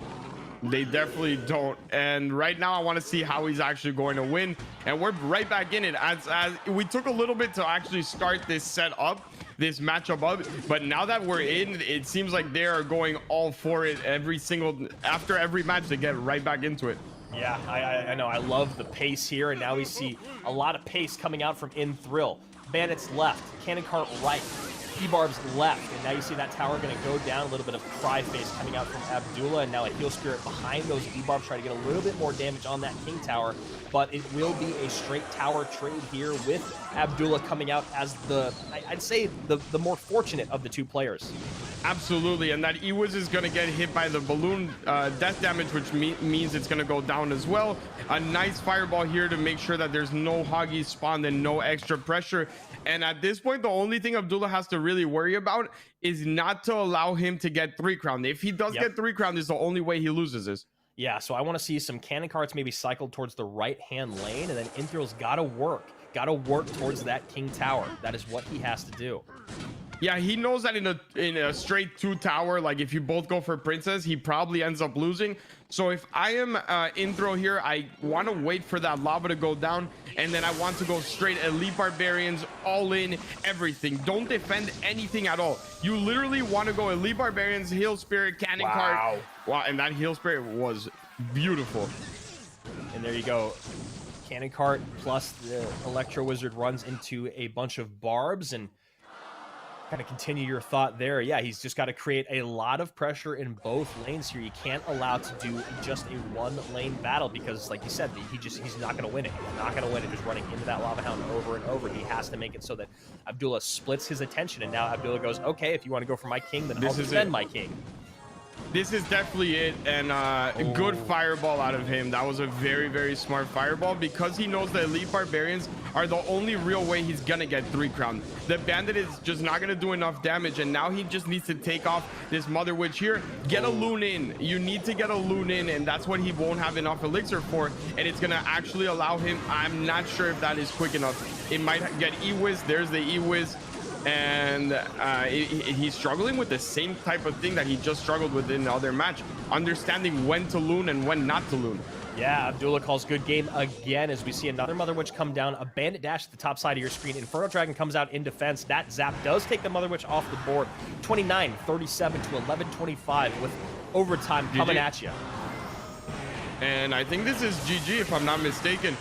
They definitely don't. And right now I want to see how he's actually going to win, and we're right back in it. As we took a little bit to actually start this set up, this matchup up, but now that we're in, it seems like they are going all for it after every match. They get right back into it. Yeah, I know. I love the pace here, and now we see a lot of pace coming out from Inthril. Bandits left, Cannon Cart right, E-Barbs left, and now you see that tower going to go down. A little bit of cry face coming out from Abdullah, and now a Heal Spirit behind those E-Barbs trying to get a little bit more damage on that King Tower, but it will be a straight tower trade here with Abdullah coming out as I'd say the more fortunate of the 2 players. Absolutely, and that Ewiz is going to get hit by the balloon death damage, which means it's going to go down as well. A nice fireball here to make sure that there's no Hoggies spawned and no extra pressure. And at this point, the only thing Abdullah has to really worry about is not to allow him to get 3 crowned. If he does get 3 crowned, is the only way he loses this. Yeah, so I want to see some cannon carts maybe cycled towards the right-hand lane, and then Inthril's got to work towards that King Tower. That is what he has to do. Yeah, he knows that in a straight 2 tower, like if you both go for Princess, he probably ends up losing. So if I am Inthril here, I want to wait for that lava to go down, and then I want to go straight Elite Barbarians, all in, everything. Don't defend anything at all. You literally want to go Elite Barbarians, Heal Spirit, Cannon Cart. Wow, and that Heal Spirit was beautiful. And there you go. Cannon Cart plus the Electro Wizard runs into a bunch of barbs, and kind of continue your thought there. Yeah, he's just got to create a lot of pressure in both lanes here. You can't allow to do just a 1-lane battle because, like you said, he's not going to win it. He's not going to win it just running into that Lava Hound over and over. He has to make it so that Abdullah splits his attention, and now Abdullah goes, okay, if you want to go for my king, then I'll defend my king. This is definitely it, and a good fireball out of him. That was a very smart fireball because he knows the Elite Barbarians are the only real way he's gonna get 3 crown. The bandit is just not gonna do enough damage, and now he just needs to take off this Mother Witch here. Get a loon in. You need to get a loon in, and that's what he won't have enough elixir for, and it's gonna actually allow him. I'm not sure if that is quick enough. It might get E-Wiz. There's the E-Wiz. And he's struggling with the same type of thing that he just struggled with in the other match, understanding when to loon and when not to loon. Yeah, Abdullah calls good game again as we see another Mother Witch come down. A bandit dash at the top side of your screen. Inferno Dragon comes out in defense. That zap does take the Mother Witch off the board. 29-37 to 11-25 with overtime coming at you. And I think this is GG if I'm not mistaken.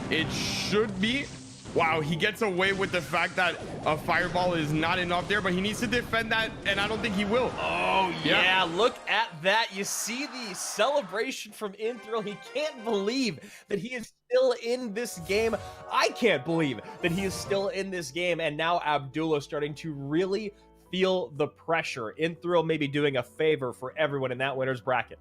It should be. Wow, he gets away with the fact that a fireball is not enough there, but he needs to defend that, and I don't think he will. Oh, yeah, look at that. You see the celebration from Inthril. He can't believe that he is still in this game. I can't believe that he is still in this game, and now Abdullah starting to really feel the pressure. Inthril maybe doing a favor for everyone in that winner's bracket.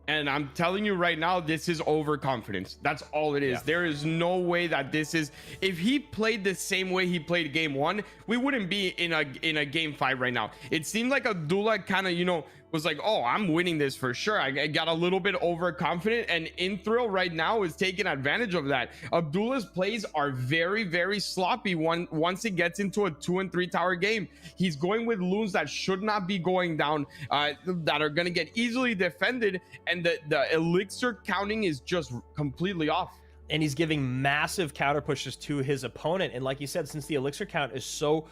And I'm telling you right now, this is overconfidence. That's all it is. Yeah. There is no way that this is. If he played the same way he played game 1, we wouldn't be in a game 5 right now. It seemed like Abdullah kind of, was like, oh, I'm winning this for sure. I got a little bit overconfident, and Inthrill right now is taking advantage of that. Abdullah's plays are very, very sloppy once it gets into a 2 and 3 tower game. He's going with loons that should not be going down, that are going to get easily defended, and the elixir counting is just completely off. And he's giving massive counter pushes to his opponent. And like you said, since the elixir count is so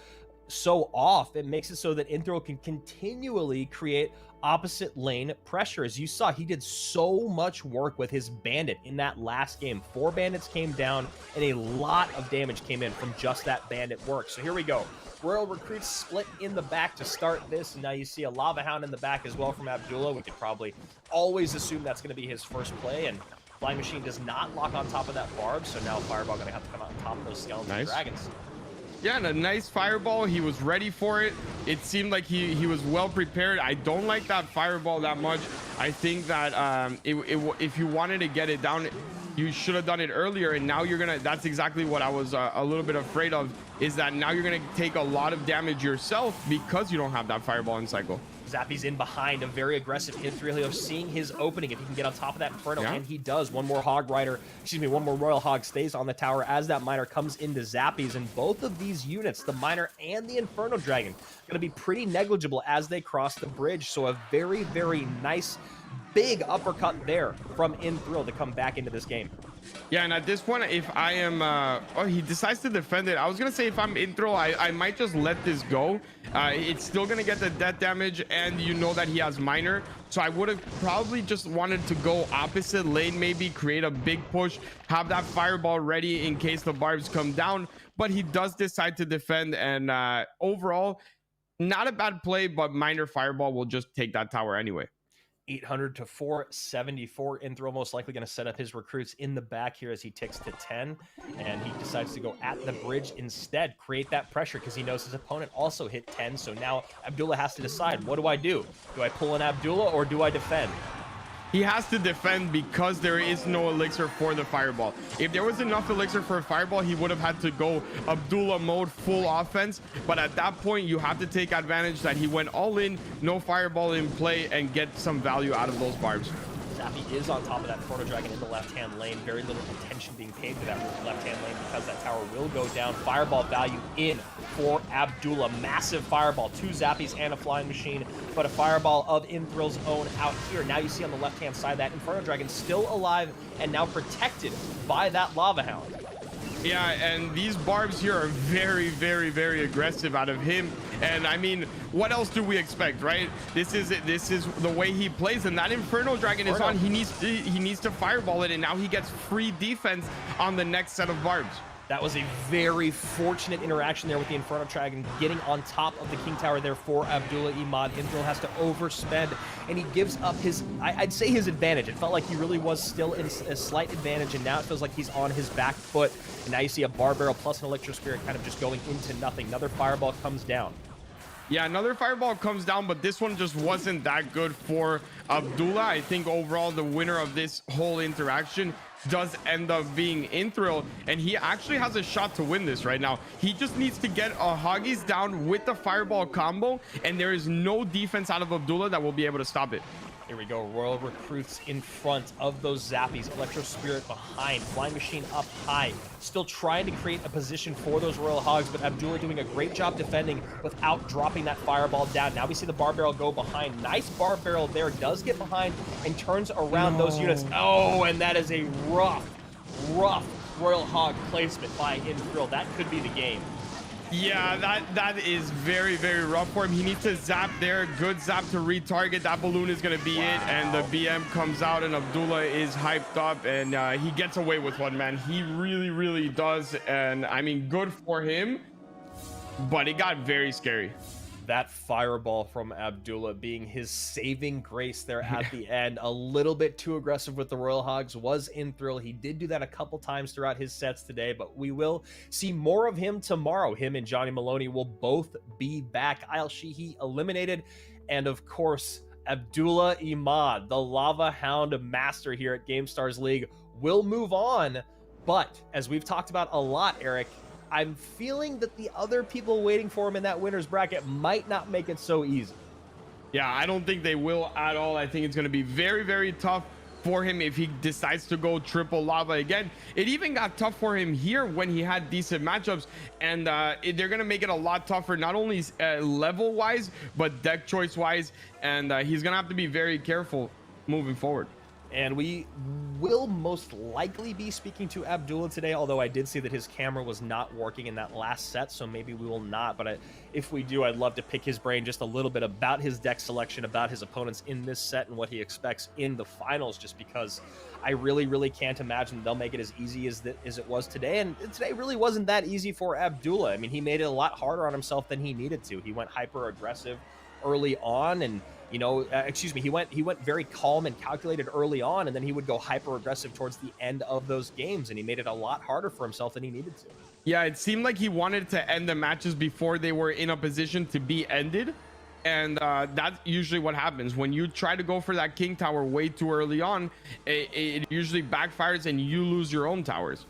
off, it makes it so that Inthrill can continually create opposite lane pressure. As you saw, he did so much work with his bandit in that last game. 4 bandits came down and a lot of damage came in from just that bandit work. So here we go. Royal recruits split in the back to start this, and now you see a lava hound in the back as well from Abdullah. We could probably always assume that's going to be his first play, and Flying Machine does not lock on top of that barb, so now Fireball going to have to come out on top of those skeleton dragons. Yeah, and a nice fireball. He was ready for it. It seemed like he was well prepared. I don't like that fireball that much. I think that if you wanted to get it down, you should have done it earlier. And now you're gonna, that's exactly what I was a little bit afraid of, is that now you're gonna take a lot of damage yourself because you don't have that fireball in cycle. Zappy's in behind a very aggressive Inthrill, seeing his opening if he can get on top of that Inferno, and he does. One more Royal Hog stays on the tower as that Miner comes into Zappy's, and both of these units, the Miner and the Inferno Dragon, going to be pretty negligible as they cross the bridge. So a very, very nice big uppercut there from Inthrill to come back into this game. Yeah, and at this point, if I am oh, he decides to defend it. I was gonna say if I'm Inthrill, I might just let this go. It's still gonna get the death damage, and you know that he has Miner, so I would have probably just wanted to go opposite lane, maybe create a big push, have that fireball ready in case the barbs come down. But he does decide to defend, and overall, not a bad play, but Miner fireball will just take that tower anyway. 800 to 474. Inthrill most likely going to set up his recruits in the back here as he ticks to 10, and he decides to go at the bridge instead, create that pressure because he knows his opponent also hit 10. So now Abdullah has to decide, what do I do? Do I pull in Abdullah or do I defend? He has to defend because there is no elixir for the fireball. If there was enough elixir for a fireball, he would have had to go Abdullah mode, full offense. But at that point, you have to take advantage that he went all in, no fireball in play, and get some value out of those barbs. Zappy is on top of that Inferno Dragon in the left-hand lane. Very little attention being paid to that left-hand lane because that tower will go down. Fireball value in for Abdullah. Massive fireball. 2 Zappies and a Flying Machine, but a fireball of Inthrill's own out here. Now you see on the left-hand side that Inferno Dragon still alive and now protected by that Lava Hound. Yeah, and these barbs here are very, very, very aggressive out of him. And I mean, what else do we expect, right? This is the way he plays, and that Inferno Dragon is on. He needs to fireball it, and now he gets free defense on the next set of barbs. That was a very fortunate interaction there with the Inferno Dragon getting on top of the King Tower there for Abdullah Imad. Inthrill has to overspend, and he gives up his, I'd say his advantage. It felt like he really was still in a slight advantage, and now it feels like he's on his back foot. And now you see a Bar Barrel plus an Electro Spirit kind of just going into nothing. Another Fireball comes down. Yeah, another fireball comes down, but this one just wasn't that good for Abdullah. I think overall the winner of this whole interaction does end up being Inthrill, and he actually has a shot to win this right now. He just needs to get a Hoggies down with the fireball combo, and there is no defense out of Abdullah that will be able to stop it. Here we go. Royal recruits in front of those Zappies. Electro Spirit behind. Flying Machine up high. Still trying to create a position for those Royal Hogs, but Abdullah doing a great job defending without dropping that fireball down. Now we see the Bar Barrel go behind. Nice Bar Barrel there. Does get behind and turns around those units. Oh, and that is a rough Royal Hog placement by Inthrill. That could be the game. Yeah, that is very, very rough for him. He needs to zap there. Good zap to retarget. That balloon is going to be it. And the BM comes out, and Abdullah is hyped up, and he gets away with one, man. He really, really does. And I mean, good for him, but it got very scary. That fireball from Abdullah being his saving grace there at the end. A little bit too aggressive with the Royal Hogs was Inthrill. He did do that a couple times throughout his sets today, but we will see more of him tomorrow. Him and Johnny Maloney will both be back. Al Sheehy eliminated, and of course, Abdullah Imad, the Lava Hound master here at Gamestars League, will move on. But as we've talked about a lot, Eric, I'm feeling that the other people waiting for him in that winner's bracket might not make it so easy. Yeah, I don't think they will at all. I think it's going to be very, very tough for him if he decides to go triple lava again. It even got tough for him here when he had decent matchups, and they're going to make it a lot tougher, not only level wise, but deck choice wise. And he's going to have to be very careful moving forward. And we will most likely be speaking to Abdullah today, although I did see that his camera was not working in that last set, so maybe we will not. But if we do, I'd love to pick his brain just a little bit about his deck selection, about his opponents in this set, and what he expects in the finals, just because I really, really can't imagine they'll make it as easy as it was today. And today really wasn't that easy for Abdullah. I mean, he made it a lot harder on himself than he needed to. He went hyper aggressive early on, and he went very calm and calculated early on, and then he would go hyper aggressive towards the end of those games, and he made it a lot harder for himself than he needed to. Yeah, it seemed like he wanted to end the matches before they were in a position to be ended, and that's usually what happens when you try to go for that king tower way too early on. It usually backfires and you lose your own towers.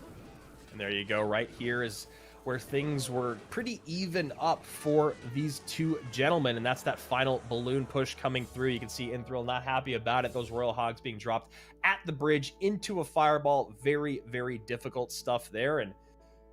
And there you go. Right here is where things were pretty even up for these two gentlemen, and that's that final balloon push coming through. You can see Inthrill not happy about it. Those Royal Hogs being dropped at the bridge into a fireball. Very, very difficult stuff there. And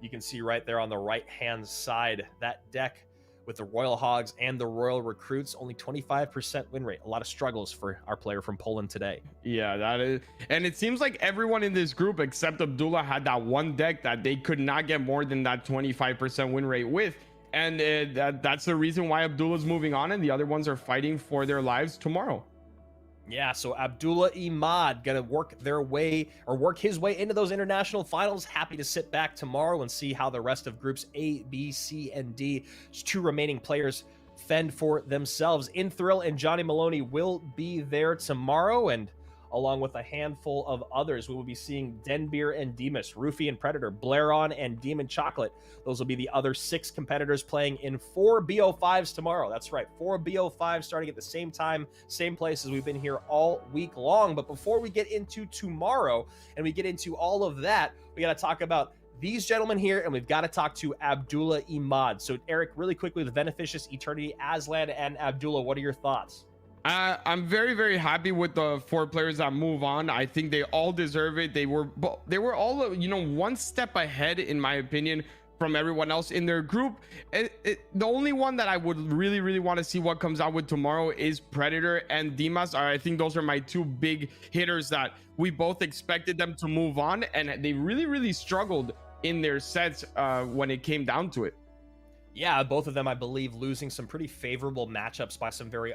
you can see right there on the right-hand side, that deck with the Royal Hogs and the Royal Recruits, only 25% win rate. A lot of struggles for our player from Poland today. Yeah, that is. And it seems like everyone in this group except Abdullah had that one deck that they could not get more than that 25% win rate with. And that's the reason why Abdullah's moving on and the other ones are fighting for their lives tomorrow. Yeah, so Abdullah Imad gonna work his way into those international finals. Happy to sit back tomorrow and see how the rest of groups A, B, C, and D, two remaining players, fend for themselves. Inthrill and Johnny Maloney will be there tomorrow, and along with a handful of others, we will be seeing Denbeer and Demas, Roofy and Predator, Blairon and Demon Chocolate. Those will be the other 6 competitors playing in 4 BO5s tomorrow. That's right, 4 BO5s starting at the same time, same place as we've been here all week long. But before we get into tomorrow and we get into all of that, we got to talk about these gentlemen here, and we've got to talk to Abdullah Imad. So Eric, really quickly, the Beneficious, Eternity, Aslan, and Abdullah, what are your thoughts? I'm very, very happy with the 4 players that move on. I think they all deserve it. They were all, one step ahead, in my opinion, from everyone else in their group. The only one that I would really, really want to see what comes out with tomorrow is Predator and Dimas. I think those are my 2 big hitters that we both expected them to move on, and they really, really struggled in their sets when it came down to it. Yeah, both of them, I believe, losing some pretty favorable matchups by some very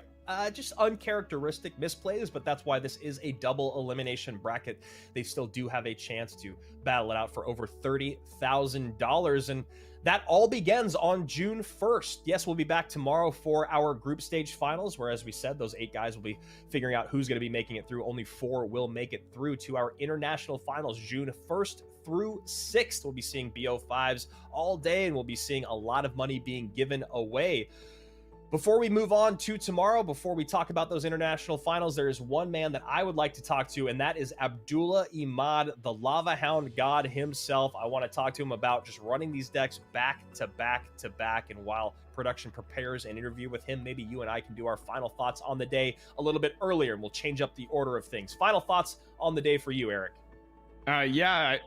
just uncharacteristic misplays, but that's why this is a double elimination bracket. They still do have a chance to battle it out for over $30,000, and that all begins on June 1st. Yes, we'll be back tomorrow for our group stage finals, where, as we said, those 8 guys will be figuring out who's going to be making it through. Only 4 will make it through to our international finals, June 1st through 6th. We'll be seeing BO5s all day, and we'll be seeing a lot of money being given away. Before we move on to tomorrow, before we talk about those international finals, there is one man that I would like to talk to, and that is Abdullah Imad, the Lava Hound God himself. I want to talk to him about just running these decks back to back to back, and while production prepares an interview with him, maybe you and I can do our final thoughts on the day a little bit earlier, and we'll change up the order of things. Final thoughts on the day for you, Eric. Yeah,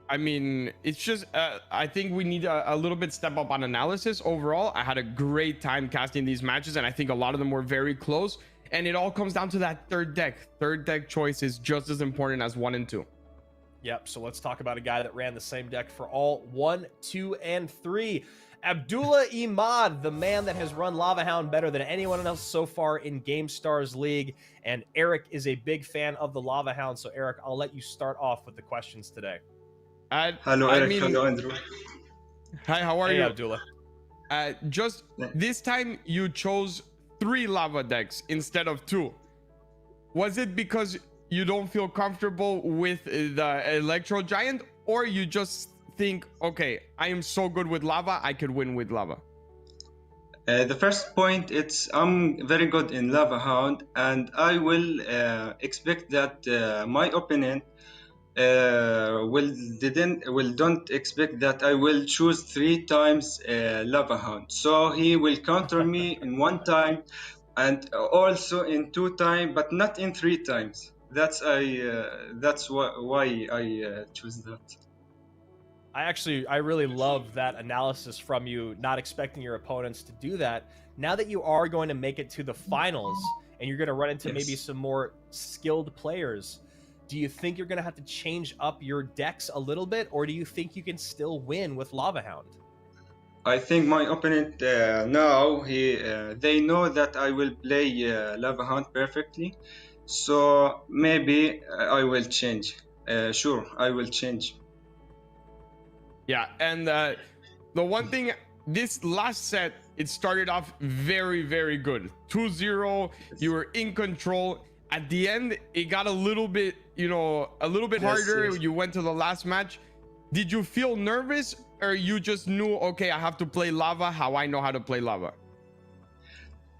I mean, it's just, I think we need a little bit step up on analysis. Overall, I had a great time casting these matches, and I think a lot of them were very close. And it all comes down to that third deck. Third deck choice is just as important as 1 and 2. Yep, so let's talk about a guy that ran the same deck for all 1, 2, and 3. Abdullah Imad, the man that has run Lava Hound better than anyone else so far in Gamestars League. And Eric is a big fan of the Lava Hound. So Eric, I'll let you start off with the questions today. Hello, Eric. Hello, Andrew. Hi, how are you? Abdullah. Just this time you chose 3 lava decks instead of 2. Was it because you don't feel comfortable with the Electro Giant, or you just think, okay, I am so good with lava, I could win with lava? The first point, I'm very good in Lava Hound, and I will expect that my opponent don't expect that I will choose 3 times Lava Hound, so he will counter me in 1 time and also in 2 times, but not in 3 times. That's why I choose that. I really love that analysis from you, not expecting your opponents to do that. Now that you are going to make it to the finals and you're going to run into maybe Yes. some more skilled players, do you think you're going to have to change up your decks a little bit, or do you think you can still win with Lava Hound? I think my opponent now they know that I will play Lava Hunt perfectly, so maybe I will change. Sure, I will change. Yeah, and the one thing, this last set, it started off very, very good. 2-0, you were in control. At the end, it got a little bit, a little bit Yes, harder. yes. You went to the last match. Did you feel nervous, or you just knew, okay, I have to play Lava how I know how to play Lava?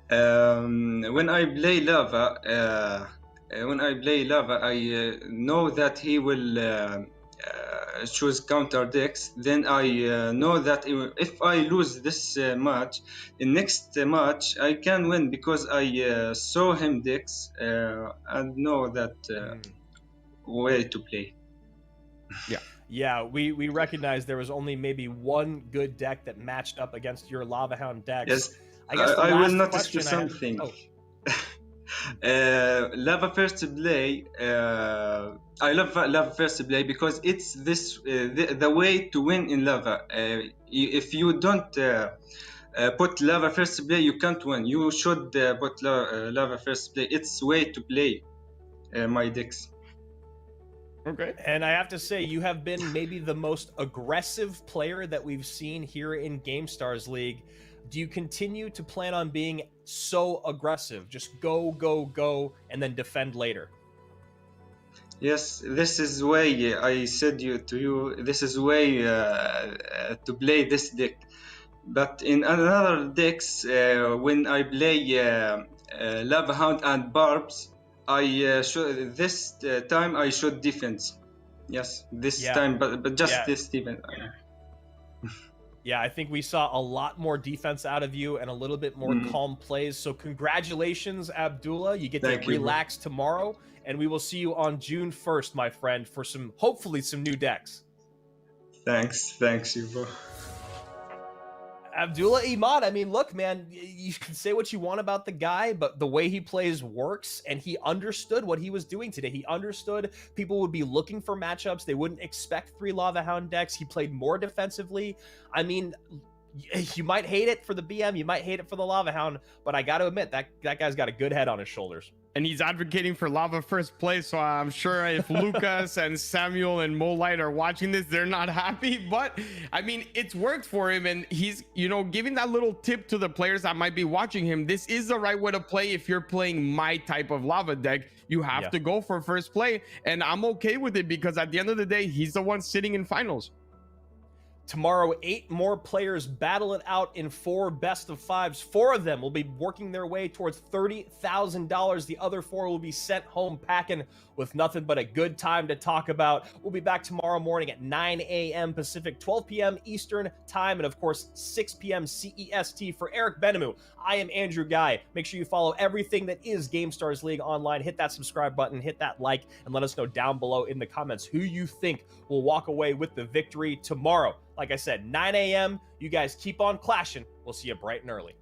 When I play Lava, I know that he will choose counter decks. Then I know that if I lose this match, in next match I can win because I saw him decks and know that way to play. Yeah. Yeah, we recognize there was only maybe one good deck that matched up against your Lava Hound decks. Yes, I guess the I will last notice question I had. something. Oh, Lava first play. I love Lava first play because it's the way to win in Lava. If you don't put Lava first play, you can't win. You should put Lava first play. It's way to play my decks. Okay. and I have to say, you have been maybe the most aggressive player that we've seen here in GameStars League. Do you continue to plan on being so aggressive? Just go, go, go, and then defend later? Yes, this is way I said to you. This is way to play this deck. But in another decks, when I play Lava Hound and Barbs, I should this time I should defense. Yes, this Yeah. time, but just Yeah. this defense. Yeah, I think we saw a lot more defense out of you and a little bit more calm plays. So congratulations, Abdullah. You get Thank to you, bro. relax tomorrow, and we will see you on June 1st, my friend, for hopefully some new decks. Thanks, you, bro. Abdullah Imad, I mean, look, man, you can say what you want about the guy, but the way he plays works, and he understood what he was doing today. He understood people would be looking for matchups. They wouldn't expect 3 Lava Hound decks. He played more defensively. I mean, you might hate it for the BM, you might hate it for the Lava Hound, but I got to admit, that guy's got a good head on his shoulders. And he's advocating for Lava first place, so I'm sure if Lucas and Samuel and Molite are watching this, they're not happy. But I mean, it's worked for him, and he's giving that little tip to the players that might be watching him. This is the right way to play. If you're playing my type of Lava deck, you have to go for first play, and I'm okay with it because at the end of the day, he's the one sitting in finals. Tomorrow, 8 more players battle it out in 4 best-of-5s. 4 of them will be working their way towards $30,000. The other 4 will be sent home packing with nothing but a good time to talk about. We'll be back tomorrow morning at 9 a.m. Pacific, 12 p.m. Eastern Time, and of course, 6 p.m. CEST. For Eric Benamou, I am Andrew Guy. Make sure you follow everything that is GameStars League online. Hit that subscribe button, hit that like, and let us know down below in the comments who you think will walk away with the victory tomorrow. Like I said, 9 a.m. You guys keep on clashing. We'll see you bright and early.